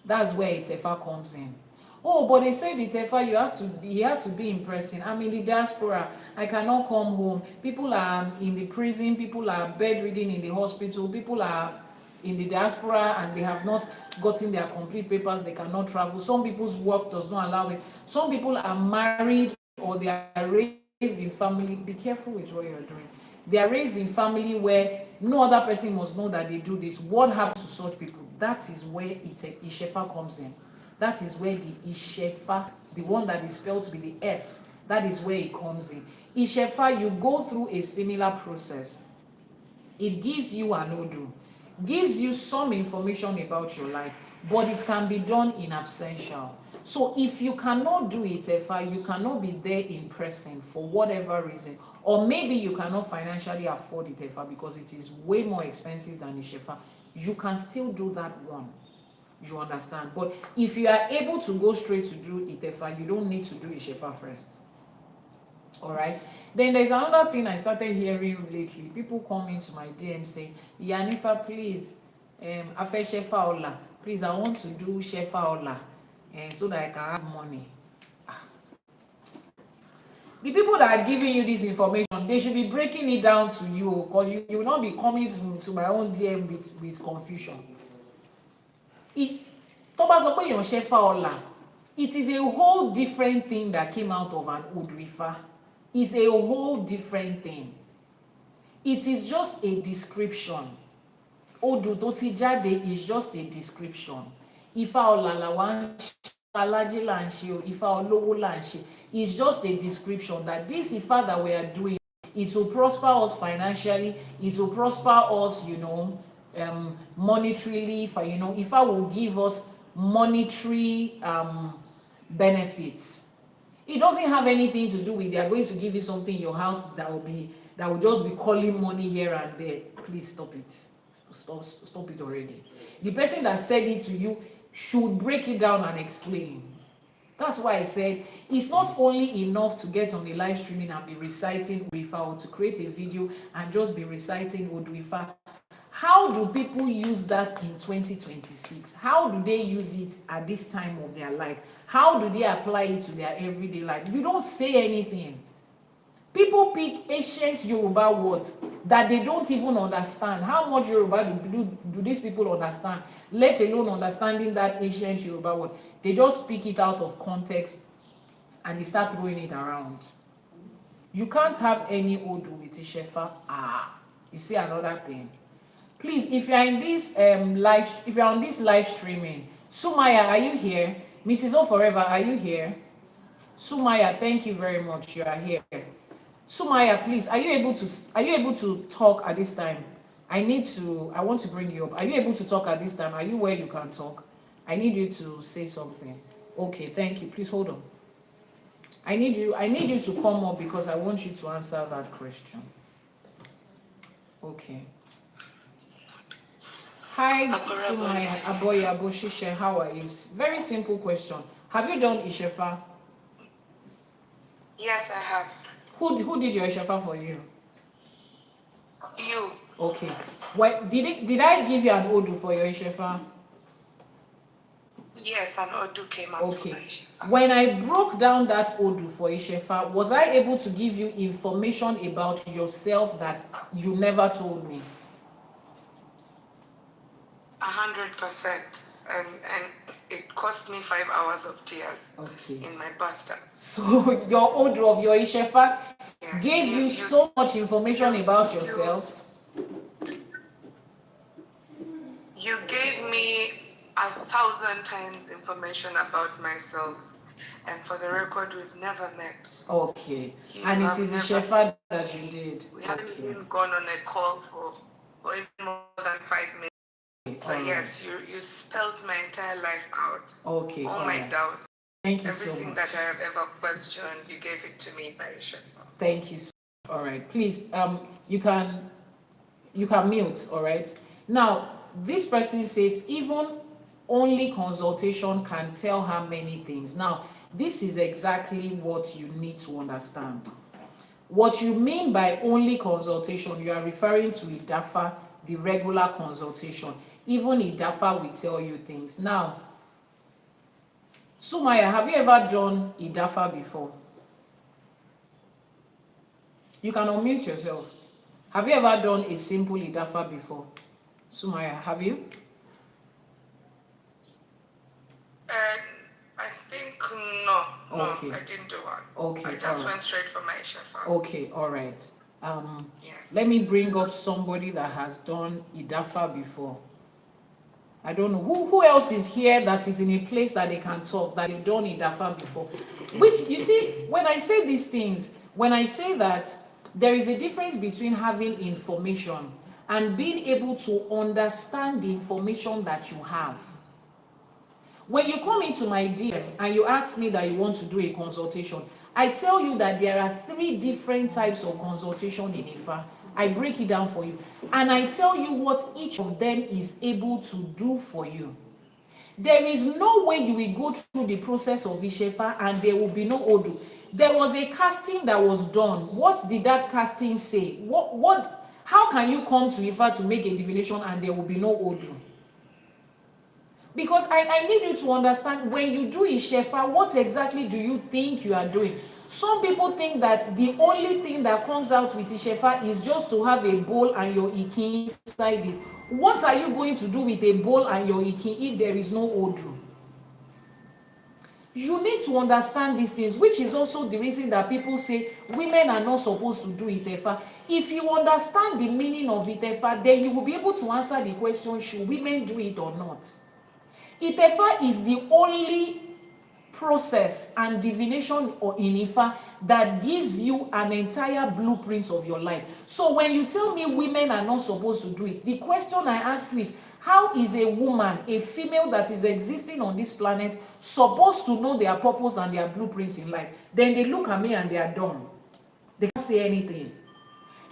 Speaker 1: That's where Itefa comes in. Oh, but they said Itefa, you have to be in person. I'm in the diaspora. I cannot come home. People are in the prison. People are bedridden in the hospital. People are in the diaspora and they have not gotten their complete papers. They cannot travel. Some people's work does not allow it. Some people are married or they are raised in family. Be careful with what you're doing. They are raised in family where no other person must know that they do this. What happens to such people? That is where Ìṣẹ̀fà comes in. That is where the Ìṣẹ̀fà, the one that is spelled with the S, that is where it comes in. Ìṣẹ̀fà, you go through a similar process. It gives you an Odù, gives you some information about your life, but it can be done in absentia. So if you cannot do Itefa, you cannot be there in person for whatever reason, or maybe you cannot financially afford Itefa because it is way more expensive than Ìṣẹ̀fà, you can still do that one. You understand? But if you are able to go straight to do Itefa, you don't need to do Ìṣẹ̀fà first. All right. Then there's another thing I started hearing lately. People come into my DM saying, Iyanifa, please, Afe Shefa Ola. Please, I want to do Shefa Ola, so that I can have money. The people that are giving you this information, they should be breaking it down to you, because you will not be coming to my own DM with confusion. Shefa Ola, it is a whole different thing that came out of an Odù Ifá. It's a whole different thing. It is just a description. Odù tó ti jáde is just a description. Ifá Ọlà làwa ń ṣe, Alájé là ń ṣe, Ifá Olówó là ń ṣe. It's just a description that this Ifá that we are doing, it will prosper us financially, it will prosper us, monetarily. Ifá will give us monetary benefits. It doesn't have anything to do with they are going to give you something in your house that will just be calling money here and there. Please stop it. Stop it already. The person that said it to you should break it down and explain. That's why I said it's not only enough to get on the live streaming and be reciting Odù Ifá, or to create a video and just be reciting Odù Ifá. How do people use that in 2026? How do they use it at this time of their life? How do they apply it to their everyday life? You don't say anything. People pick ancient Yoruba words that they don't even understand. How much Yoruba do these people understand? Let alone understanding that ancient Yoruba word. They just pick it out of context and they start throwing it around. You can't have any Odù with Ìṣẹ̀fà. You see another thing. Please, if you're in this if you're on this live streaming, Sumaya, are you here? Mrs. O Forever, are you here? Sumaya, thank you very much. You are here. Sumaya, please, are you able to talk at this time? I want to bring you up. Are you able to talk at this time? Are you where you can talk? I need you to say something. Okay, thank you. Please hold on. I need you to come up because I want you to answer that question. Okay. Hi, Sumaya, Àbọyè, Àbọṣíṣẹ, how are you? Very simple question. Have you done Ìṣẹ̀fà?
Speaker 3: Yes, I have.
Speaker 1: Who did your Ìṣẹ̀fà for you?
Speaker 3: You.
Speaker 1: Okay. Well, did I give you an Odù for your Ìṣẹ̀fà?
Speaker 3: Yes, an Odù came out for my Ìṣẹ̀fà.
Speaker 1: When I broke down that Odù for Ìṣẹ̀fà, was I able to give you information about yourself that you never told me?
Speaker 3: 100%. And it cost me 5 hours of tears in my bathtub.
Speaker 1: So your Odù of your Ishefa gave you so much information about yourself.
Speaker 3: You gave me 1,000 times information about myself. And for the record, we've never met.
Speaker 1: Okay. And it is Ishefa that you did.
Speaker 3: We haven't even gone on a call for even more than 5 minutes. So yes, you spelled my entire life out.
Speaker 1: Okay.
Speaker 3: All my doubts.
Speaker 1: Thank you so much.
Speaker 3: Everything that I have ever questioned, you gave it to me by Ishefa.
Speaker 1: Thank you so much. All right. Please, you can mute, all right? Now, this person says even only consultation can tell her many things. Now, this is exactly what you need to understand. What you mean by only consultation, you are referring to Idafa, the regular consultation. Even Idafa will tell you things. Now, Sumaya, have you ever done Idafa before? You can unmute yourself. Have you ever done a simple Idafa before? Sumaya, have you?
Speaker 3: I think no,
Speaker 1: Okay.
Speaker 3: I didn't do one.
Speaker 1: Okay,
Speaker 3: I just went straight for my Ishefa.
Speaker 1: Okay, all right.
Speaker 3: Yes.
Speaker 1: Let me bring up somebody that has done Idafa before. I don't know who else is here that is in a place that they can talk, that they've done Idafa before. Which, you see, when I say these things, when I say that there is a difference between having information and being able to understand the information that you have. When you come into my DM and you ask me that you want to do a consultation, I tell you that there are 3 different types of consultation in Ifa. I break it down for you. And I tell you what each of them is able to do for you. There is no way you will go through the process of Ishefa and there will be no Odù. There was a casting that was done. What did that casting say? How can you come to Ifa to make a divination and there will be no Odù? Because I need you to understand, when you do Ishefa, what exactly do you think you are doing? Some people think that the only thing that comes out with Ishefa is just to have a bowl and your Ikin inside it. What are you going to do with a bowl and your Ikin if there is no Odù? You need to understand these things, which is also the reason that people say women are not supposed to do Itefa. If you understand the meaning of Itefa, then you will be able to answer the question, should women do it or not? Itefa is the only process and divination in Ifa that gives you an entire blueprint of your life. So when you tell me women are not supposed to do it, the question I ask you is, how is a woman, a female that is existing on this planet, supposed to know their purpose and their blueprints in life? Then they look at me and they are done. They can't say anything.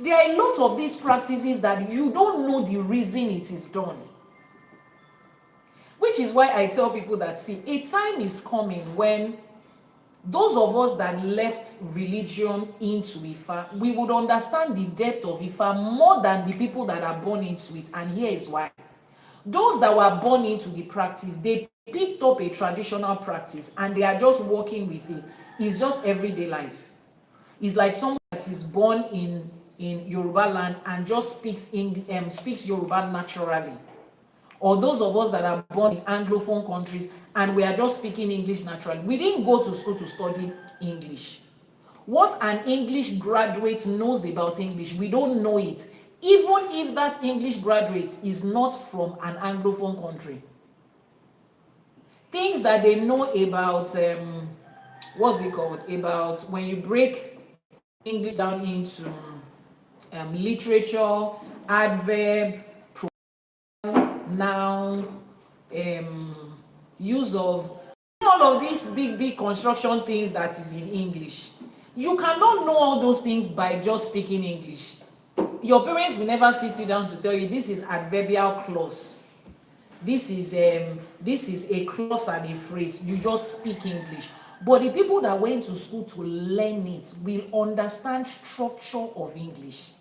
Speaker 1: There are a lot of these practices that you don't know the reason it is done. Which is why I tell people that, see, a time is coming when those of us that left religion into Ifa, we would understand the depth of Ifa more than the people that are born into it. And here is why. Those that were born into the practice, they picked up a traditional practice and they are just working with it. It's just everyday life. It's like someone that is born in Yoruba land and just speaks Yoruba naturally. Or those of us that are born in Anglophone countries and we are just speaking English naturally. We didn't go to school to study English. What an English graduate knows about English, we don't know it. Even if that English graduate is not from an Anglophone country. Things that they know about, what's it called? About when you break English down into literature, adverb, noun, use of all of these big construction things that is in English. You cannot know all those things by just speaking English. Your parents will never sit you down to tell you this is adverbial clause. This is a clause and a phrase. You just speak English. But the people that went to school to learn it will understand structure of English.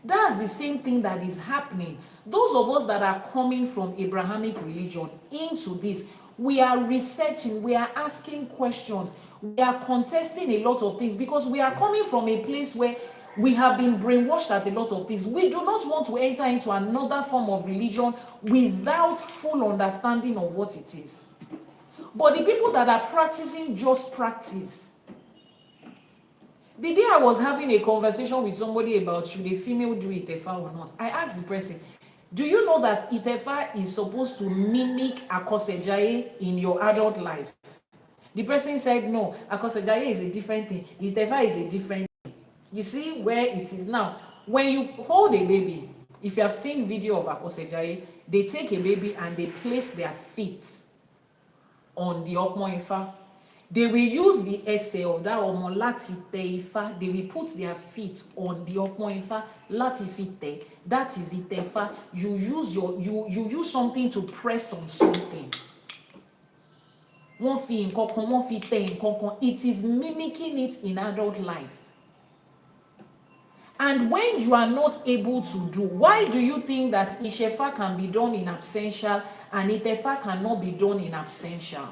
Speaker 1: That's the same thing that is happening. Those of us that are coming from Abrahamic religion into this, we are researching, we are asking questions, we are contesting a lot of things because we are coming from a place where We have been brainwashed at a lot of things. We do not want to enter into another form of religion without full understanding of what it is. But the people that are practicing just practice. The day I was having a conversation with somebody about should a female do Itefa or not, I asked the person, do you know that Itefa is supposed to mimic Akosejaye in your adult life? The person said, no, Akosejaye is a different thing. Itefa is a different thing. You see where it is now. When you hold a baby, if you have seen video of Akosejaye, they take a baby and they place their feet on the Okmo Ifa. They will use the essay of that Omo Lati Te Ifa. They will put their feet on the Okmo Ifa. Lati Fite. That is Itefa. You use something to press on something. One fi in kokon, one fi te in kokon. It is mimicking it in adult life. And when you are not able to do, why do you think that Ishefa can be done in absentia and Itefa cannot be done in absentia?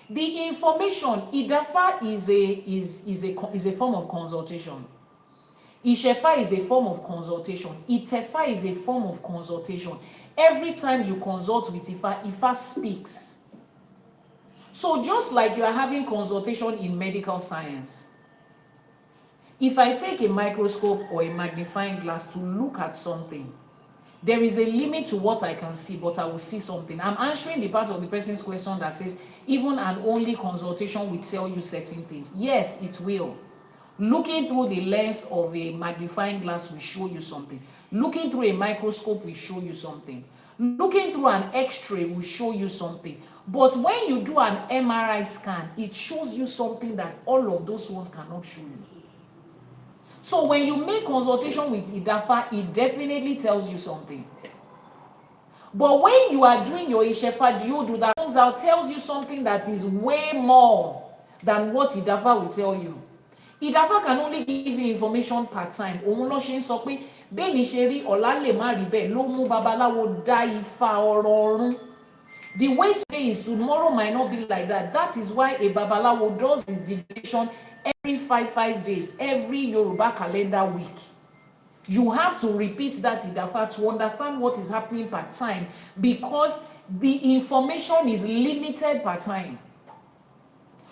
Speaker 1: The information, Idafa is a form of consultation. Ishefa is a form of consultation. Itefa is a form of consultation. Every time you consult with Ifa, Ifa speaks. So just like you are having consultation in medical science, if I take a microscope or a magnifying glass to look at something, there is a limit to what I can see, but I will see something. I'm answering the part of the person's question that says, even an only consultation will tell you certain things. Yes, it will. Looking through the lens of a magnifying glass will show you something. Looking through a microscope will show you something. Looking through an X-ray will show you something. But when you do an MRI scan, it shows you something that all of those ones cannot show you. So when you make consultation with Idafa, it definitely tells you something. But when you are doing your Ishefa Diodu, that comes out, tells you something that is way more than what Idafa will tell you. Idafa can only give you information per time. Òun ló ṣe ń sọ pé bẹ́ẹ̀ ni ṣe rí ọ̀la lè má rí bẹ́ẹ̀ ló mú babaláwo dá Ifá ọ̀rọ̀ ọ̀run. The way today is, tomorrow might not be like that. That is why a babalawo does his divination every 5 days, every Yoruba calendar week. You have to repeat that Idafa to understand what is happening per time, because the information is limited per time.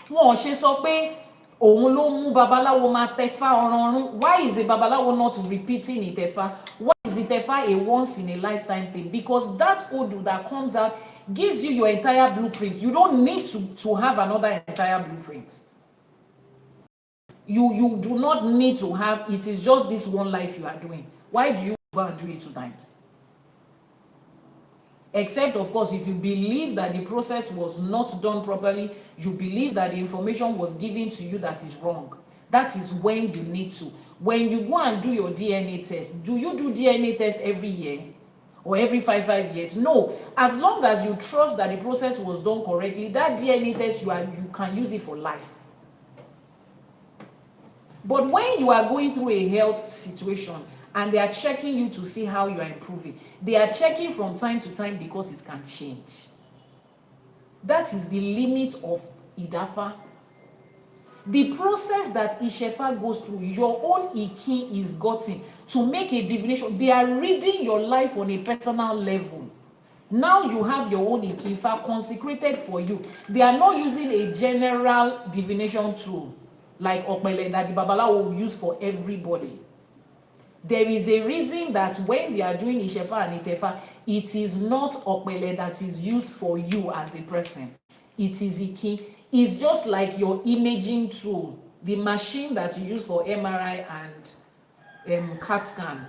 Speaker 1: Wọ́n ṣe sọ pé òun ló mú babalawo máa tẹ̀fá ọ̀rọ̀ ọ̀run. Why is a babalawo not repeating Itefa? Why is Itefa a once in a lifetime thing? Because that Odù that comes out gives you your entire blueprint. You don't need to have another entire blueprint. You do not need to have, it is just this one life you are doing. Why do you go and do it 2 times? Except, of course, if you believe that the process was not done properly, you believe that the information was given to you that is wrong. That is when you need to. When you go and do your DNA test, do you do DNA test every year? Or every 5 years? No. As long as you trust that the process was done correctly, that DNA test, you can use it for life. But when you are going through a health situation and they are checking you to see how you are improving, they are checking from time to time because it can change. That is the limit of Idafa. The process that Ishefa goes through, your own Iki is gotten to make a divination. They are reading your life on a personal level. Now you have your own Ikifa consecrated for you. They are not using a general divination tool like Okpele that the Babalawo will use for everybody. There is a reason that when they are doing Ishefa and Itefa, it is not Okpele that is used for you as a person. It is Iki. It's just like your imaging tool, the machine that you use for MRI and CAT scan.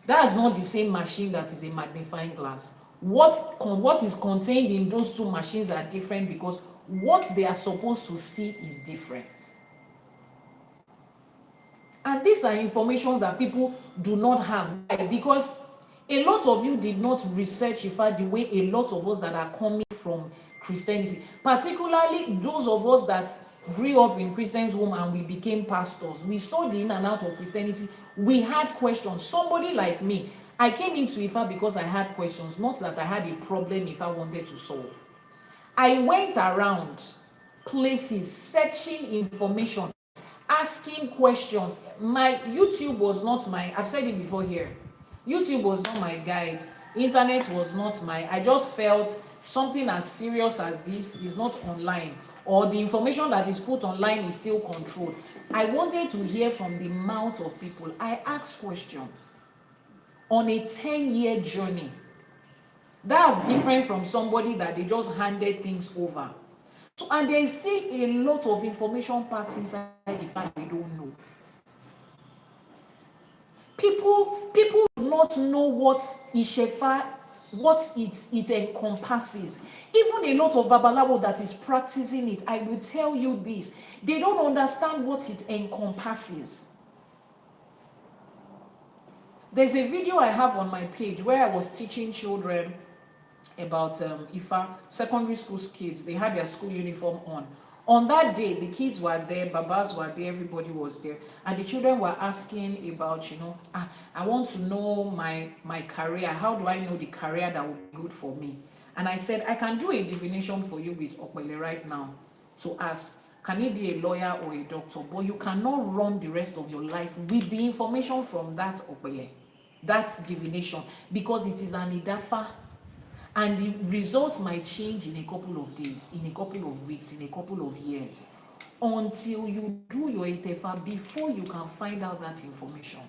Speaker 1: That is not the same machine that is a magnifying glass. What is contained in those 2 machines are different because what they are supposed to see is different. And these are informations that people do not have. Why? Because a lot of you did not research Ifa the way a lot of us that are coming from Christianity, particularly those of us that grew up in Christian's home and we became pastors. We saw the in and out of Christianity. We had questions. Somebody like me, I came into Ifa because I had questions, not that I had a problem if I wanted to solve. I went around places searching information. asking questions. My YouTube was not my, I've said it before here, YouTube was not my guide. Internet was not my, I just felt something as serious as this is not online, or the information that is put online is still controlled. I wanted to hear from the mouth of people. I asked questions on a 10-year journey. That's different from somebody that they just handed things over. So, and there is still a lot of information packed inside the fact we don't know. People do not know what Ìṣẹ̀ṣe, what it encompasses. Even a lot of Babalawo that is practicing it, I will tell you this, they don't understand what it encompasses. There's a video I have on my page where I was teaching children about Ifa, secondary school kids. They had their school uniform on. On that day, the kids were there, babas were there, everybody was there, and the children were asking about, I want to know my career. How do I know the career that will be good for me? And I said, I can do a divination for you with Opele right now to ask, can you be a lawyer or a doctor? But you cannot run the rest of your life with the information from that Opele, that divination, because it is an Idafa. And the results might change in a couple of days, in a couple of weeks, in a couple of years, until you do your Itefa before you can find out that information.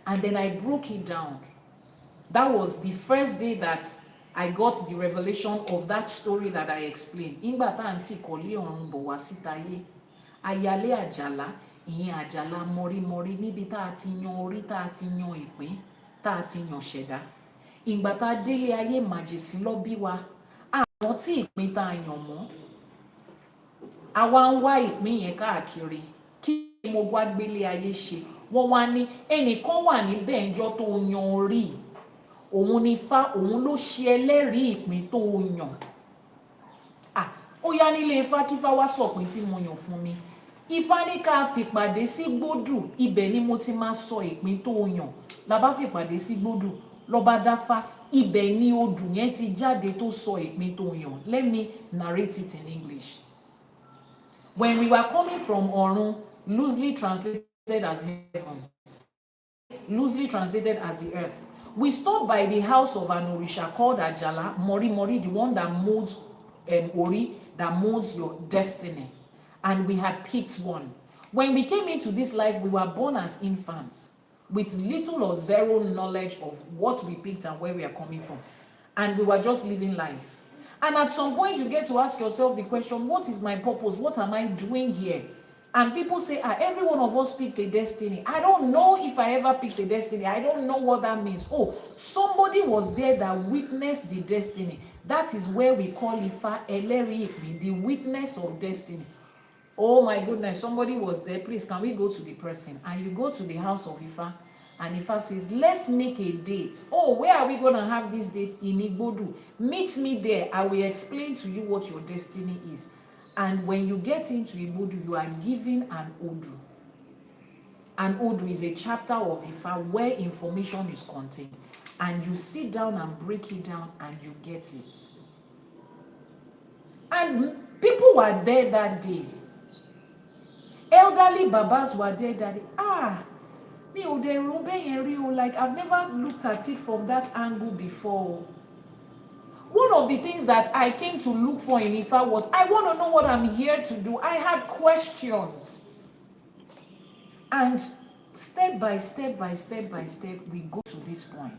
Speaker 1: And then I broke it down. That was the first day that I got the revelation of that story that I explained. Ingbata anti kole orun bo wa sitaye. Ayale àjàlá, ìyẹn àjàlá mori níbi tá a ti yan orí, tá a ti yan ìpín, tá a ti yan ṣẹ̀dá. Ìgbà tá délé ayé màjèsín lọ bí wa, àwọn tí ìpín tá yàn mọ́, àwa ń wá ìpín yẹn káàkiri, kí mo wá gbélé ayé ṣe. Wọ́n wá ní ẹnìkan wà níbẹ̀ ńjọ́ tó yan orí, òun ni Ifá, òun ló ṣe ẹlẹ́rìí ìpín tó yàn. Ó yá nílé Ifá kí Ifá wá sọ̀pín tí mo yàn fún mi. Ifá ní ká fìpàdé sí Gbódù, ibẹ̀ ni mo ti máa sọ ìpín tó yàn. La bá fìpàdé sí Gbódù, lọ́ba dáfá, ibẹ̀ ni odù yẹn ti jáde tó sọ ìpín tó yàn. Let me narrate it in English. When we were coming from Ọ̀run, loosely translated as heaven, loosely translated as the earth, we stopped by the house of an Orisha called Ajala, Mori, the one that molds Ori, that molds your destiny. And we had picked one. When we came into this life, we were born as infants, with little or zero knowledge of what we picked and where we are coming from. And we were just living life. And at some point, you get to ask yourself the question, what is my purpose? What am I doing here? And people say, every one of us picked a destiny. I don't know if I ever picked a destiny. I don't know what that means. Oh, somebody was there that witnessed the destiny. That is where we call Ifa Eleri, the witness of destiny. Oh my goodness, somebody was there. Please, can we go to the person? And you go to the house of Ifa, and Ifa says, let's make a date. Oh, where are we going to have this date? In Igbodu. Meet me there. I will explain to you what your destiny is. And when you get into Igbodu, you are given an Odù. An Odù is a chapter of Ifa where information is contained. And you sit down and break it down and you get it. And people were there that day. Elderly babas were there that day. Like I've never looked at it from that angle before. One of the things that I came to look for in Ifa was, I want to know what I'm here to do. I had questions. And step by step, we go to this point.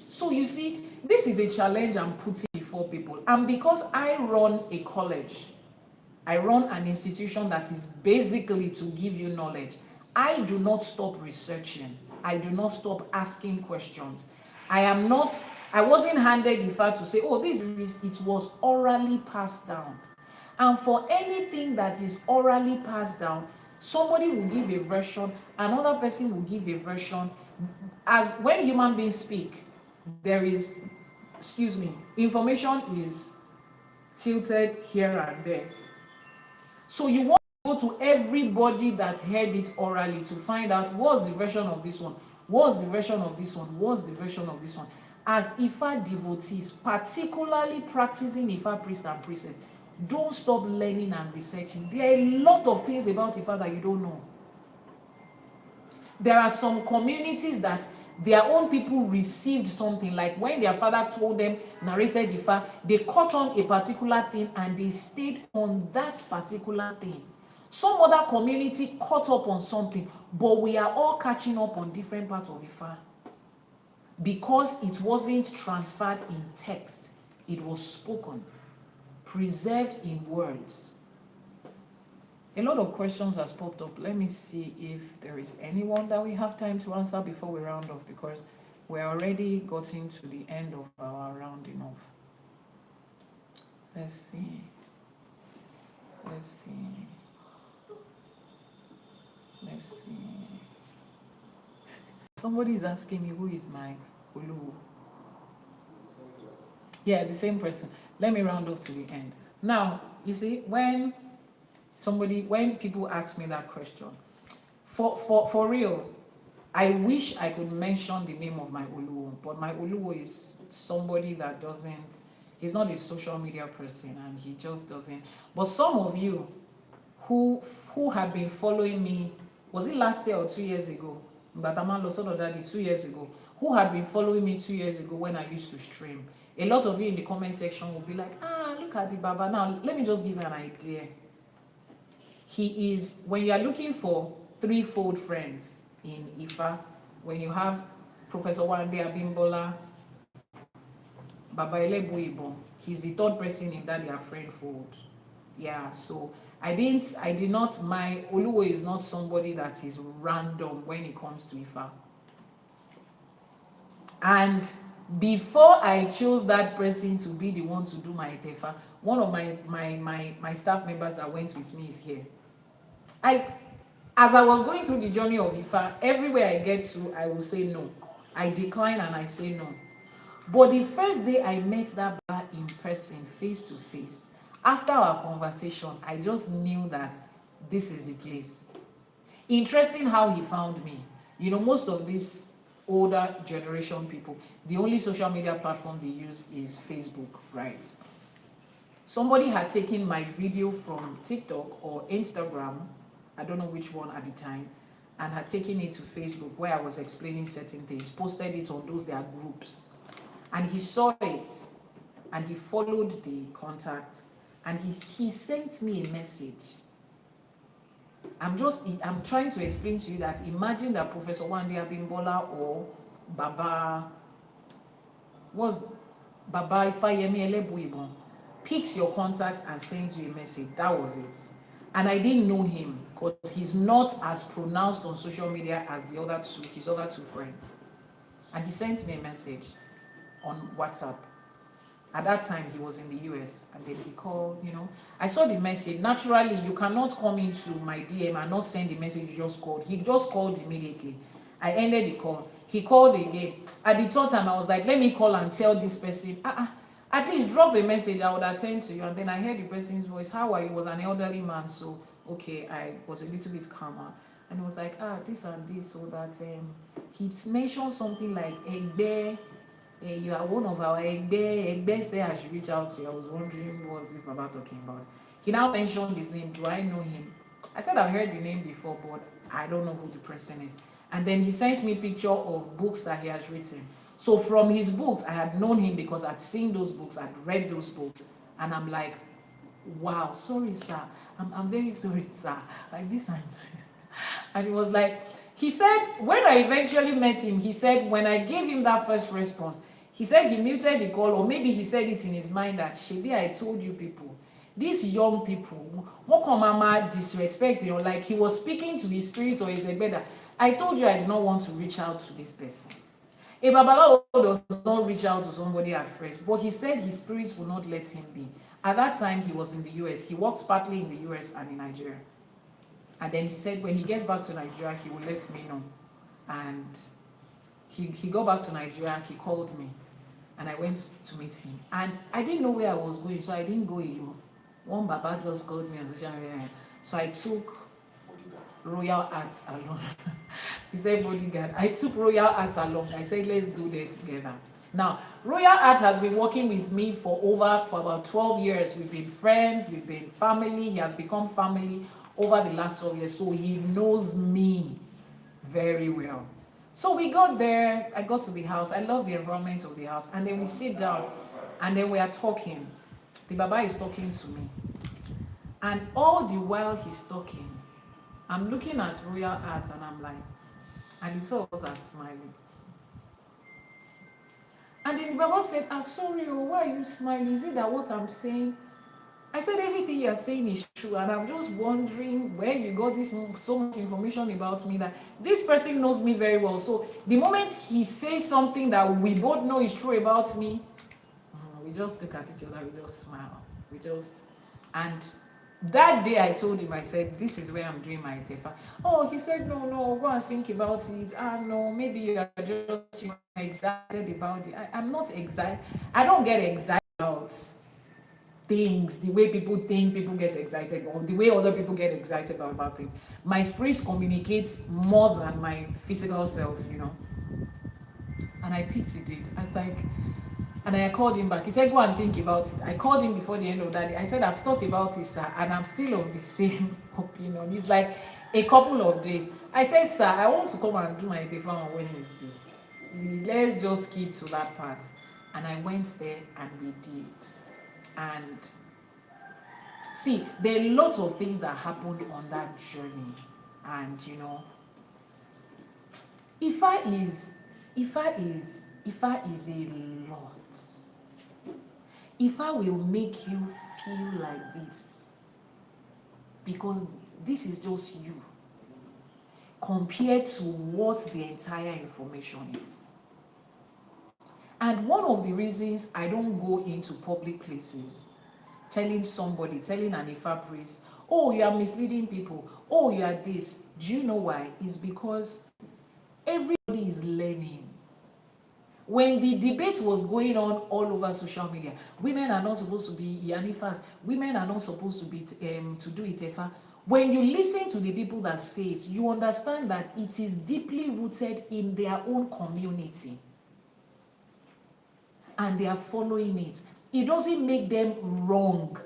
Speaker 1: So you see, this is a challenge I'm putting before people. And because I run a college, I run an institution that is basically to give you knowledge, I do not stop researching. I do not stop asking questions. I wasn't handed Ifa to say, oh, it was orally passed down. And for anything that is orally passed down, somebody will give a version, another person will give a version. As when human beings speak, there is, information is tilted here and there. So you want to go to everybody that heard it orally to find out what's the version of this one, what's the version of this one, what's the version of this one. As Ifa devotees, particularly practicing Ifa priest and priestess, Don't stop learning and researching. There are a lot of things about Ifa that you don't know. There are some communities that their own people received something, like when their father told them, narrated Ifa, they caught on a particular thing and they stayed on that particular thing. Some other community caught up on something, but we are all catching up on different parts of Ifa because it wasn't transferred in text. It was spoken, preserved in words. A lot of questions has popped up. Let me see if there is anyone that we have time to answer before we round off, because we're already gotten to the end of our rounding off. Let's see. Let's see. Let's see. Somebody is asking me who is my Olu. Yeah, the same person. Let me round off to the end. Now, you see, when people ask me that question, for real, I wish I could mention the name of my Oluwo, but my Oluwo is somebody that doesn't, he's not a social media person, and he just doesn't. But some of you who had been following me, was it last year or 2 years ago? But I'm 2 years ago, who had been following me 2 years ago when I used to stream. A lot of you in the comment section will be like, look at the Baba. Now, let me just give you an idea. He is, when you are looking for threefold friends in Ifa, when you have Professor Wande Abimbola, Baba Elebuibo, he's the third person in that their friend fold. Yeah, so I did not, my Oluwo is not somebody that is random when it comes to Ifa. And before I chose that person to be the one to do my Itefa, one of my staff members that went with me is here. As I was going through the journey of Ifa, everywhere I get to, I will say no. I decline and I say no. But the first day I met that bar in person, face to face, after our conversation, I just knew that this is the place. Interesting how he found me. You know, most of these older generation people, the only social media platform they use is Facebook, right? Somebody had taken my video from TikTok or Instagram, I don't know which one at the time, and had taken it to Facebook where I was explaining certain things, posted it on those their groups. And he saw it and he followed the contact and he sent me a message. I'm trying to explain to you that imagine that Professor Wande Abimbola or Baba Ifayemi Elebuibon picks your contact and sends you a message. That was it. And I didn't know him because he's not as pronounced on social media as his other two friends. And he sent me a message on WhatsApp. At that time, he was in the US, and then he called, you know. I saw the message. Naturally, you cannot come into my DM and not send the message you just called. He just called immediately. I ended the call. He called again. At the third time, I was like, let me call and tell this person, at least drop a message, I would attend to you. And then I heard the person's voice. How are you? He was an elderly man, so, okay, I was a little bit calmer. And he was like, this and this, so that he mentioned something like, Egbe, you are one of our Egbe say I should reach out to you. I was wondering what this Baba talking about. He now mentioned his name. Do I know him? I said I've heard the name before, but I don't know who the person is. And then he sent me a picture of books that he has written. So from his books, I had known him because I'd seen those books, I'd read those books, and I'm like, wow, sorry, sir. I'm very sorry, sir. Like this and he was like, he said, when I eventually met him, he said, when I gave him that first response, he said he muted the call, or maybe he said it in his mind that, Shebi, I told you people, these young people, what come mama disrespect you? Like he was speaking to his spirit or his better. I told you I did not want to reach out to this person. A Babalawo does not reach out to somebody at first, but he said his spirit will not let him be. At that time, he was in the US. He works partly in the US and in Nigeria. And then he said when he gets back to Nigeria, he will let me know. And he got back to Nigeria, he called me. And I went to meet him. And I didn't know where I was going, so I didn't go alone. One Baba just called me on social media. So I took Royal Arts along. He said bodyguard. I took Royal Arts along. I said, let's go there together. Now, Royal Art has been working with me for about 12 years. We've been friends, we've been family. He has become family over the last 12 years. So he knows me very well. So we got there, I got to the house. I love the environment of the house. And then we sit down and then we are talking. The Baba is talking to me. And all the while he's talking, I'm looking at Royal Art and I'm like, and the two of us are smiling. And then Baba said, sorry, why are you smiling? Is it that what I'm saying? I said, everything you're saying is true. And I'm just wondering where you got this so much information about me, that this person knows me very well. So the moment he says something that we both know is true about me, we just look at each other, we just smile. And that day I told him, I said, this is where I'm doing my Itefa. Oh, he said, no, go and think about it. No, maybe you are just excited about it. I'm not excited. I don't get excited about things the way people think people get excited, or the way other people get excited about things. My spirit communicates more than my physical self, And I pitied it. I was like, and I called him back. He said, go and think about it. I called him before the end of that day. I said, I've thought about it, sir, and I'm still of the same opinion. It's like a couple of days. I said, sir, I want to come and do my Itefa on Wednesday. Let's just keep to that part. And I went there and we did. And see, there are a lot of things that happened on that journey. And Ifa is a lot. Ifa will make you feel like this because this is just you compared to what the entire information is. And one of the reasons I don't go into public places telling an Ifa priest, oh, you are misleading people, oh, you are this. Do you know why? It's because everybody is learning. When the debate was going on all over social media, women are not supposed to be Iyanifas, women are not supposed to be to do Itefa. When you listen to the people that say it, you understand that it is deeply rooted in their own community. And they are following it. It doesn't make them wrong.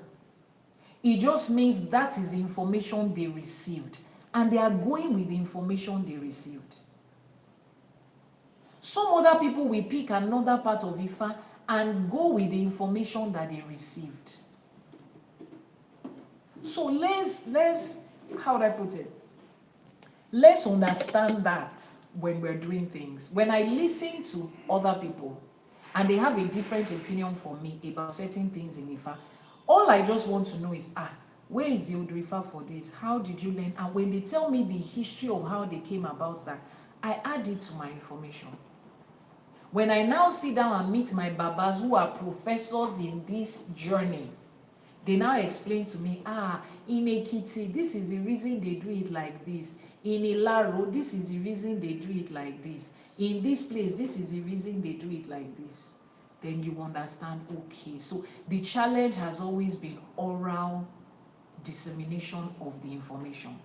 Speaker 1: It just means that is the information they received. And they are going with the information they received. Some other people will pick another part of Ifa and go with the information that they received. So let's how would I put it? Let's understand that when we're doing things. When I listen to other people and they have a different opinion from me about certain things in Ifa, all I just want to know is, where is the Odù Ifá for this? How did you learn? And when they tell me the history of how they came about that, I add it to my information. When I now sit down and meet my babas who are professors in this journey, they now explain to me, in Ekiti, this is the reason they do it like this. In Ilaro, this is the reason they do it like this. In this place, this is the reason they do it like this. Then you understand, okay. So the challenge has always been oral dissemination of the information.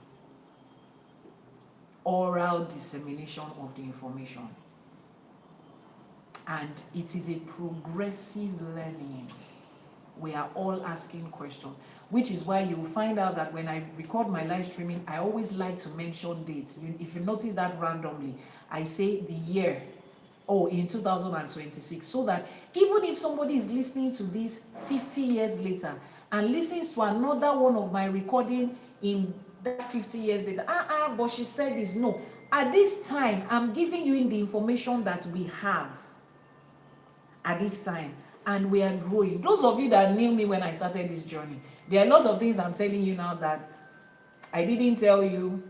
Speaker 1: Oral dissemination of the information. And it is a progressive learning. We are all asking questions, which is why you will find out that when I record my live streaming, I always like to mention dates. If you notice that randomly, I say the year, in 2026, so that even if somebody is listening to this 50 years later and listens to another one of my recording in that 50 years later, but she said this. No, at this time, I'm giving you the information that we have at this time, and we are growing. Those of you that knew me when I started this journey, there are a lot of things I'm telling you now that I didn't tell you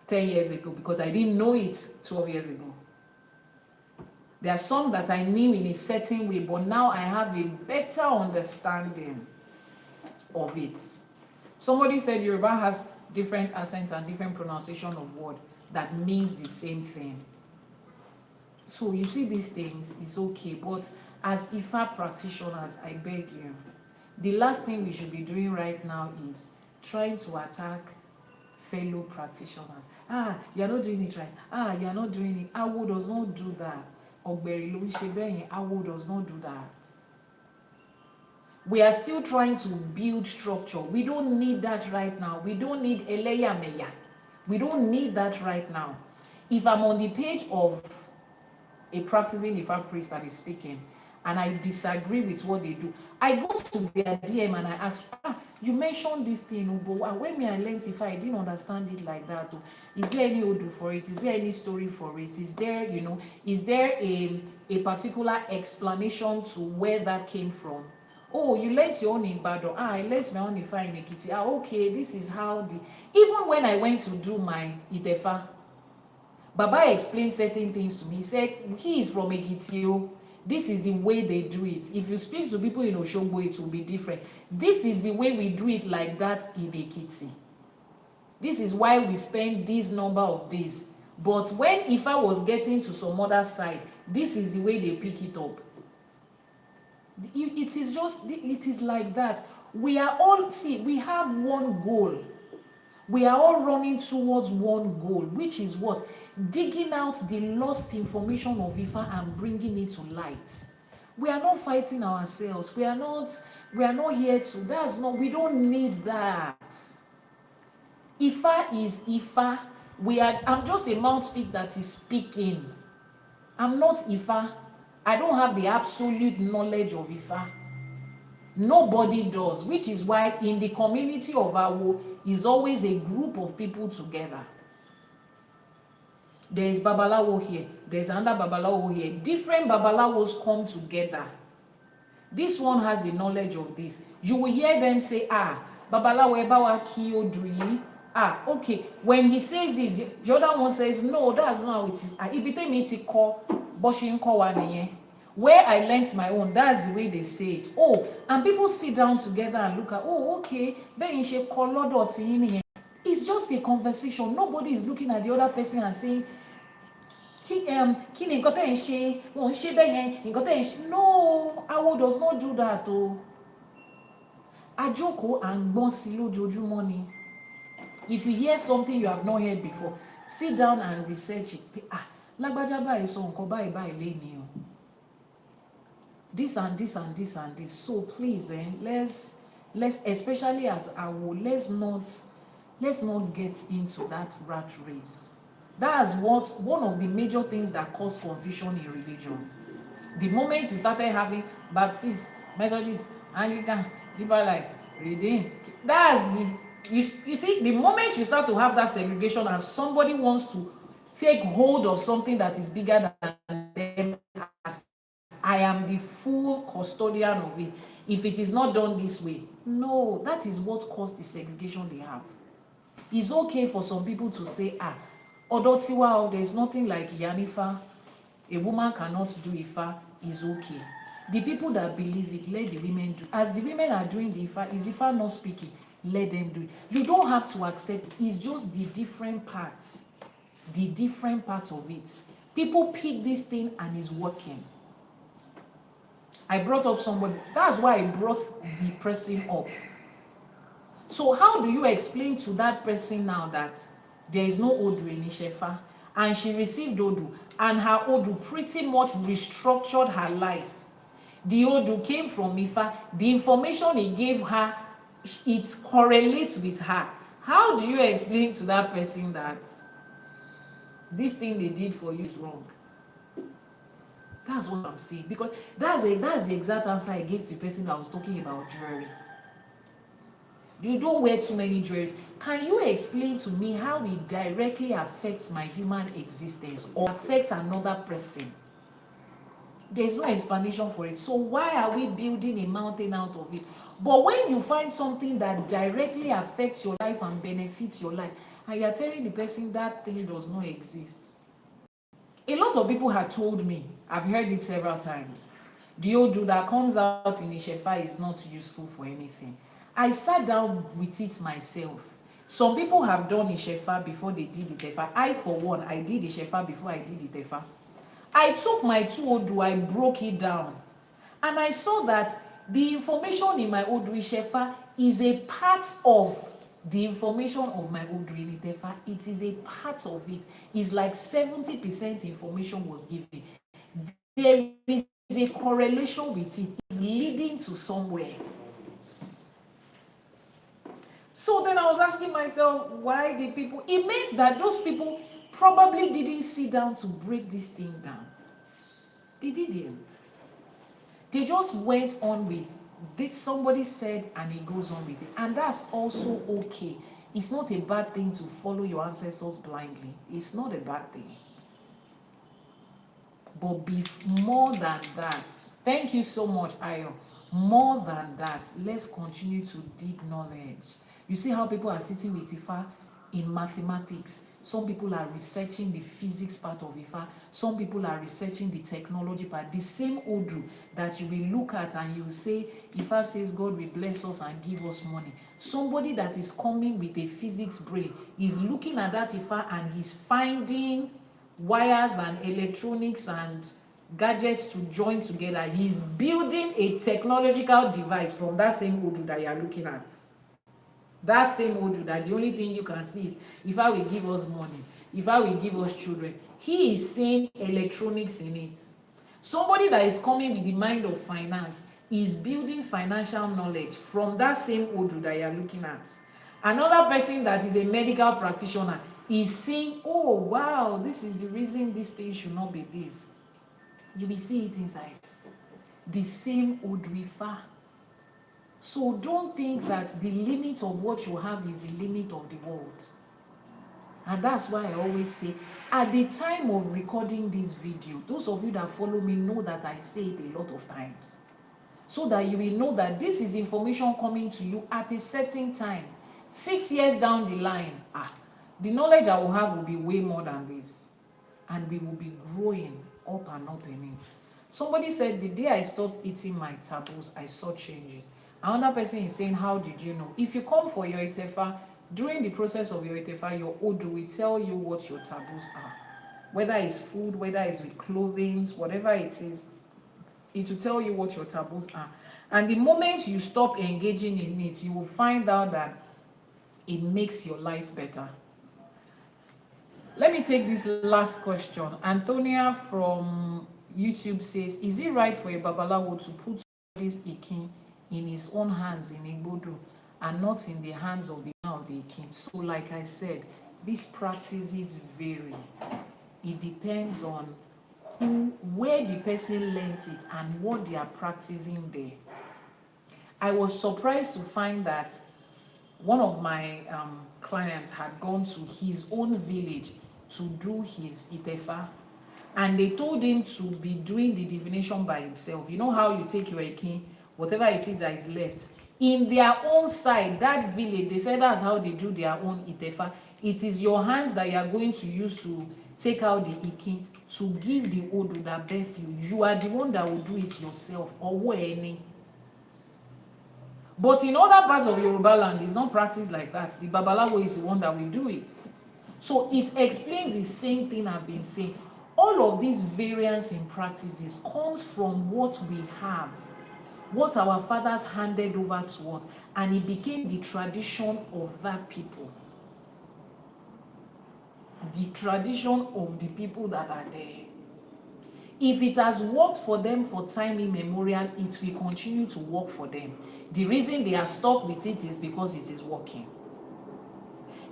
Speaker 1: 10 years ago because I didn't know it 12 years ago. There are some that I knew in a certain way, but now I have a better understanding of it. Somebody said Yoruba has different accents and different pronunciation of word that means the same thing. So you see these things, it's okay, but as Ifa practitioners, I beg you, the last thing we should be doing right now is trying to attack fellow practitioners. You're not doing it right. You're not doing it. Awo does not do that. Ọ̀gbẹ̀rì ló ń ṣe bẹ́ẹ̀ yẹn. Awo does not do that. We are still trying to build structure. We don't need that right now. We don't need ẹlẹ́yàmẹ̀yà. We don't need that right now. If I'm on the page of a practicing Ifa priest that is speaking and I disagree with what they do, I go to their DM and I ask, you mentioned this thing, but when I learned Ifa, I didn't understand it like that. Is there any Odù for it? Is there any story for it? Is there, is there a particular explanation to where that came from? Oh, you learnt your own in Badon. I learnt my own Ifa in Ekiti. Okay, this is how even when I went to do my Itefa, Baba explained certain things to me. He said, he is from Ekiti. This is the way they do it. If you speak to people in Oshogbo, it will be different. This is the way we do it like that in Ekiti. This is why we spend this number of days. But when Ifa was getting to some other side, this is the way they pick it up. It is like that. We are all, we have one goal. We are all running towards one goal, which is what? Digging out the lost information of Ifa and bringing it to light. We are not fighting ourselves. We are not here to, we don't need that. Ifa is Ifa. I'm just a mouthpiece that is speaking. I'm not Ifa. I don't have the absolute knowledge of Ifa. Nobody does, which is why in the community of Awo is always a group of people together. There is Babalawo here, there's another Babalawo here. Different Babalawos come together. This one has the knowledge of this. You will hear them say, Babalawo Ebawa ki Odù. Okay. When he says it, the other one says, no, that's not how it is. Ibite mi ti ko, boshin ko wa niyen. Where I learnt my own, that's the way they say it. Oh, and people sit down together and look at, okay, it's just a conversation. Nobody is looking at the other person and saying, no, Awo does not do that. Ajoko and Bonsilo Joju money. If you hear something you have not heard before, sit down and research it. Lagbajaba is on Kobai by Lane. This and this and this and this. So please, let's especially as Awo, let's not get into that rat race. That's one of the major things that cause confusion in religion. The moment you started having Baptist, Methodist, Anglican, Deeper Life, Redeem, that's you see, the moment you start to have that segregation and somebody wants to take hold of something that is bigger than them, as I am the full custodian of it. If it is not done this way, no, that is what caused the segregation they have. It's okay for some people to say, Odotiwa, there is nothing like Iyanifa. A woman cannot do Ifa, is okay. The people that believe it, let the women do. As the women are doing the Ifa, is Ifa not speaking? Let them do it. You don't have to accept. It's just the different parts. The different parts of it. People pick this thing and it's working. I brought up somebody. That's why I brought the person up. So how do you explain to that person now that there is no Odù in Ishefa and she received Odù and her Odù pretty much restructured her life? The Odù came from Ifa. The information he gave her, it correlates with her. How do you explain to that person that this thing they did for you is wrong? That's what I'm saying, because that's the exact answer I gave to the person that was talking about jewelry. You don't wear too many jewelries. Can you explain to me how it directly affects my human existence or affects another person? There's no explanation for it. So why are we building a mountain out of it? But when you find something that directly affects your life and benefits your life, and you're telling the person that thing does not exist. A lot of people have told me, I've heard it several times, the Odù that comes out in Ishefa is not useful for anything. I sat down with it myself. Some people have done Ishefa before they did Itefa. I, for one, I did Ishefa before I did Itefa. I took my 2 Odù, I broke it down. And I saw that the information in my Odù Ishefa is a part of the information of my Odù in Itefa. It is a part of it. It's like 70% information was given. there is a correlation with it. It's leading to somewhere. So then I was asking myself, why did people... It meant that those people probably didn't sit down to break this thing down. They didn't. They just went on with, did somebody said, and it goes on with it. And that's also okay. It's not a bad thing to follow your ancestors blindly. It's not a bad thing. But be more than that. Thank you so much, Ayo. More than that, let's continue to dig knowledge. You see how people are sitting with Ifa in mathematics. Some people are researching the physics part of Ifa. Some people are researching the technology part. The same Odù that you will look at and you will say, Ifa says God will bless us and give us money. Somebody that is coming with a physics brain is looking at that Ifa and he's finding wires and electronics and gadgets to join together. He's building a technological device from that same Odù that you are looking at. That same Odù that the only thing you can see is if I will give us money, if I will give us children. He is seeing electronics in it. Somebody that is coming with the mind of finance is building financial knowledge from that same Odù that you are looking at. Another person that is a medical practitioner is seeing, oh wow, this is the reason this thing should not be this. You will see it inside. The same Odù Ifá. So don't think that the limit of what you have is the limit of the world. And that's why I always say, at the time of recording this video, those of you that follow me know that I say it a lot of times. So that you will know that this is information coming to you at a certain time. 6 years down the line, the knowledge I will have will be way more than this. And we will be growing up and up in it. Somebody said, the day I stopped eating my taboos, I saw changes. Another person is saying, how did you know? If you come for your Itefa, during the process of your Itefa, your Odù will tell you what your taboos are. Whether it's food, whether it's with clothing, whatever it is, it will tell you what your taboos are. And the moment you stop engaging in it, you will find out that it makes your life better. Let me take this last question. Antonia from YouTube says, is it right for a Babalawo to put this Ikin in his own hands in Igbodu and not in the hands of the Ikin? So like I said, these practices vary. It depends on where the person learns it and what they are practicing there. I was surprised to find that one of my clients had gone to his own village to do his Itefa, and they told him to be doing the divination by himself. You know how you take your Ikin, whatever it is that is left, in their own side, that village, they said that's how they do their own Itefa. It is your hands that you are going to use to take out the Ikin, to give the Odù that birthed you. You are the one that will do it yourself, or any. But in other parts of Yoruba land, it's not practiced like that. The Babalawo is the one that will do it. So it explains the same thing I've been saying. All of these variance in practices comes from what we have, what our fathers handed over to us, and it became the tradition of that people. The tradition of the people that are there. If it has worked for them for time immemorial, it will continue to work for them. The reason they are stuck with it is because it is working.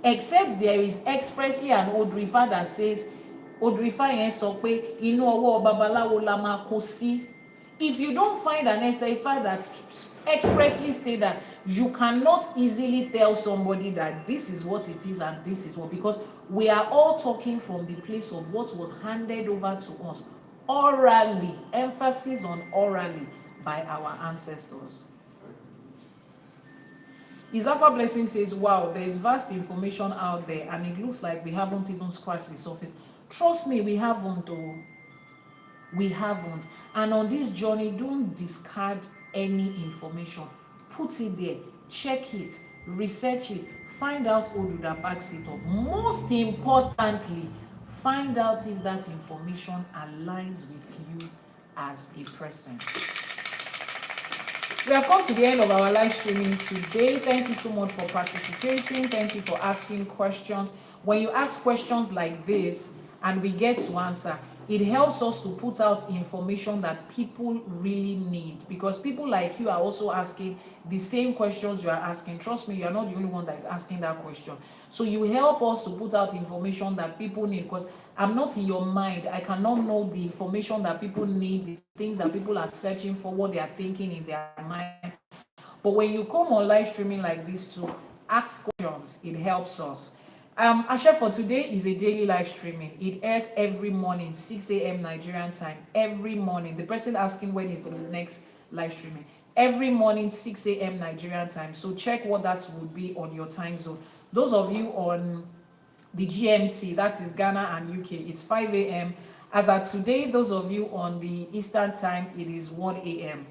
Speaker 1: Except there is expressly an Odù Ifá that says, Odù Ifá yẹn sọ pé inú ọwọ́ babaláwo la máa kó sí. If you don't find an Ifá that expressly states that, you cannot easily tell somebody that this is what it is and this is what, because we are all talking from the place of what was handed over to us orally, emphasis on orally, by our ancestors. Isafa Blessing says, wow, there is vast information out there and it looks like we haven't even scratched the surface. Trust me, we haven't though. We haven't. And on this journey, don't discard any information. Put it there, check it, research it, find out Odù that backs it up. Most importantly, find out if that information aligns with you as a person. We have come to the end of our live streaming today. Thank you so much for participating. Thank you for asking questions. When you ask questions like this and we get to answer, It helps us to put out information that people really need, because people like you are also asking the same questions you are asking. Trust me, you are not the only one that is asking that question. So you help us to put out information that people need, because I'm not in your mind. I cannot know the information that people need, the things that people are searching for, what they are thinking in their mind. But when you come on live streaming like this to ask questions, it helps us. Ashe for today is a daily live streaming. It airs every morning, 6 a.m. Nigerian time. Every morning. The person asking when is the next live streaming. Every morning, 6 a.m. Nigerian time. So check what that would be on your time zone. Those of you on the GMT, that is Ghana and UK, it's 5 a.m. As of today, those of you on the Eastern time, it is 1 a.m.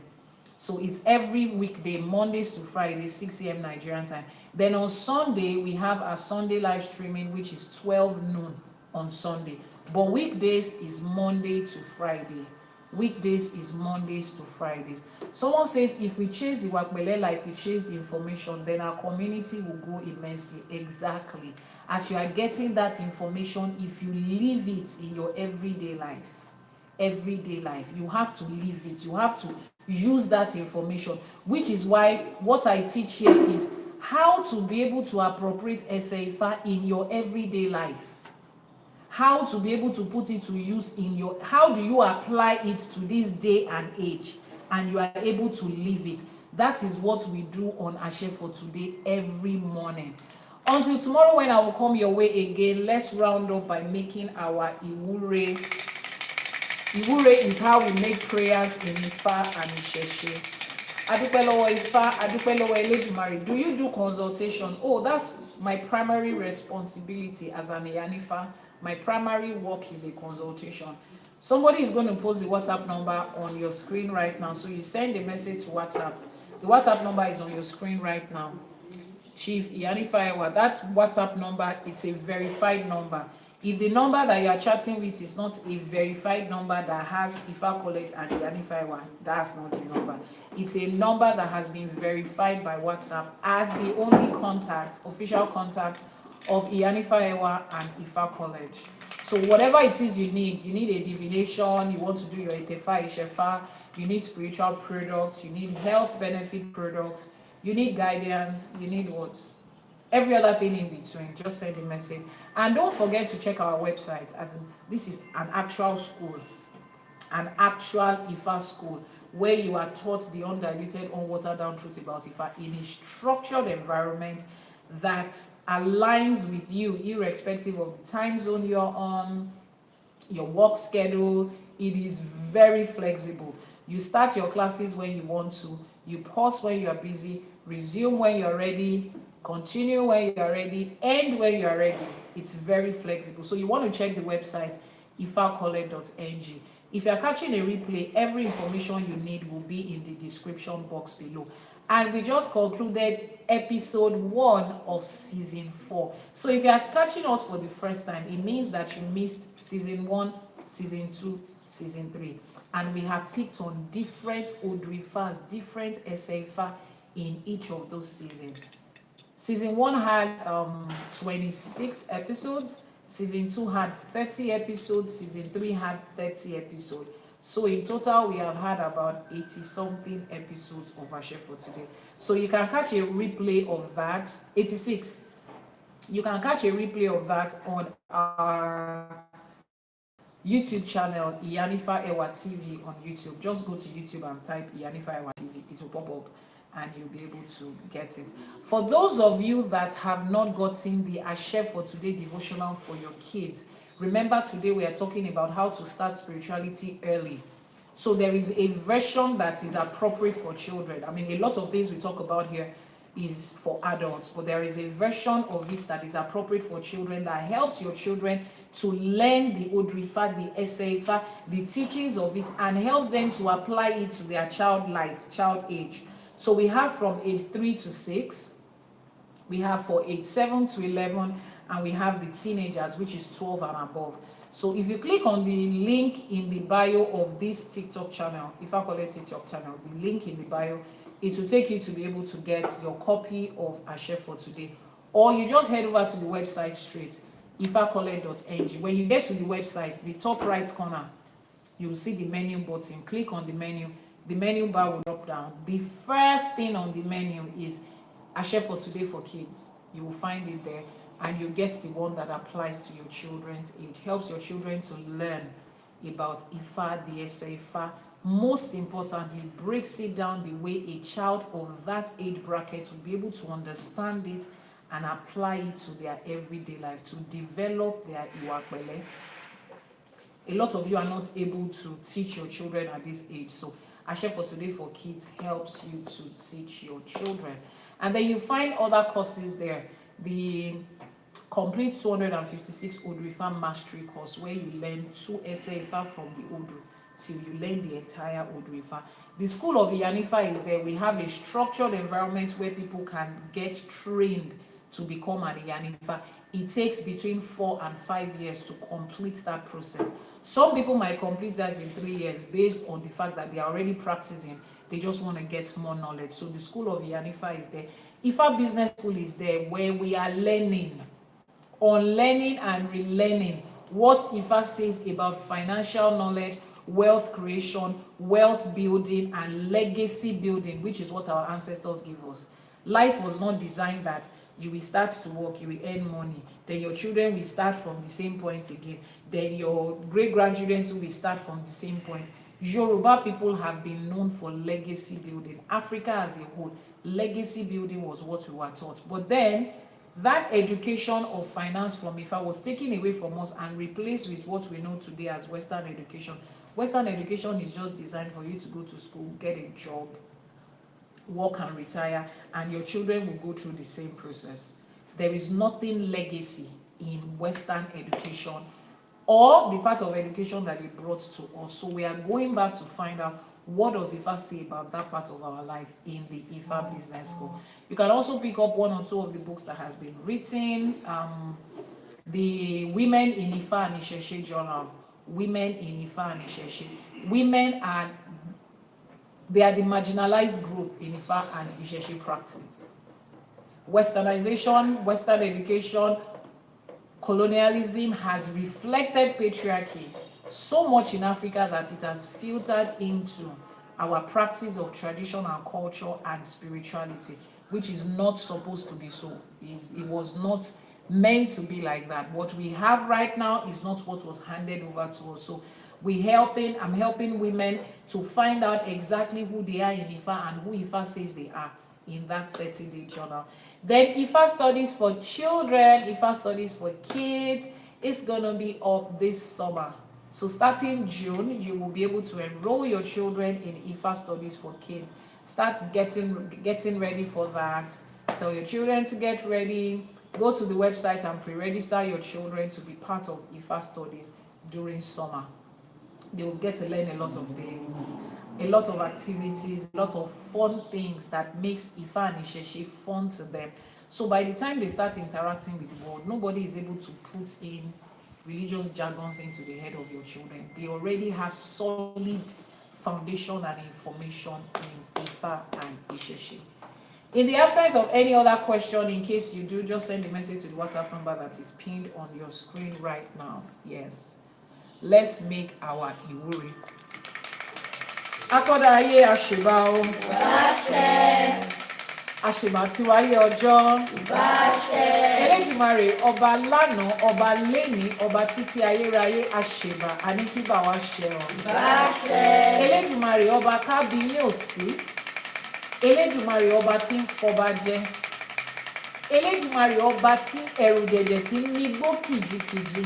Speaker 1: So it's every weekday, Mondays to Fridays, 6 a.m. Nigerian time. Then on Sunday, we have our Sunday live streaming, which is 12 noon on Sunday. But weekdays is Monday to Friday. Weekdays is Mondays to Fridays. Someone says, if we chase the wakbele like we chase the information, then our community will grow immensely. Exactly. As you are getting that information, if you live it in your everyday life, you have to live it. You have to use that information, which is why what I teach here is how to be able to appropriate Ifa in your everyday life. How to be able to put it to use in your, how do you apply it to this day and age, and you are able to live it. That is what we do on Ashe for today every morning. Until tomorrow when I will come your way again, let's round up by making our Iwure. Iwure is how we make prayers in Ifa and Ìṣẹ̀ṣe. Adúpẹ́ lọ́wọ́ Ifá, adúpẹ́ lọ́wọ́ Elédùmarè. Do you do consultation? Oh, that's my primary responsibility as an Iyanifa. My primary work is a consultation. Somebody is going to post the WhatsApp number on your screen right now. So you send a message to WhatsApp. The WhatsApp number is on your screen right now. Chief Iyanifa Ewa, that WhatsApp number, it's a verified number. If the number that you are chatting with is not a verified number that has Ifa College and Iyanifa Ewa, that's not the number. It's a number that has been verified by WhatsApp as the only contact, official contact of Iyanifa Ewa and Ifa College. So whatever it is you need a divination, you want to do your իշέφα, you need spiritual products, you need health benefit products, you need guidance, you need what? Every other thing in between, just send a message. And don't forget to check our website. This is an actual school, an actual Ifa school, where you are taught the undiluted, unwatered down truth about Ifa in a structured environment that aligns with you, irrespective of the time zone you're on, your work schedule. It is very flexible. You start your classes when you want to, you pause when you are busy, resume when you're ready, continue when you are ready, end when you are ready. It's very flexible. So you want to check the website, ifacollege.ng. If you're catching a replay, every information you need will be in the description box below. And we just concluded episode 1 of season 4. So if you are catching us for the first time, it means that you missed season 1, season 2, season 3. And we have picked on different Odù Ifás, different Ifa in each of those seasons. Season 1 had 26 episodes. Season 2 had 30 episodes. Season 3 had 30 episodes. So in total, we have had about 80-something episodes of Ashe for today. So you can catch a replay of that, 86. You can catch a replay of that on our YouTube channel, Iyanifa Ewa TV on YouTube. Just go to YouTube and type Iyanifa Ewa TV. It will pop up and you'll be able to get it. For those of you that have not gotten the Ashe for Today devotional for your kids, remember today we are talking about how to start spirituality early. So there is a version that is appropriate for children. I mean, a lot of things we talk about here is for adults, but there is a version of it that is appropriate for children that helps your children to learn the Odù Ifá, the Ifa, the teachings of it, and helps them to apply it to their child life, child age. So we have from age 3 to 6, we have for age 7 to 11, and we have the teenagers, which is 12 and above. So if you click on the link in the bio of this TikTok channel, if I call it TikTok channel, the link in the bio, it will take you to be able to get your copy of Ashe for Today. Or you just head over to the website straight, ifacollege.ng. When you get to the website, the top right corner, you will see the menu button. Click on the menu bar will drop down. The first thing on the menu is Ashe for Today for Kids. You will find it there, and you get the one that applies to your children's age. Helps your children to learn about Ifa, the Ifa. Most importantly, breaks it down the way a child of that age bracket will be able to understand it and apply it to their everyday life, to develop their Iwapele. A lot of you are not able to teach your children at this age, so Ashe for Today for Kids helps you to teach your children. And then you find other courses there. The complete 256 Odù Ifá mastery course, where you learn 2 essay Ifá from the Odù till you learn the entire Odù Ifá. The School of Iyanifa is there. We have a structured environment where people can get trained to become an Iyanifa. It takes between 4 and 5 years to complete that process. Some people might complete that in 3 years based on the fact that they are already practicing. They just want to get more knowledge. So the School of Iyanifa is there. Ifa Business School is there, where we are learning, unlearning and relearning what Ifa says about financial knowledge, wealth creation, wealth building, and legacy building, which is what our ancestors gave us. Life was not designed that you will start to work, you will earn money, then your children will start from the same point again, then your great-grandchildren too will start from the same point. Yoruba people have been known for legacy building. Africa as a whole, legacy building was what we were taught. But then that education of finance from Ifa was taken away from us and replaced with what we know today as Western education. Western education is just designed for you to go to school, get a job, work and retire, and your children will go through the same process. There is nothing legacy in Western education or the part of education that it brought to us. So we are going back to find out what does Ifa say about that part of our life in the Ifa Business School. You can also pick up 1 or 2 of the books that has been written. The Women in Ifa and ÌṢÄШE journal. Women in Ifa and ÌШÄШE. Women are the marginalized group in Ifa and ÌШÄШE practice. Westernization, Western education, colonialism has reflected patriarchy so much in Africa that it has filtered into our practice of tradition and culture and spirituality, which is not supposed to be so. It was not meant to be like that. What we have right now is not what was handed over to us. So I'm helping women to find out exactly who they are in Ifa and who Ifa says they are in that 30-day journal. Then Ifa studies for children, Ifa studies for kids, it's gonna be up this summer. So starting June, you will be able to enroll your children in Ifa studies for kids. Start getting ready for that. Tell your children to get ready. Go to the website and pre-register your children to be part of Ifa studies during summer. They will get to learn a lot of things, a lot of activities, a lot of fun things that makes Ifa and իշẹ̀ṣe fun to them. So by the time they start interacting with the world, nobody is able to put in religious jargons into the head of your children. They already have solid foundation and information in Ifa and իշẹ̀ṣe. In the absence of any other question, in case you do, just send a message to the WhatsApp number that is pinned on your screen right now. Yes. Let's make our ìwúre. Akọ́dá ayé àṣèbá o.
Speaker 2: Ìbáṣẹ.
Speaker 1: Àṣèbá tí wáyé ọjọ́.
Speaker 2: Ìbáṣẹ.
Speaker 1: Elédùmarè ọba lánàá, ọba lénìí, ọba títí ayérayé àṣèbá àníkíbà wa ṣẹ o.
Speaker 2: Ìbáṣẹ.
Speaker 1: Elédùmarè ọba kábíyèsí. Elédùmarè ọba tí ń fọba jẹ. Elédùmarè ọba tí ẹ̀rù jẹ̀jẹ̀ tí ń mí gbó kìjikìji.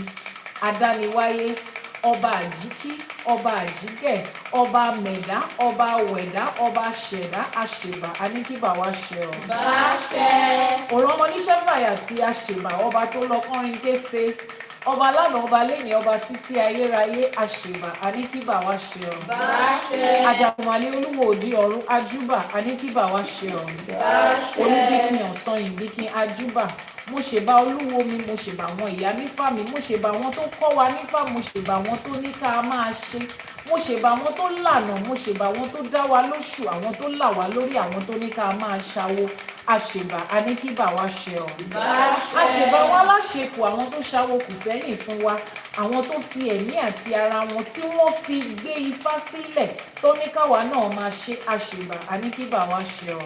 Speaker 1: Adániwáyé, ọba àjíkí, ọba àjígẹ̀, ọba mẹ̀dá, ọba wẹ̀dá, ọba ṣẹ̀dá, àṣèbà àníkíbà wa ṣẹ o.
Speaker 2: Ìbáṣẹ.
Speaker 1: Òrò ọmọ níṣẹ́ fàyà tí àṣèbà ọba tó lọ kọrin kése. Ọba lánàá, ọba lénìí, ọba títí ayérayé, àṣèbà àníkíbà wa ṣẹ o.
Speaker 2: Ìbáṣẹ.
Speaker 1: Àjàkùnmálé olúwo òdi ọ̀run àjúbà àníkíbà wa ṣẹ o.
Speaker 2: Ìbáṣẹ.
Speaker 1: Olúbíkin ọ̀sán ìbíkin àjúbà. Mo ṣèbà olúwo mi, mo ṣèbà àwọn ìyá nífà mi, mo ṣèbà àwọn tó kọ́ wa nífà, mo ṣèbà àwọn tó ní ká máa ṣe, mo ṣèbà àwọn tó lànà, mo ṣèbà àwọn tó dá wa lóṣù, àwọn tó là wá lórí, àwọn tó ní ká máa ṣàwo. àṣèbà aníkíbà wa ṣe ọ àṣèbà wa láṣekù àwọn tó ṣàwò kù sẹ́yìn fún wa àwọn tó fi ẹ̀mí àti ara wọn tí wọ́n fi gbé Ifá sílẹ̀ tó ní káwa náà máa ṣe àṣèbà aníkíbà wa ṣe ọ.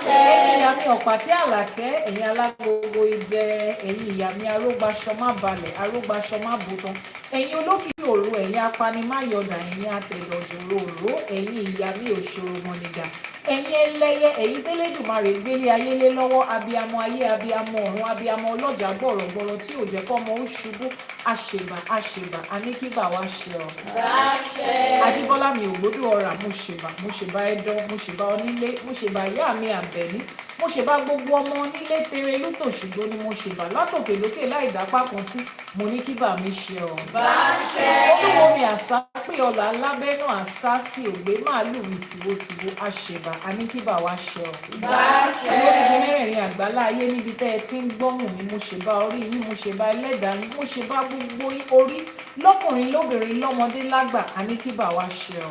Speaker 1: ẹ̀yin ìyá mi ọ̀pàkẹ́ àlàkẹ́ ẹ̀yin alágbogbo idẹ ẹ̀yin ìyá mi arógbaṣọ má balẹ̀ arógbaṣọ má bùtán ẹ̀yin olókìkí òru ẹ̀yin apanimáyọ̀dà ẹ̀yin atẹ̀dọ̀jòrò ẹ̀yin ìyá mi òṣòro mọ̀nìgà ẹ̀yin ẹlẹ́yẹ ẹ̀yin tẹ́lẹ̀dùmarè gbélé ayé lé lọ́wọ́ abiyamọ ayé abiyamọ ọ̀run abiyamọ ọlọ́jà gbọ̀rọ̀gbọ̀rọ̀ tí ò jẹ́ kọ́mọ ó ṣubú àṣèbà aníkíbà wa ṣe ọ. Ajíbọ́lá mi ò gbódò ọ̀rà mo ṣèbà ẹdán mo ṣèbà onílé mo ṣèbà ìyá mi àbẹ̀ní mo ṣèbà gbogbo ọmọ onílé tere lútòṣùgbó ni mo ṣèbà látòkè lókè láì dápá kan sí mo ní kíbà mi ṣe ọ. olúwo mi àṣà pé ọlà lábẹ́nú àṣà sí ògbé màálù mi tìwótìwó àṣèbà aníkíbà wa ṣe ọ. olórí mẹ́rẹ̀ẹ̀rin àgbálá ayé níbi tẹ́ ẹ ti ń gbọ́hùn mi mo ṣèbà orí yín mo ṣèbà ẹlẹ́dàá yín mo ṣèbà gbogbo orí lọ́kùnrin lóbìnrin lọ́mọdé lágbà aníkíbà wa ṣe ọ.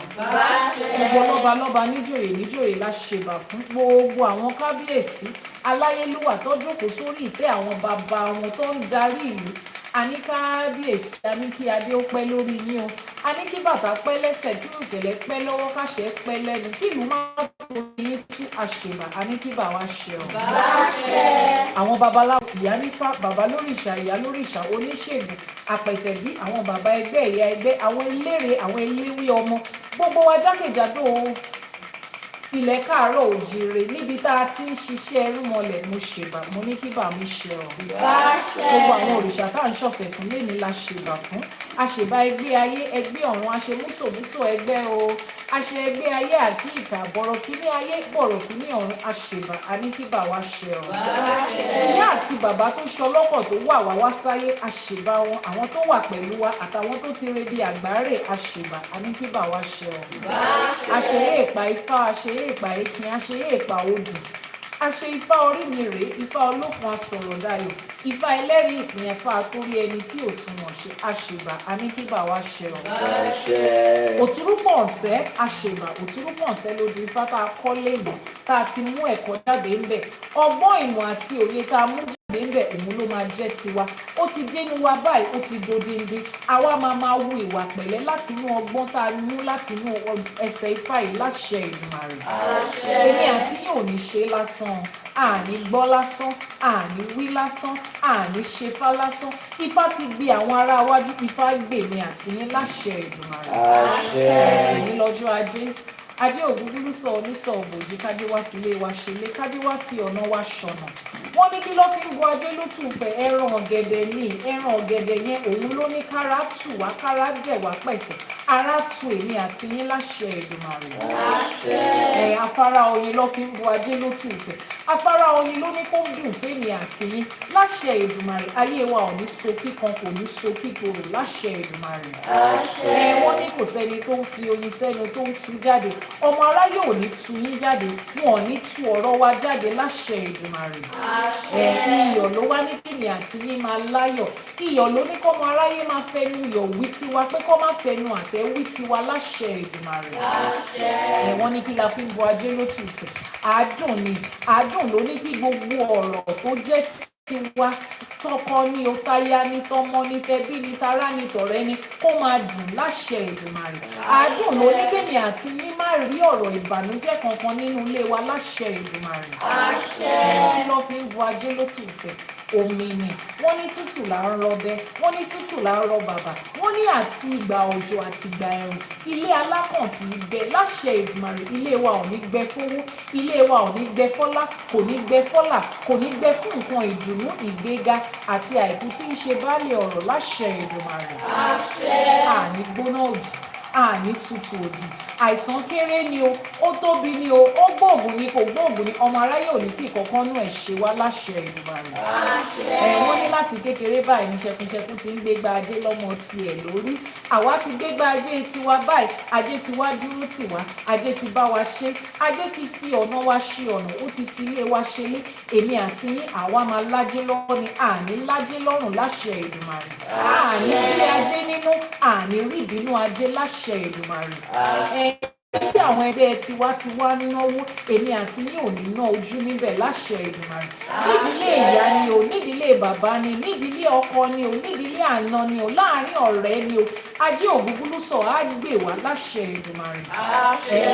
Speaker 1: gbogbo lọ́ba níjòyè la ṣèbà fún gbogbo àwọn kábíyèsí aláyélúwà tó jókòó sórí ìtẹ́ àwọn bàbá wọn tó ń darí ìlú àní kábíyèsí àní kí adé ó pẹ́ lórí yín o àní kí bàtà pẹ́ lẹ́sẹ̀ kí ìtẹ̀lẹ̀ pẹ́ lọ́wọ́ káṣẹ́ pẹ́ lẹ́nu kí ìlú máa tó yín tú àṣèbà àní kí bà wá ṣe ọ. àwọn babaláwo Iyanifa bàbá lóríṣà ìyá lóríṣà oníṣègùn àpẹ̀tẹ̀bí àwọn bàbá ẹgbẹ́ ìyá ẹgbẹ́ àwọn eléré àwọn eléwé ọmọ gbogbo wa jákèjádò ilẹ̀ káàárọ̀ òjìrè níbi tá a ti ń ṣiṣẹ́ ẹrúmọlẹ̀ mo ṣèbà mo ní kíbà mi ṣe ọ. gbogbo àwọn òrìṣà tá à ń ṣọ̀sẹ̀ fún lẹ́ni la ṣèbà fún àṣèbà ẹgbẹ́ ayé ẹgbẹ́ ọ̀run àṣemúṣòmúṣò ẹgbẹ́ o àṣẹ ẹgbẹ́ ayé àti ìkà bọ̀rọ̀ kíní ayé bọ̀rọ̀ kíní ọ̀run àṣèbà aníkíbà wa ṣe ọ. ìyá àti bàbá tó ṣọlọ́kọ̀ tó wà wá sáyé àṣèbà wọn àwọn tó wà pẹ̀lú wa àtàwọn tó ti rebi àgbáre àṣèbà aníkíbà wa ṣe ọ. àṣeyé ìpa Ifá àṣeyé ìpa Ekin àṣeyé ìpa Odù àṣe Ifá orí mi rèé Ifá olókun asọ̀rọ̀ dayọ̀ Ifá ẹlẹ́rìí ìpín ẹ̀fà torí ẹni tí ò sunwọ̀n ṣe àṣèbà aníkíbà wa ṣe ọ. Òturupon ọ̀sẹ́ àṣèbà Òturupon ọ̀sẹ́ lódù Ifá tá a kọ́ léèmọ̀ tá a ti mú ẹ̀kọ́ jáde ńbẹ̀ ọgbọ́n ìmọ̀ àti òye tá a mú níbẹ̀ òun ló máa jẹ́ tiwa ó ti dénú wa báyìí ó ti dodindi àwa máa wu ìwà pẹ̀lẹ́ láti inú ọgbọ́n tá a mú láti inú ẹsẹ̀ Ifá yìí láṣẹ Èdùmàrè èmi àti yín ò ní ṣe lásán àní gbọ́ lásán àní wí lásán àní ṣefá lásán Ifá ti gbé àwọn ará iwájú Ifá gbèmí àti yín láṣẹ Èdùmàrè èyí lọ́jọ́ ajé ògúngúrú sọ onísọ òbòjì kájé wá fi ilé wa ṣẹlé kájé wá fi ọ̀nà wa ṣọ̀nà wọ́n ní kí ló fi ń bu ajé ló tún fẹ́ ẹran ọ̀gẹ̀dẹ̀ ní ẹran ọ̀gẹ̀dẹ̀ yẹn òun ló ní kára tù wá kára dẹ̀ wá pẹ̀sẹ̀ ara tu èmi àti yín láṣẹ Èdùmàrè afárá oyin ló fi ń bu ajé ló tún fẹ́ afárá oyin ló ní kó dùn fẹ́mi àti yín láṣẹ Èdùmàrè ayé wa ò ní so kíkan kò ní so kíkorò láṣẹ Èdùmàrè wọ́n ní kò sẹ́ni tó ń fi oyin sẹ́nu tó ń tú jáde ọmọ aráyé ò ní tú yín jáde wọn ò ní tú ọ̀rọ̀ wa jáde láṣẹ Èdùmàrè iyọ̀ ló wá ní kìnìún àti yín máa láyọ̀ iyọ̀ ló ní kọ́mọ aráyé máa fẹnu iyọ̀ wí tiwa pé kọ́ máa fẹnu àtẹ́ wí tiwa láṣẹ Èdùmàrè wọ́n ní kí la fi ń bu ajé lótú ìfẹ́ àádùn ló ní kí gbogbo ọ̀rọ̀ tó jẹ́ tiwa tọkọ ní o táyà ní tọmọ ní tẹbí ní tará ní tọ̀rẹ́ ní kó máa dùn láṣẹ Èdùmàrè àádùn ló ní kémi àti yín má rí ọ̀rọ̀ ìbànújẹ́ kankan nínú ilé wa láṣẹ Èdùmàrè kí ló fi ń bu ajé lótú ìfẹ́ omi ni wọ́n ní tútù là ń rọbẹ wọ́n ní tútù là ń rọ bàbà wọ́n ní àti ìgbà òjò àti ìgbà ẹ̀rùn ilé alákàn kì í gbẹ láṣẹ Èdùmàrè ilé wa ò ní gbẹ fówó ilé wa ò ní gbẹ fọ́lá kò ní gbẹ fọ́là kò ní gbẹ fún nǹkan ìdùnnú ìgbéga àti àìkú tí ń ṣe baálé ọ̀rọ̀ láṣẹ Èdùmàrè àní gbóná òdì àní tútù òdì àìsàn kéré ni o ó tóbi ni o ó gbóògùn ni kò gbóògùn ni ọmọ aráyé ò ní fi kankan nú ẹ̀ ṣe wá láṣẹ Èdùmàrè wọ́n ní láti kékeré báyìí ní ṣẹkúnṣẹkún ti ń gbégbá ajé lọ́mọ tiẹ̀ lórí àwa ti gbégbá ajé tiwa báyìí ajé ti wá dúró tiwa ajé ti bá wa ṣe ajé ti fi ọ̀nà wa ṣe ọ̀nà ó ti fi ilé wa ṣe lé èmi àti yín àwa máa lájé lọ́wọ́ ni àní lájé lọ́rùn láṣẹ Èdùmàrè àní rí ajé nínú àní rí ìbínú ajé láṣẹ Èdùmàrè tí àwọn ẹgbẹ́ tiwa ti wá náwó èmi àti yín ò ní ná ojú níbẹ̀ láṣẹ Èdùmàrè. Nídìílé ìyá ni o, nídìílé bàbá ni, nídìílé ọkọ ni o, nídìílé àna ni o, láàárín ọ̀rẹ́ ni o, ajé ògúngúlú sọ á gbè wá láṣẹ Èdùmàrè.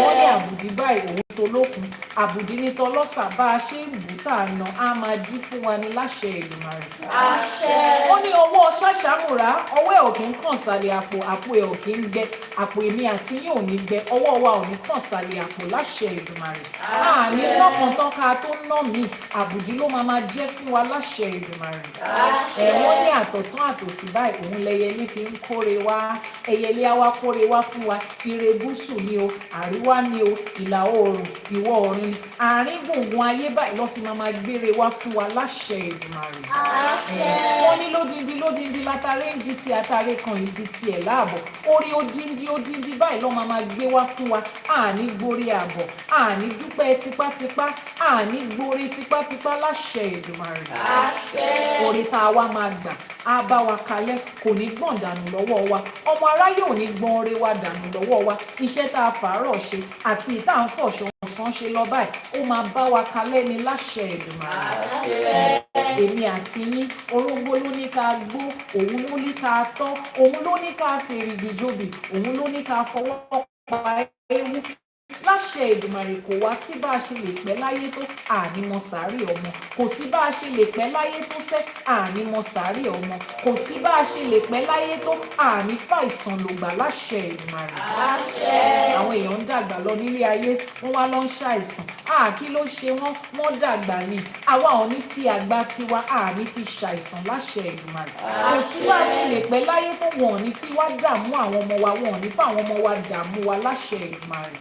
Speaker 1: Wọ́n ní àbùdí báyìí òun tó lókun, àbùdí ní tọlọ́sà bá a ṣe ń bù tá a ná á máa dí fún wa ní láṣẹ Èdùmàrè. Wọ́n ní ọwọ́ ṣàṣàmùrà ọwọ́ ẹ̀ ò kí ń kàn sálẹ̀ àpò, àpò ẹ̀ ò kí ń gbẹ, àpò èmi àti yín ò ní gbẹ, ọwọ́ wa ò ní kàn sálẹ̀ àpò láṣẹ Èdùmàrè. Àní lọ́kàn tán ká tó ná mi, àbùdí ló máa jẹ́ fún wa láṣẹ Èdùmàrè. Wọ́n ní àtọ̀tún àtòsí báyìí òun lẹyẹlé fi ń kóre wá, ẹyẹlé á wá kóre wá fún wa, ire gúúsù ni o, àríwá ni o, ìlà oòrùn, ìwọ̀ oòrùn, àárín gbùngbùn ayé báyìí lọ́sìn máa gbére wá fún wa láṣẹ Èdùmàrè. Wọ́n ní lódindi látàrí ń di ti àtàrí kan ìdí tiẹ̀ láàbọ̀, orí odindi báyìí lọ́ máa gbé wá fún wa, àní gborí àbọ̀, àní dúpẹ́ tipátipá, àní gborí tipátipá láṣẹ Èdùmàrè. Orí tá a wá máa gbà á bá wa kalẹ̀, kò ní gbọ̀n dànù lọ́wọ́ wa, ọmọ aráyé ò ní gbọ́n oore wa dànù lọ́wọ́ wa, iṣẹ́ tá a fàárọ̀ ṣe àti ìta à ń fọ̀ṣọ́ ọ̀sán ṣe lọ báyìí ó máa bá wa kalẹ̀ ní láṣẹ Èdùmàrè. Èmi àti yín orógbó ló ní ká gbó, òun ló ní ká tọ́, òun ló ní ká fèrègì jòbì, òun ló ní ká fọwọ́ pa ewu láṣẹ Èdùmàrè. Kò wá sí bá a ṣe lè pẹ́ láyé tó àní mọ sàárè ọmọ, kò sí bá a ṣe lè pẹ́ láyé tó sẹ́ àní mọ sàárè ọmọ, kò sí bá a ṣe lè pẹ́ láyé tó àní fàìsàn lògbà láṣẹ Èdùmàrè. Àwọn èèyàn ń dàgbà lọ nílé ayé wọ́n wá lọ ń ṣàìsàn, kí ló ṣe wọ́n dàgbà ni, àwa ò ní fi àgbà tiwa àní fi ṣàìsàn láṣẹ Èdùmàrè. Kò sí bá a ṣe lè pẹ́ láyé tó wọn ò ní fi wá dààmú àwọn ọmọ wa, wọn ò ní fáwọn ọmọ wa dààmú wa láṣẹ Èdùmàrè.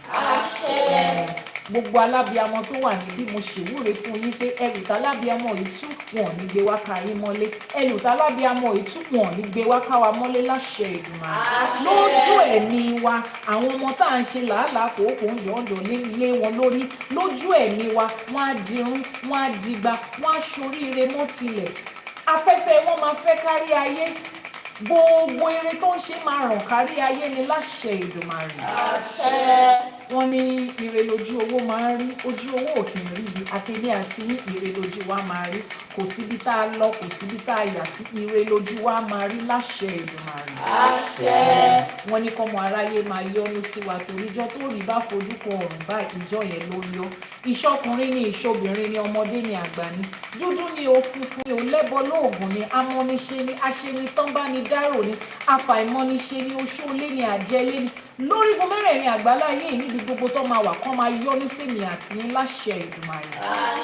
Speaker 1: Gbogbo alábíamọ tó wà níbí mo ṣèwúre fún yín pé ẹrù tálábíamọ yìí tú wọn ò ní gbé wá ká yín mọ́lé, ẹrù tálábíamọ yìí tú wọn ò ní gbé wá ká wa mọ́lé láṣẹ Èdùmàrè. Lójú ẹ̀mí wa àwọn ọmọ tá à ń ṣe làálàá kòókò ń yọ̀ọ́dọ̀ lé wọn lórí, lójú ẹ̀mí wa wọ́n á dirun, wọ́n á digba, wọ́n á ṣoríire mọ́ tilẹ̀, afẹ́fẹ́ wọn máa fẹ́ kárí ayé, gbogbo eré tó ń ṣe máa ràn kárí ayé ni láṣẹ Èdùmàrè. Wọ́n ní ire lójú owó máa ń rí, ojú owó ò kì í rí ibi, àtẹ̀lé àti ní ire lójú wa máa rí, kò síbi tá a lọ, kò síbi tá a yà sí, ire lójú wa máa rí láṣẹ Èdùmàrè. Wọ́n ní kọ́mọ aráyé máa yọ́nú sí wa torí ìjọ tó rí bá fojú kan ọ̀run báyìí ìjọ yẹn ló yọ. Ìṣọkùnrin ni ìṣobìnrin ni ọmọdé ni àgbà ni, dúdú ni o funfun ni o, lẹ́bọ lóògùn ni, amọ́niṣe ni, aṣenitán bá ni dárò ni, afàìmọ́niṣe ni, oṣóolé ni, àjẹlé ni, lórígun mẹ́rẹ̀ẹ̀rin àgbáláyé yìí níbi gbogbo tó máa wà kán máa yọ́nú sí mi àti yín láṣẹ Èdùmàrè.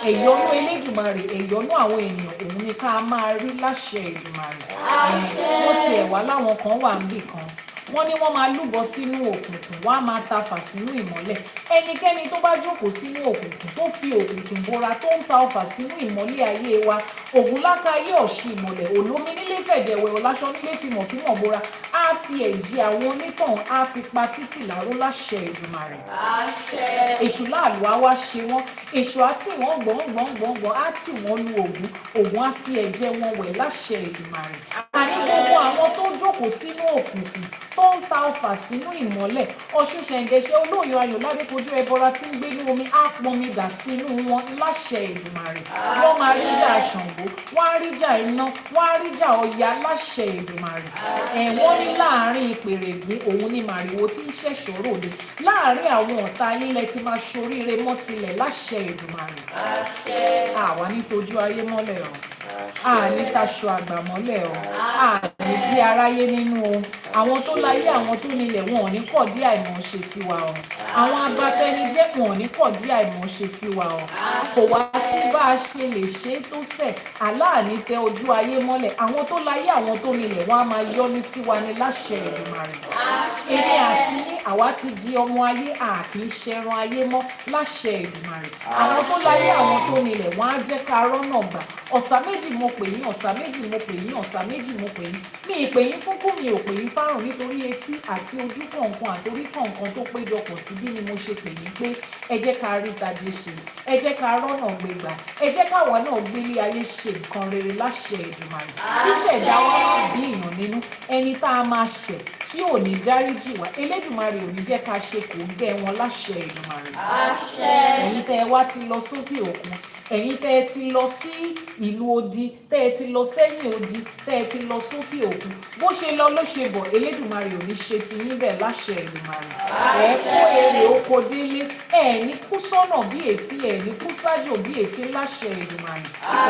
Speaker 1: Ẹ̀yọ́nú Elédùmarè, ẹ̀yọ́nú àwọn ènìyàn òun ni ká máa rí láṣẹ Èdùmàrè. Wọ́n tiẹ̀ wá láwọn kan wà níbì kan, wọ́n ní wọ́n máa lúbọ sínú òkùnkùn, wọ́n á máa tafà sínú ìmọ́lẹ̀. Ẹnikẹ́ni tó bá jókòó sínú òkùnkùn tó fi òkùnkùn bora tó ń ta ọfà sínú ìmọ́lẹ̀ ayé wa, ògúnlákayé ọ̀ṣì ìmọ́lẹ̀, olómi nílé fẹ̀jẹ̀wẹ̀, ọ̀làṣọ nílé fi mọ̀kímọ̀ bora, á fi ẹ̀jẹ̀ àwọn onítàn á fi pa títì láró láṣẹ Èdùmàrè. Èṣù láàlú á wá ṣe wọ́n, èṣù á tì wọ́n gbọ̀ngbọ̀ngbọ̀ngbọ̀n, á tì wọ́n lu Ògún, Ògún á fi ẹ̀jẹ̀ wọn wẹ̀ láṣẹ Èdùmàrè. Àní gbogbo àwọn tó jókòó sínú òkùnkùn tó ń ta ọfà sínú ìmọ́lẹ̀, Ọ̀ṣun Ṣẹ̀ǹgẹ̀ṣẹ̀ olóòyò ayò ládékojú ẹbọra tí ń gbé ní omi á pọnmi dà sínú wọn láṣẹ Èdùmàrè. Wọ́n máa ríjà Ṣàngó, wọ́n á ríjà iná, wọ́n á ríjà Ọya láṣẹ Èdùmàrè. Wọ́n ní láàárín ìpèrègún òun ni màrìwò tí ń ṣẹ̀ṣọ́ ròde, láàárín àwọn ọ̀tá lílẹ̀ tí máa ṣoríire mọ́ tilẹ̀ láṣẹ Èdùmàrè. Àwa ní tojú ayé mọ́lẹ̀ o, àní taṣọ àgbà mọ́lẹ̀ o, àní bí aráyé nínú o, àwọn tó láyé àwọn tó nílẹ̀ wọn ò ní kọ̀ dí àìmọ̀ ṣe sí wa o, àwọn abatẹnijẹ́ wọn ò ní kọ̀ dí àìmọ̀ ṣe sí wa o. Kò wá sí bá a ṣe lè ṣe é tó sẹ̀, aláàní tẹ ojú ayé mọ́lẹ̀, àwọn tó láyé àwọn tó nílẹ̀ wọn á máa yọ́nú sí wa ní láṣẹ Èdùmàrè. Èmi àti yín àwa ti di ọmọ ayé, a kì í ṣẹran ayé mọ́ láṣẹ Èdùmàrè. Àwọn tó láyé àwọn tó nílẹ̀ wọn á jẹ́ ká rọ́nà gbà. Ọ̀sà méjì mo pè yín, ọ̀sà méjì mo pè yín, ọ̀sà méjì mo pè yín, mi ì pè yín fún kú, mi ò pè yín fárùn nítorí etí àti ojú kọ̀ọ̀kan àtorí kọ̀ọ̀kan tó péjọpọ̀ síbí ni mo ṣe pè yín pé ẹ jẹ́ ká rí tajé ṣe, ẹ jẹ́ ká rọ́nà gbégbà, ẹ jẹ́ káwa náà gbélé ayé ṣe nǹkan rere láṣẹ Èdùmàrè. Ìṣẹ̀dá wa náà bí èèyàn nínú, ẹni tá a máa ṣẹ̀ tí ò ní dáríjì wá, Elédùmarè Elédùmarè ò ní jẹ́ ká ṣe kò ń gẹ́ wọn láṣẹ Èdùmàrè.
Speaker 2: àṣẹ.
Speaker 1: Ẹ̀yin tẹ́ ẹ wá ti lọ sókè òkun, ẹ̀yin tẹ́ ẹ ti lọ sí ìlú odi, tẹ́ ẹ ti lọ sẹ́yìn odi, tẹ́ ẹ ti lọ sókè òkun, bó ṣe lọ ló ṣe bọ̀, Elédùmarè ò ní ṣe ti yín bẹ́ẹ̀ láṣẹ Èdùmàrè. Ẹ kó èrè oko délé, ẹ ní kú sọ́nà bí èéfín, ẹ ní kú sájò bí èéfín láṣẹ Èdùmàrè.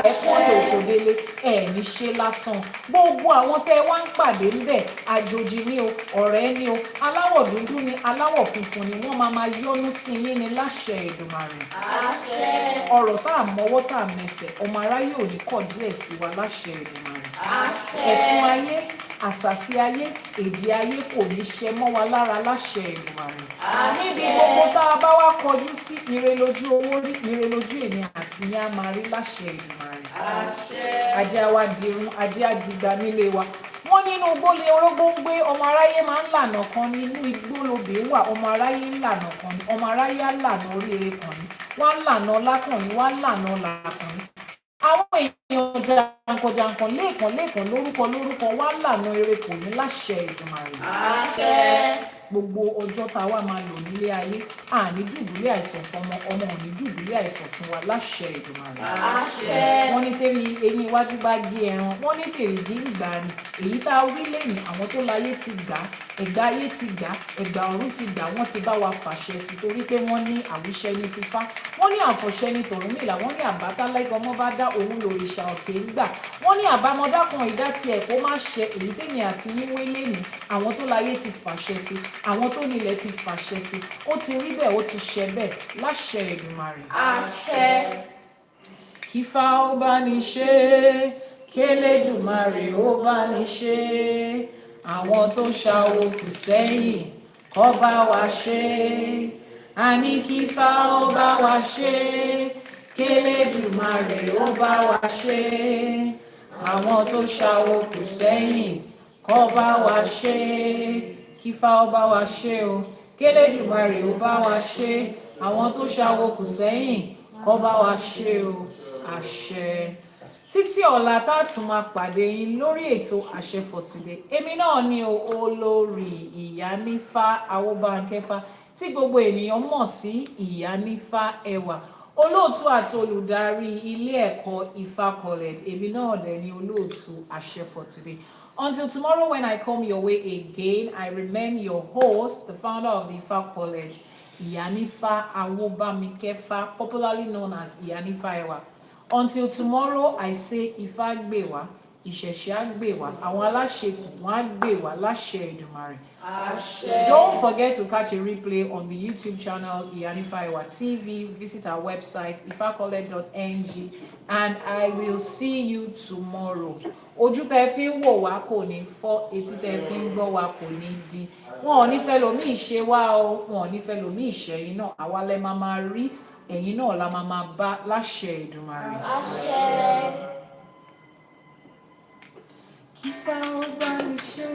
Speaker 1: Ẹ kó èrè oko délé, ẹ ní ṣe lásán. Gbogbo àwọn tẹ́ ẹ wá ń pàdé ńbẹ̀, àjòjì ni o, ọ̀rẹ́ ni o, aláwọ̀ dúdú ni, aláwọ̀ funfun ni, wọ́n máa yọ́nú sí yín ní láṣẹ Èdùmàrè.
Speaker 2: àṣẹ.
Speaker 1: Ọ̀rọ̀ tá à mọ́wọ́ tá à mẹsẹ̀, ọmọ aráyé ò ní kọ̀ díẹ̀ sí wa láṣẹ Èdùmàrè.
Speaker 2: àṣẹ.
Speaker 1: Ẹ̀fún ayé, àṣàsí ayé, èdè ayé kò ní ṣẹ mọ́ wa lára láṣẹ Èdùmàrè. Níbi gbogbo tá a bá wá kọjú sí, ire lójú owó rí, ire lójú èmi àti yín á máa rí láṣẹ Èdùmàrè.
Speaker 2: àṣẹ.
Speaker 1: Ajé á wá dirun, ajé á dìgbà nílé wa. Wọ́n nínú igbó lé orógbó ń gbé, ọmọ aráyé máa ń lànà kan ní, inú igbó lobè wà, ọmọ aráyé ń lànà kan ní, ọmọ aráyé á lànà oríire kan ní, wọ́n á lànà lákàn ní, wọ́n á lànà làkàn ní. Àwọn èèyàn jàǹkànjàǹkàn lẹ́ẹ̀kan lórúkọ wọ́n á lànà eré kò ní láṣẹ Èdùmàrè.
Speaker 2: àṣẹ.
Speaker 1: Gbogbo ọjọ́ tá a wá máa lò nílé ayé, àní dùbúlẹ̀ àìsàn fọmọ, ọmọ ò ní dùbúlẹ̀ àìsàn fún wa láṣẹ Èdùmàrè.
Speaker 2: àṣẹ.
Speaker 1: Wọ́n ní tẹ́lẹ̀ eyín iwájú bá gé ẹran, wọ́n ní tèrèdí ìgbà ni. Èyí tá a wí lẹ́yìn àwọn tó láyé ti gbà á, ẹ̀gbá ayé ti gbà á, ẹ̀gbá ọ̀run ti gbà á, wọ́n ti bá wa fàṣẹ sí torí pé wọ́n ní àwíṣẹ ní Tifá, wọ́n ní àfọ̀ṣẹ ní Tọ̀rúnmìlà, wọ́n ní àbátálẹ́gàn ọmọ bá dá òun lòrìṣà òkè gbà, wọ́n ní àbámọ́dá kan ìdá tiẹ̀ kó má ṣe. Èyí tèmi àti yín wé lẹ́yìn àwọn tó láyé ti fàṣẹ sí, àwọn tó nílẹ̀ ti fàṣẹ sí, ó ti rí bẹ́ẹ̀, ó ti ṣẹ bẹ́ẹ̀ láṣẹ Èdùmàrè.
Speaker 2: àṣẹ.
Speaker 1: Kífá ó bá ní ṣe, k'Elédùmarè ó bá ní ṣe, àwọn tó ṣàwo kù sẹ́yìn kó bá wa ṣe. A ní kífá ó bá wa ṣe, k'Elédùmarè ó bá wa ṣe, àwọn tó ṣàwo kù sẹ́yìn kó bá wa ṣe. Kífá ó bá wa ṣe o, k'Elédùmarè ó bá wa ṣe, àwọn tó ṣàwo kù sẹ́yìn kó bá wa ṣe o. Àṣẹ. Títí ọ̀la tá a tún máa pàdé yín lórí ètò Àṣẹ for Today. Èmi náà ni olórí Iyanifa Ewa tí gbogbo ènìyàn mọ̀ sí Iyanifa Ewa, olóòtú àti olùdarí ilé ẹ̀kọ́ Ifá College. Èmi náà dẹ̀ ni olóòtú Àṣẹ for Today. Until tomorrow when I come your way again, I remain your host, the founder of the Ifá College, Iyanifa Ewa, popularly known as Iyanifa Ewa. Until tomorrow, I say Ifá gbè wá, ìṣẹ̀ṣe á gbè wá, àwọn aláṣẹkù wọ́n á gbè wá láṣẹ Èdùmàrè.
Speaker 2: àṣẹ.
Speaker 1: Don't forget to catch a replay on the YouTube channel Iyanifa Ewa TV. Visit our website ifacollege.ng and I will see you tomorrow. Ojú tẹ́ fi ń wò wá kò ní fọ́, etí tẹ́ fi ń gbọ́ wá kò ní di. Wọn ò ní fẹ́ lòmíì ṣe wá o, wọn ò ní fẹ́ lòmíì ṣẹ̀yìn náà, àwa lẹ máa rí, ẹ̀yin náà la máa bá láṣẹ Èdùmàrè.
Speaker 2: àṣẹ.
Speaker 1: Kífá ó bá mi ṣe.